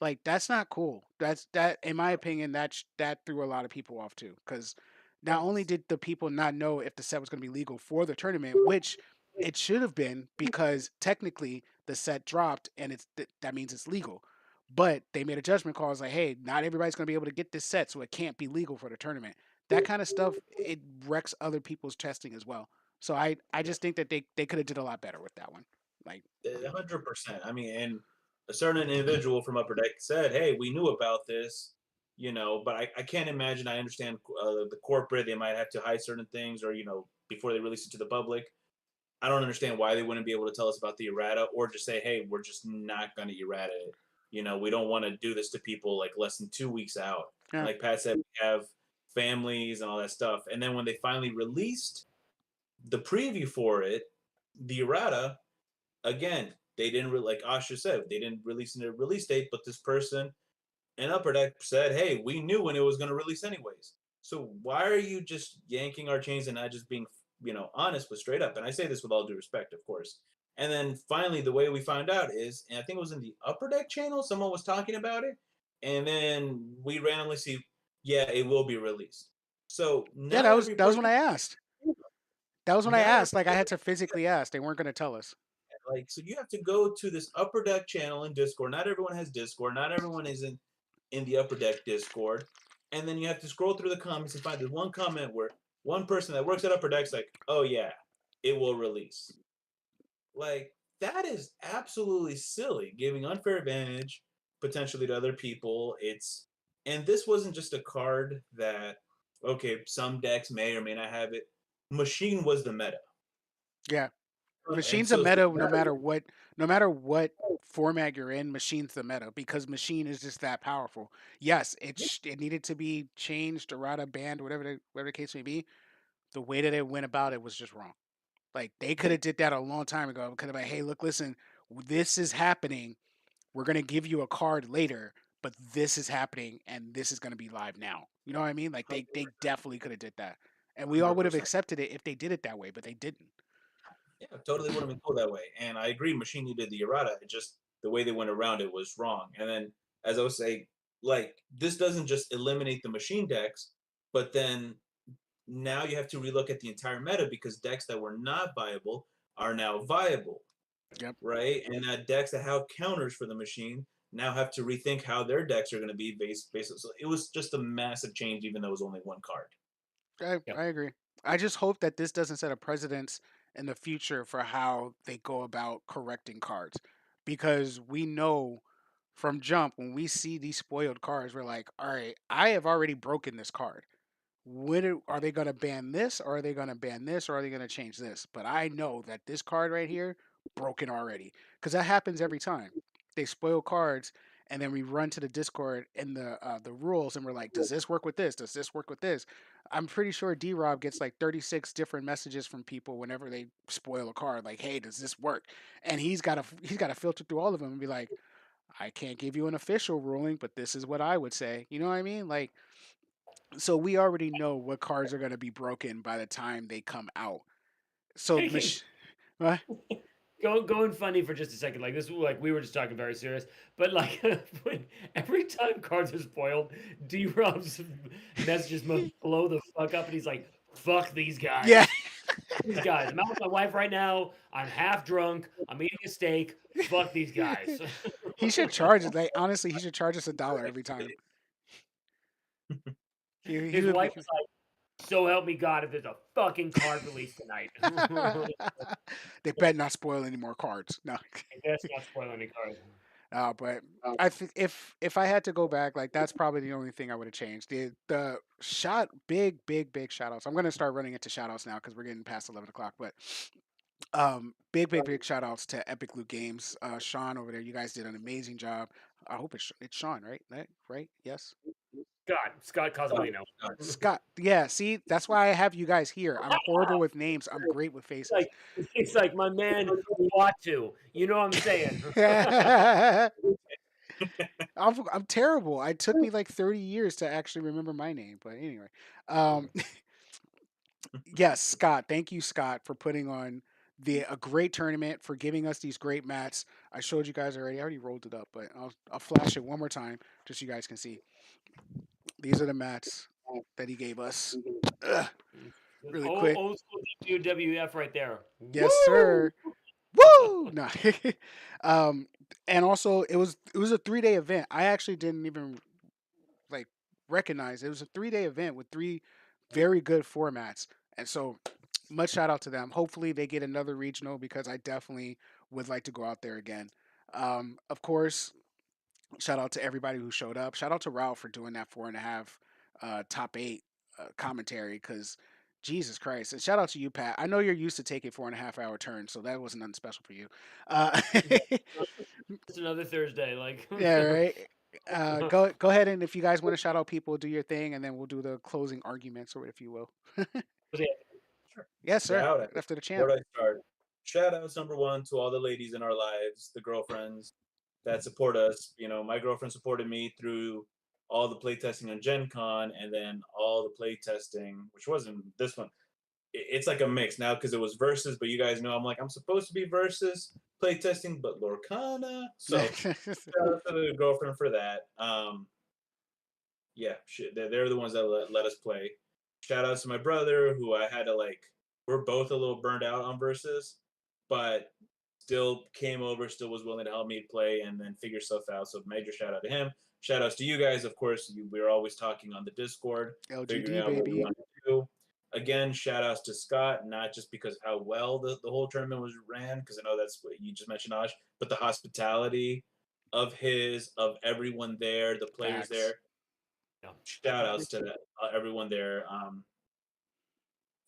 [SPEAKER 2] Like that's not cool. That in my opinion that threw a lot of people off too cuz not only did the people not know if the set was going to be legal for the tournament, which it should have been because technically the set dropped and that means it's legal. But they made a judgment call. It's like, hey, not everybody's going to be able to get this set, so it can't be legal for the tournament. That kind of stuff it wrecks other people's testing as well. So I
[SPEAKER 1] Yeah.
[SPEAKER 2] just think that they could have did a lot better with that one. Like,
[SPEAKER 1] 100%. I mean, and a certain individual from Upper Deck said, "Hey, we knew about this, but I can't imagine. I understand the corporate; they might have to hide certain things, or before they release it to the public. I don't understand why they wouldn't be able to tell us about the errata, or just say, "Hey, we're just not going to errata it. We don't want to do this to people like less than 2 weeks out." And
[SPEAKER 2] yeah,
[SPEAKER 1] like Pat said, we have families and all that stuff. And then when they finally released the preview for it, the errata, again, they didn't like Asha said, they didn't release a release date, but this person in Upper Deck said, "Hey, we knew when it was going to release anyways. So why are you just yanking our chains and not just being, honest but straight up?" And I say this with all due respect, of course. And then finally, the way we found out is, and I think it was in the Upper Deck channel, someone was talking about it, and then we randomly see, yeah, it will be released. So
[SPEAKER 2] yeah,
[SPEAKER 1] not every
[SPEAKER 2] that was
[SPEAKER 1] person,
[SPEAKER 2] when I asked. That was when I
[SPEAKER 1] not every
[SPEAKER 2] asked. Like I had to physically ask. They weren't going to tell us.
[SPEAKER 1] like, so you have to go to this Upper Deck channel in Discord. Not everyone has Discord. Not everyone is in the Upper Deck Discord. And then you have to scroll through the comments and find this one comment where one person that works at Upper Deck's like, "Oh yeah, it will release." Like, that is absolutely silly, giving unfair advantage potentially to other people. And this wasn't just a card that, okay, some decks may or may not have it. Machine was the meta.
[SPEAKER 2] Yeah,
[SPEAKER 1] And
[SPEAKER 2] machine's a
[SPEAKER 1] so
[SPEAKER 2] meta no matter what format you're in. Machine's the meta because machine is just that powerful. Yes, it needed to be changed, errata, banned, whatever the case may be. The way that it went about it was just wrong. Like they could
[SPEAKER 1] yeah,
[SPEAKER 2] have did that a long time ago. Could have been, hey, look, listen, this is happening. We're gonna give you a card later, but this is happening and this is gonna be live now. You know what I mean? Like they definitely could have did that, and we all would have
[SPEAKER 1] 100%.
[SPEAKER 2] accepted it if they did it that way, but they didn't.
[SPEAKER 1] Yeah, totally would have been cool that way. And I agree, Machine needed the errata. It just the way they went around it was wrong. And then, as I was saying, like this doesn't just eliminate the Machine decks, but then now you have to relook at the entire meta because decks that were not viable are now viable,
[SPEAKER 2] Yep.
[SPEAKER 1] right? And that decks that have counters for the Machine now have to rethink how their decks are going to be based. So it was just a massive change, even though it was only one card.
[SPEAKER 3] Yep.
[SPEAKER 2] I agree. I just hope that this doesn't set a precedence in the future for how they go about correcting cards. Because we know from jump, when we see these spoiled cards, we're like, all right, I have already broken this card. Are they going to ban this, or are they going to ban this, or are they going to change this? But I know that this card right here, broken already. Because that happens every time. They spoil cards, and then we run to the Discord and the rules, and we're like, does this work with this? Does this work with this? I'm pretty sure D Rob gets like 36 different messages from people whenever they spoil a card, like, hey, does this work? And he's got to filter through all of them and be like, I can't give you an official ruling, but this is what I would say. You know what I mean? Like, so we already know what cards are going to be broken by the time they come out. So, what?
[SPEAKER 3] Going funny for just a second, like this, like we were just talking very serious, but like when every time cards are spoiled, D Rob's messages must blow the fuck up, and he's like, "Fuck these
[SPEAKER 2] Yeah,
[SPEAKER 3] guys, these guys. I'm out with my wife right now. I'm half drunk. I'm eating a steak. Fuck these guys."
[SPEAKER 2] he should charge us. Like, honestly, he should charge us $1 every time. He
[SPEAKER 3] His
[SPEAKER 2] would
[SPEAKER 3] wife
[SPEAKER 2] be.
[SPEAKER 3] was like, "So help me God, if there's a fucking card release tonight."
[SPEAKER 2] They better not spoil any more cards. No.
[SPEAKER 3] Let's not spoil any cards.
[SPEAKER 2] But I think if I had to go back, like that's probably the only thing I would have changed. The shot big shout outs. I'm gonna start running into shout outs now because we're getting past 11 o'clock. But big shout outs to Epic Loot Games. Sean over there, you guys did an amazing job. I hope it's Sean, right? Right? Yes.
[SPEAKER 3] Scott Cosmolino.
[SPEAKER 2] Scott. Yeah, see, that's why I have you guys here. I'm horrible with names. I'm great with faces.
[SPEAKER 3] Like it's like my man Watu. You know what I'm saying?
[SPEAKER 2] I'm terrible. It took me like 30 years to actually remember my name. But anyway, um, yes, Scott. Thank you, Scott, for putting on a great tournament, for giving us these great mats. I showed you guys already. I already rolled it up, but I'll flash it one more time just so you guys can see. These are the mats that he gave us. Ugh, really quick.
[SPEAKER 3] Old school WWF right there.
[SPEAKER 2] Yes,
[SPEAKER 3] Woo!
[SPEAKER 2] sir. Woo! No. um, and also it was a 3-day event. I actually didn't even like recognize it was a 3-day event with three very good formats, and so much shout out to them. Hopefully they get another regional because I definitely would like to go out there again. Of course, shout out to everybody who showed up. Shout out to Ralph for doing that 4.5 top eight commentary because Jesus Christ. And shout out to you, Pat. I know you're used to taking 4.5 hour turns, so that wasn't nothing special for you.
[SPEAKER 3] It's another Thursday, like
[SPEAKER 2] Yeah, right. Go ahead, and if you guys want to shout out people, do your thing, and then we'll do the closing arguments, or if you will.
[SPEAKER 1] Sure.
[SPEAKER 2] Yes, sir.
[SPEAKER 1] Shout out.
[SPEAKER 2] After the champ.
[SPEAKER 1] Where do I start? Shout outs number one to all the ladies in our lives, the girlfriends that support us. My girlfriend supported me through all the playtesting on Gen Con and then all the playtesting, which wasn't this one. It's like a mix now because it was versus, but you guys know I'm supposed to be versus playtesting, but Lorcana. So shout out to the girlfriend for that. Yeah, they're the ones that let us play. Shout out to my brother, who I had to like. We're both a little burned out on versus, but still came over, still was willing to help me play and then figure stuff out. So major shout out to him. Shout outs to you guys, of course. We were always talking on the Discord, figuring
[SPEAKER 2] LGD
[SPEAKER 1] out what we
[SPEAKER 2] baby.
[SPEAKER 1] want to do. Again, shout outs to Scott, not just because of how well the whole tournament was ran, because I know that's what you just mentioned, Ash, but the hospitality of everyone there, the players
[SPEAKER 2] Facts.
[SPEAKER 1] there. Shout outs to everyone there.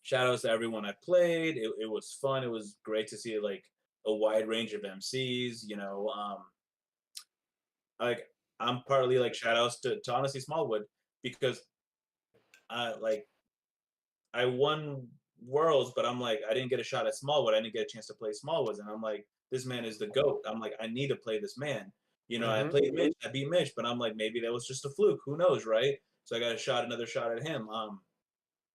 [SPEAKER 1] Shout outs to everyone I played. It was fun. It was great to see like a wide range of MCs. Like I'm partly like shout outs to honestly Smallwood because like I won worlds, but I'm like I didn't get a shot at Smallwood. I didn't get a chance to play Smallwoods, and I'm like this man is the goat. I'm like I need to play this man. I
[SPEAKER 3] Mhm.
[SPEAKER 1] played Mitch, I beat Mitch, but I'm like maybe that was just a fluke. Who knows, right? So I got another shot at him.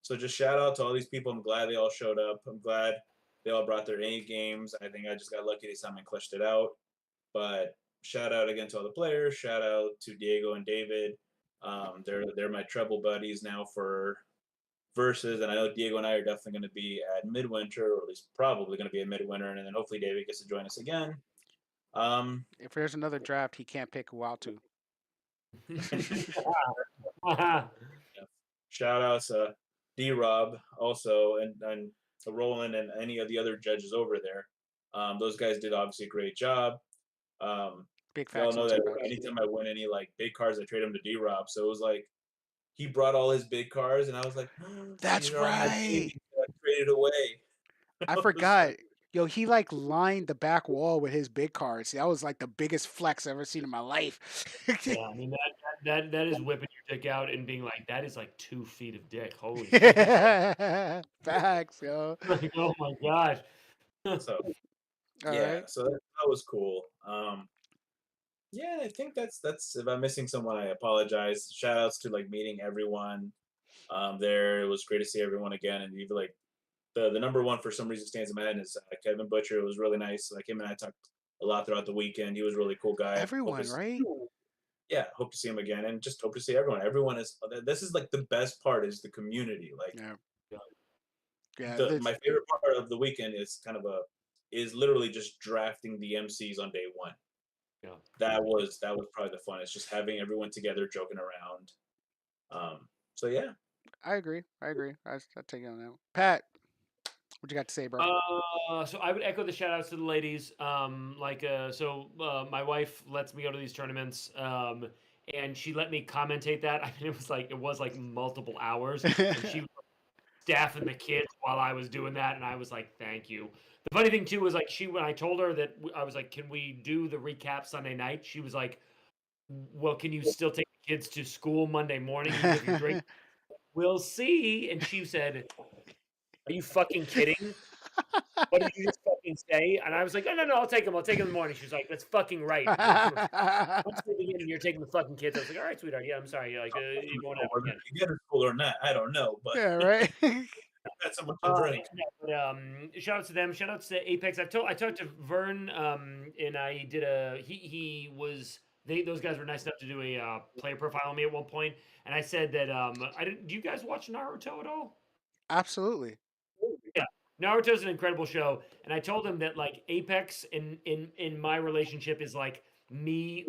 [SPEAKER 1] So just shout out to all these people. I'm glad they all showed up. I'm glad they all brought their A games. I think I just got lucky this time and clutched it out. But shout out again to all the players. Shout out to Diego and David. They're my treble buddies now for versus, and I know Diego and I are definitely going to be at Midwinter, or at least probably going to be at Midwinter, and then hopefully David gets to join us again.
[SPEAKER 2] If there's another draft, he can't pick Watu.
[SPEAKER 1] Shout outs D Rob also and Roland and any of the other judges over there. Those guys did obviously a great job. Um,
[SPEAKER 2] Big
[SPEAKER 1] y'all
[SPEAKER 2] facts on
[SPEAKER 1] know that
[SPEAKER 2] T-Rob.
[SPEAKER 1] anytime I win any like big cards, I trade them to D Rob. So it was like he brought all his big cards, and I was like,
[SPEAKER 2] That's
[SPEAKER 1] these are all my
[SPEAKER 2] right.
[SPEAKER 1] babies that I traded away.
[SPEAKER 2] I
[SPEAKER 1] I was
[SPEAKER 2] forgot.
[SPEAKER 1] like,
[SPEAKER 2] Yo, he like lined the back wall with his big cards. That was like the biggest flex I've ever seen in my life.
[SPEAKER 3] Yeah, I mean that is whipping your dick out and being like, that is like 2 feet of dick. Holy shit!
[SPEAKER 2] Facts, yo.
[SPEAKER 3] Like, oh my gosh.
[SPEAKER 1] so
[SPEAKER 2] All
[SPEAKER 1] yeah,
[SPEAKER 2] right.
[SPEAKER 1] so that was cool. Yeah, I think that's if I'm missing someone, I apologize. Shout outs to like meeting everyone there. It was great to see everyone again, and even like the number one for some reason stands in my head is Kevin Butcher. It was really nice. Like him and I talked a lot throughout the weekend. He was a really cool guy.
[SPEAKER 2] Everyone, right?
[SPEAKER 1] Yeah, hope to see him again, and just hope to see everyone. Everyone is this is like the best part is the community. Like
[SPEAKER 2] Yeah. Yeah.
[SPEAKER 1] the my favorite part of the weekend is is literally just drafting the MCs on day one.
[SPEAKER 3] Yeah.
[SPEAKER 1] That was probably the funnest. Just having everyone together, joking around. So yeah,
[SPEAKER 2] I agree. I take you on that. Pat, What you got to say, bro?
[SPEAKER 3] So I would echo the shout outs to the ladies. My wife lets me go to these tournaments, and she let me commentate that. I mean, it was like multiple hours, and she was staffing the kids while I was doing that, and I was like, thank you. The funny thing too was like when I told her that I was like, can we do the recap Sunday night? She was like, well, can you still take the kids to school Monday morning even if you're drinking? We'll see. And she said, are you fucking kidding? What did you just fucking say? And I was like, oh, no, no, I'll take him. I'll take him in the morning. She was like, that's fucking right. I'm sleeping in and you're taking the fucking kids. I was like, all right, sweetheart. Yeah, I'm sorry. Like, you won't happen
[SPEAKER 1] Whether
[SPEAKER 3] again.
[SPEAKER 1] you get to school or not, I don't know, but
[SPEAKER 2] Yeah, right.
[SPEAKER 1] that's so much to drink.
[SPEAKER 3] No, but, shout out to them. Shout out to Apex. I talked to Vern, and I did those guys were nice enough to do a player profile on me at one point, and I said that I didn't. Do you guys watch Naruto at all?
[SPEAKER 2] Absolutely.
[SPEAKER 3] Yeah, Naruto's an incredible show, and I told him that like Apex in my relationship is like me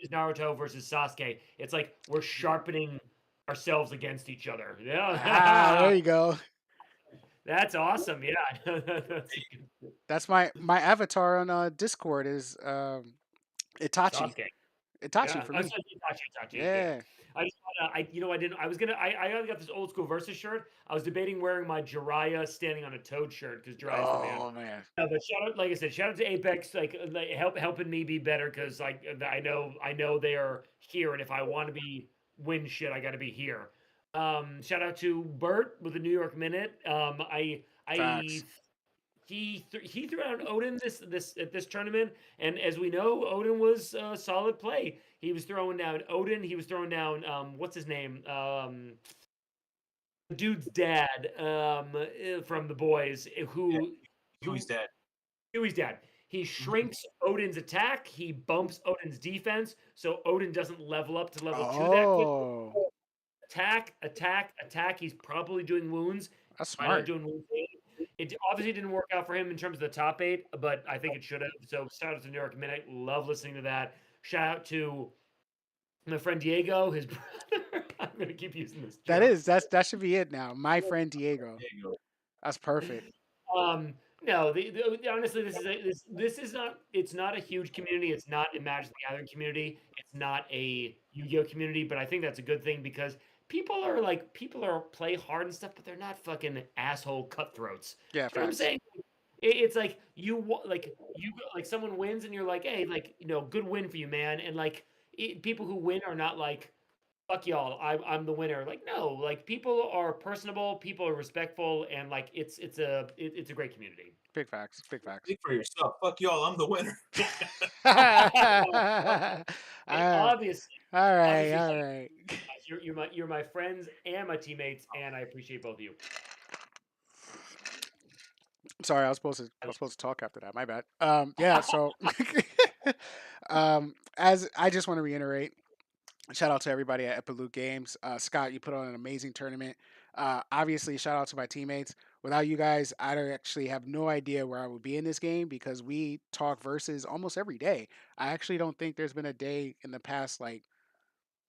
[SPEAKER 3] as Naruto versus Sasuke. It's like we're sharpening ourselves against each other.
[SPEAKER 2] There
[SPEAKER 3] Yeah,
[SPEAKER 2] you go.
[SPEAKER 3] that's awesome. Yeah,
[SPEAKER 2] That's my avatar on Discord is Itachi.
[SPEAKER 3] Sasuke.
[SPEAKER 2] Itachi
[SPEAKER 3] Yeah,
[SPEAKER 2] for
[SPEAKER 3] I'm
[SPEAKER 2] me.
[SPEAKER 3] sorry, Itachi. Yeah,
[SPEAKER 2] Yeah.
[SPEAKER 3] I just I you know I didn't I was gonna I only got this old school versus shirt. I was debating wearing my Jiraiya standing on a toad shirt because Jiraiya's the man.
[SPEAKER 2] Oh man.
[SPEAKER 3] But shout out, like I said, shout out to Apex, like helping me be better because like I know they are here, and if I want to be win shit, I got to be here. Shout out to Bert with the New York Minute. I
[SPEAKER 2] Facts.
[SPEAKER 3] he threw out Odin this at this tournament, and as we know, Odin was solid play. He was throwing down Odin. He was throwing down what's his name? The dude's dad from the boys
[SPEAKER 1] Yeah,
[SPEAKER 3] who
[SPEAKER 1] Huey's dad.
[SPEAKER 3] Huey's dad. He
[SPEAKER 1] Mhm.
[SPEAKER 3] shrinks Odin's attack. He bumps Odin's defense, so Odin doesn't level up to level 2 that quickly.
[SPEAKER 2] Oh,
[SPEAKER 3] Attack, attack, attack. He's probably doing wounds.
[SPEAKER 2] that's
[SPEAKER 3] Why not
[SPEAKER 2] smart.
[SPEAKER 3] doing wounds? It obviously didn't work out for him in terms of the top 8, but I think it should have. So shout out to New York Minute. Love listening to that. Shout out to my friend Diego, his brother. I'm gonna keep using this joke.
[SPEAKER 2] That should be it now. My friend Diego.
[SPEAKER 1] There you go.
[SPEAKER 2] That's perfect.
[SPEAKER 3] No, honestly, this is not. It's not a huge community. It's not a Magic the Gathering community. It's not a Yu-Gi-Oh community. But I think that's a good thing because people are play hard and stuff, but they're not fucking asshole cutthroats.
[SPEAKER 2] Yeah,
[SPEAKER 3] Do you know what I'm
[SPEAKER 2] facts.
[SPEAKER 3] saying? It's like like someone wins and you're like, hey, like good win for you, man. And like people who win are not like fuck y'all, I'm the winner. Like no, like people are personable, people are respectful, and like it's a great community.
[SPEAKER 2] Big facts. Big facts.
[SPEAKER 1] Speak for yourself. Fuck y'all. I'm the winner.
[SPEAKER 3] And
[SPEAKER 2] All right.
[SPEAKER 3] obviously,
[SPEAKER 2] All right.
[SPEAKER 3] you're my friends and my teammates, and I appreciate both of you.
[SPEAKER 2] Sorry, I was supposed to talk after that. My bad. Yeah. So, as I just want to reiterate, shout out to everybody at Epilute Games. Scott, you put on an amazing tournament. Obviously, shout out to my teammates. Without you guys, I don't actually have no idea where I would be in this game because we talk versus almost every day. I actually don't think there's been a day in the past like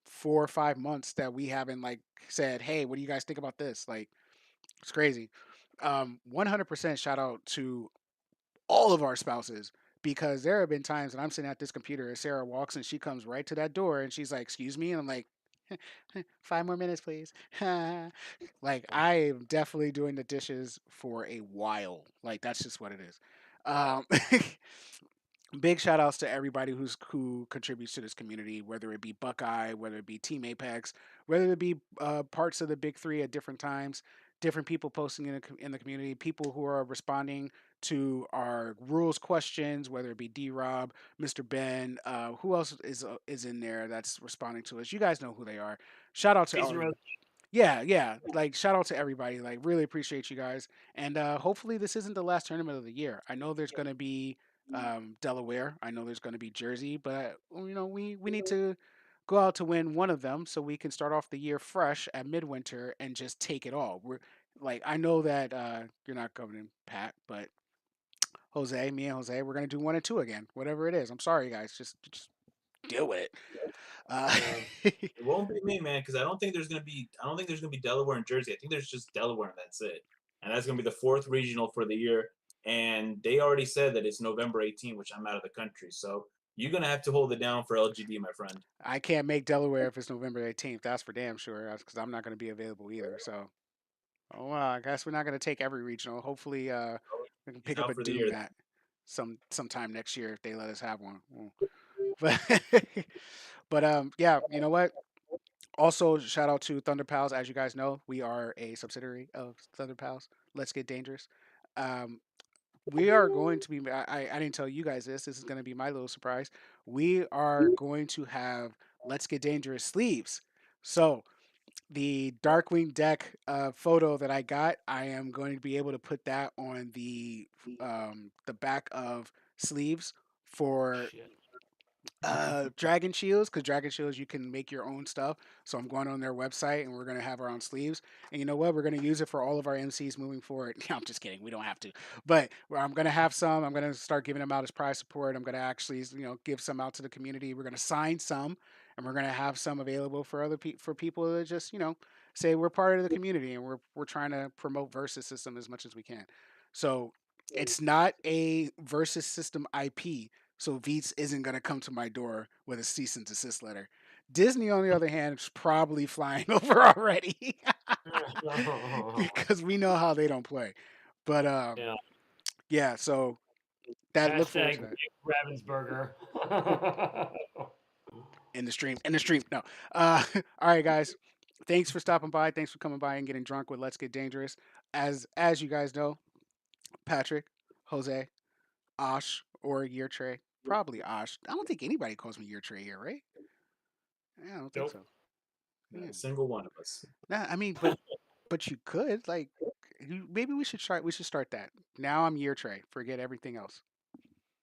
[SPEAKER 2] 4 or 5 months that we haven't like said, "Hey, what do you guys think about this?" Like, it's crazy. 100% shout out to all of our spouses because there have been times when I'm sitting at this computer and Sarah walks and she comes right to that door and she's like, "Excuse me," and I'm like, 5 more minutes, please. Like I am definitely doing the dishes for a while. Like that's just what it is. Um, big shout outs to everybody who contributes to this community, whether it be Buckeye, whether it be Team Apex, whether it be parts of the Big Three at different times, different people posting in the community, people who are responding to our rules questions, whether it be D Rob, Mr. Ben, who else is in there that's responding to us. You guys know who they are. Shout out to all
[SPEAKER 3] Jason
[SPEAKER 2] of you.
[SPEAKER 3] Rose,
[SPEAKER 2] Yeah, yeah. Like shout out to everybody. Like really appreciate you guys. And hopefully this isn't the last tournament of the year. I know there's gonna be Delaware. I know there's gonna be Jersey, but we need to go out to win one of them so we can start off the year fresh at midwinter and just take it all. We're like I know that you're not coming, Pat, but me and Jose, we're gonna do 1 and 2 again. Whatever it is. I'm sorry guys. Just deal with it. Uh,
[SPEAKER 3] yeah.
[SPEAKER 1] It won't be me, man, because I don't think there's gonna be. I don't think there's gonna be Delaware and Jersey. I think there's just Delaware and that's it. and that's going to be the fourth regional for the year. And they already said that it's November 18th, which I'm out of the country. So you're going to have to hold it down for LGD, my friend.
[SPEAKER 2] I can't make Delaware if it's November 18th. That's for damn sure. Because I'm not going to be available either. So, oh well, I guess we're not going to take every regional. Hopefully, we can
[SPEAKER 1] He's
[SPEAKER 2] pick up
[SPEAKER 1] out
[SPEAKER 2] a
[SPEAKER 1] for the
[SPEAKER 2] Doom
[SPEAKER 1] year.
[SPEAKER 2] mat sometime next year if they let us have one. But but yeah, you know what? Also, shout out to Thunder Pals. As you guys know, we are a subsidiary of Thunder Pals. Let's get dangerous. Um, we are going to be. I didn't tell you guys this. This is going to be my little surprise. We are going to have Let's Get Dangerous sleeves. So the Darkwing deck photo that I got, I am going to be able to put that on the back of sleeves for
[SPEAKER 3] Shit.
[SPEAKER 2] Dragon Shields, because Dragon Shields you can make your own stuff. So I'm going on their website and we're gonna have our own sleeves. And you know what? We're gonna use it for all of our MCs moving forward. I'm just kidding. We don't have to. But I'm gonna have some. I'm gonna start giving them out as prize support. I'm gonna actually give some out to the community. We're gonna sign some, and we're gonna have some available for for people that just say we're part of the community and we're trying to promote versus system as much as we can. So it's not a versus system IP, so Veets isn't going to come to my door with a cease and desist letter. Disney, on the other hand, is probably flying over already because we know how they don't play. But
[SPEAKER 3] Yeah.
[SPEAKER 2] yeah, so that look forward to
[SPEAKER 3] Hashtag
[SPEAKER 2] that
[SPEAKER 3] Ravensburger.
[SPEAKER 2] in the stream. In the stream, no. All right, guys. Thanks for stopping by. Thanks for coming by and getting drunk with Let's Get Dangerous. As you guys know, Patrick, Jose, Osh, or Year Tray. Probably Osh. I don't think anybody calls me Year Tray here, right? Yeah, I don't think
[SPEAKER 3] Nope.
[SPEAKER 2] so.
[SPEAKER 1] Not
[SPEAKER 2] Yeah.
[SPEAKER 1] a single one of us.
[SPEAKER 2] Nah, I mean, but you could maybe we should try. We should start that. Now I'm Year Tray. Forget everything else.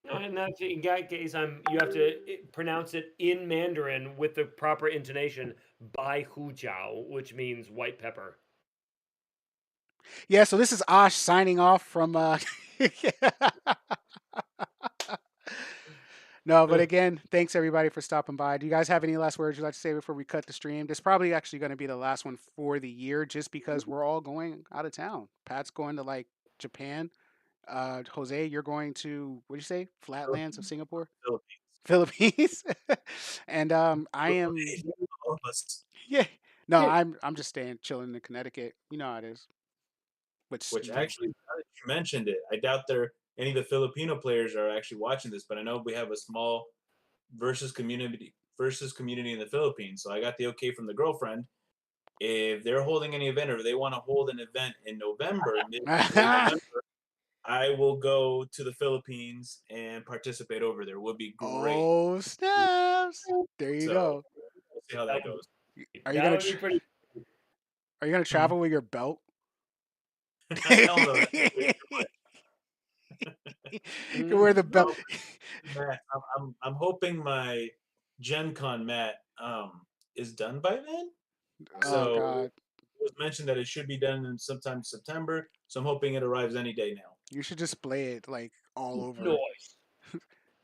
[SPEAKER 3] No, in that case, you have to pronounce it in Mandarin with the proper intonation by Hujiao, which means white pepper.
[SPEAKER 2] Yeah. So this is Osh signing off from. No, but again, thanks everybody for stopping by. Do you guys have any last words you'd like to say before we cut the stream? This is probably actually going to be the last one for the year, just because we're all going out of town. Pat's going to like Japan. Jose, you're going to what do you say? Flatlands of
[SPEAKER 1] Philippines.
[SPEAKER 2] Singapore,
[SPEAKER 1] Philippines.
[SPEAKER 2] Philippines, and I am
[SPEAKER 1] All of us.
[SPEAKER 2] yeah. No, I'm just staying chilling in Connecticut. You know how it is. Which
[SPEAKER 1] Which actually, now that you mentioned it, I doubt there any of the Filipino players are actually watching this, but I know we have a small versus community in the Philippines. So I got the okay from the girlfriend. If they're holding any event or they want to hold an event in November, late November, I will go to the Philippines and participate over there. Would be great.
[SPEAKER 2] oh snaps! There you
[SPEAKER 1] So
[SPEAKER 2] go.
[SPEAKER 1] we'll see how
[SPEAKER 3] That
[SPEAKER 1] that
[SPEAKER 3] would
[SPEAKER 1] goes.
[SPEAKER 2] Are you
[SPEAKER 3] that
[SPEAKER 2] gonna
[SPEAKER 3] would be pretty.
[SPEAKER 2] are you gonna travel with your belt?
[SPEAKER 1] Hell no.
[SPEAKER 2] You can wear the
[SPEAKER 3] Mm,
[SPEAKER 2] belt.
[SPEAKER 1] No, Matt, I'm hoping my GenCon Matt is done by then.
[SPEAKER 2] Oh
[SPEAKER 1] So
[SPEAKER 2] God,
[SPEAKER 1] it was mentioned that it should be done in sometime September. So I'm hoping it arrives any day now.
[SPEAKER 2] you should display it like all over.
[SPEAKER 3] noise.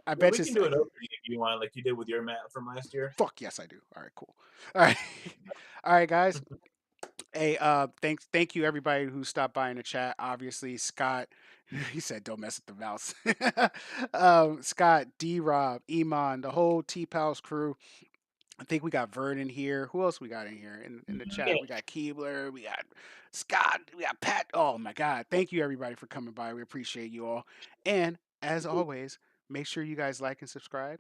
[SPEAKER 2] I
[SPEAKER 1] Yeah,
[SPEAKER 2] bet
[SPEAKER 1] we
[SPEAKER 2] you.
[SPEAKER 1] can do an opening if you want, like you did with your Matt from last year.
[SPEAKER 2] Fuck yes, I do. All right, cool. All right, all right, guys. Hey, thank you everybody who stopped by in the chat. Obviously, Scott, he said, "Don't mess with the mouse." Scott, D. Rob, Iman, the whole T Pals crew. I think we got Vern in here. Who else we got in here in the chat? We got Keebler, we got Scott, we got Pat. Oh my God! Thank you everybody for coming by. We appreciate you all. And as always, make sure you guys like and subscribe.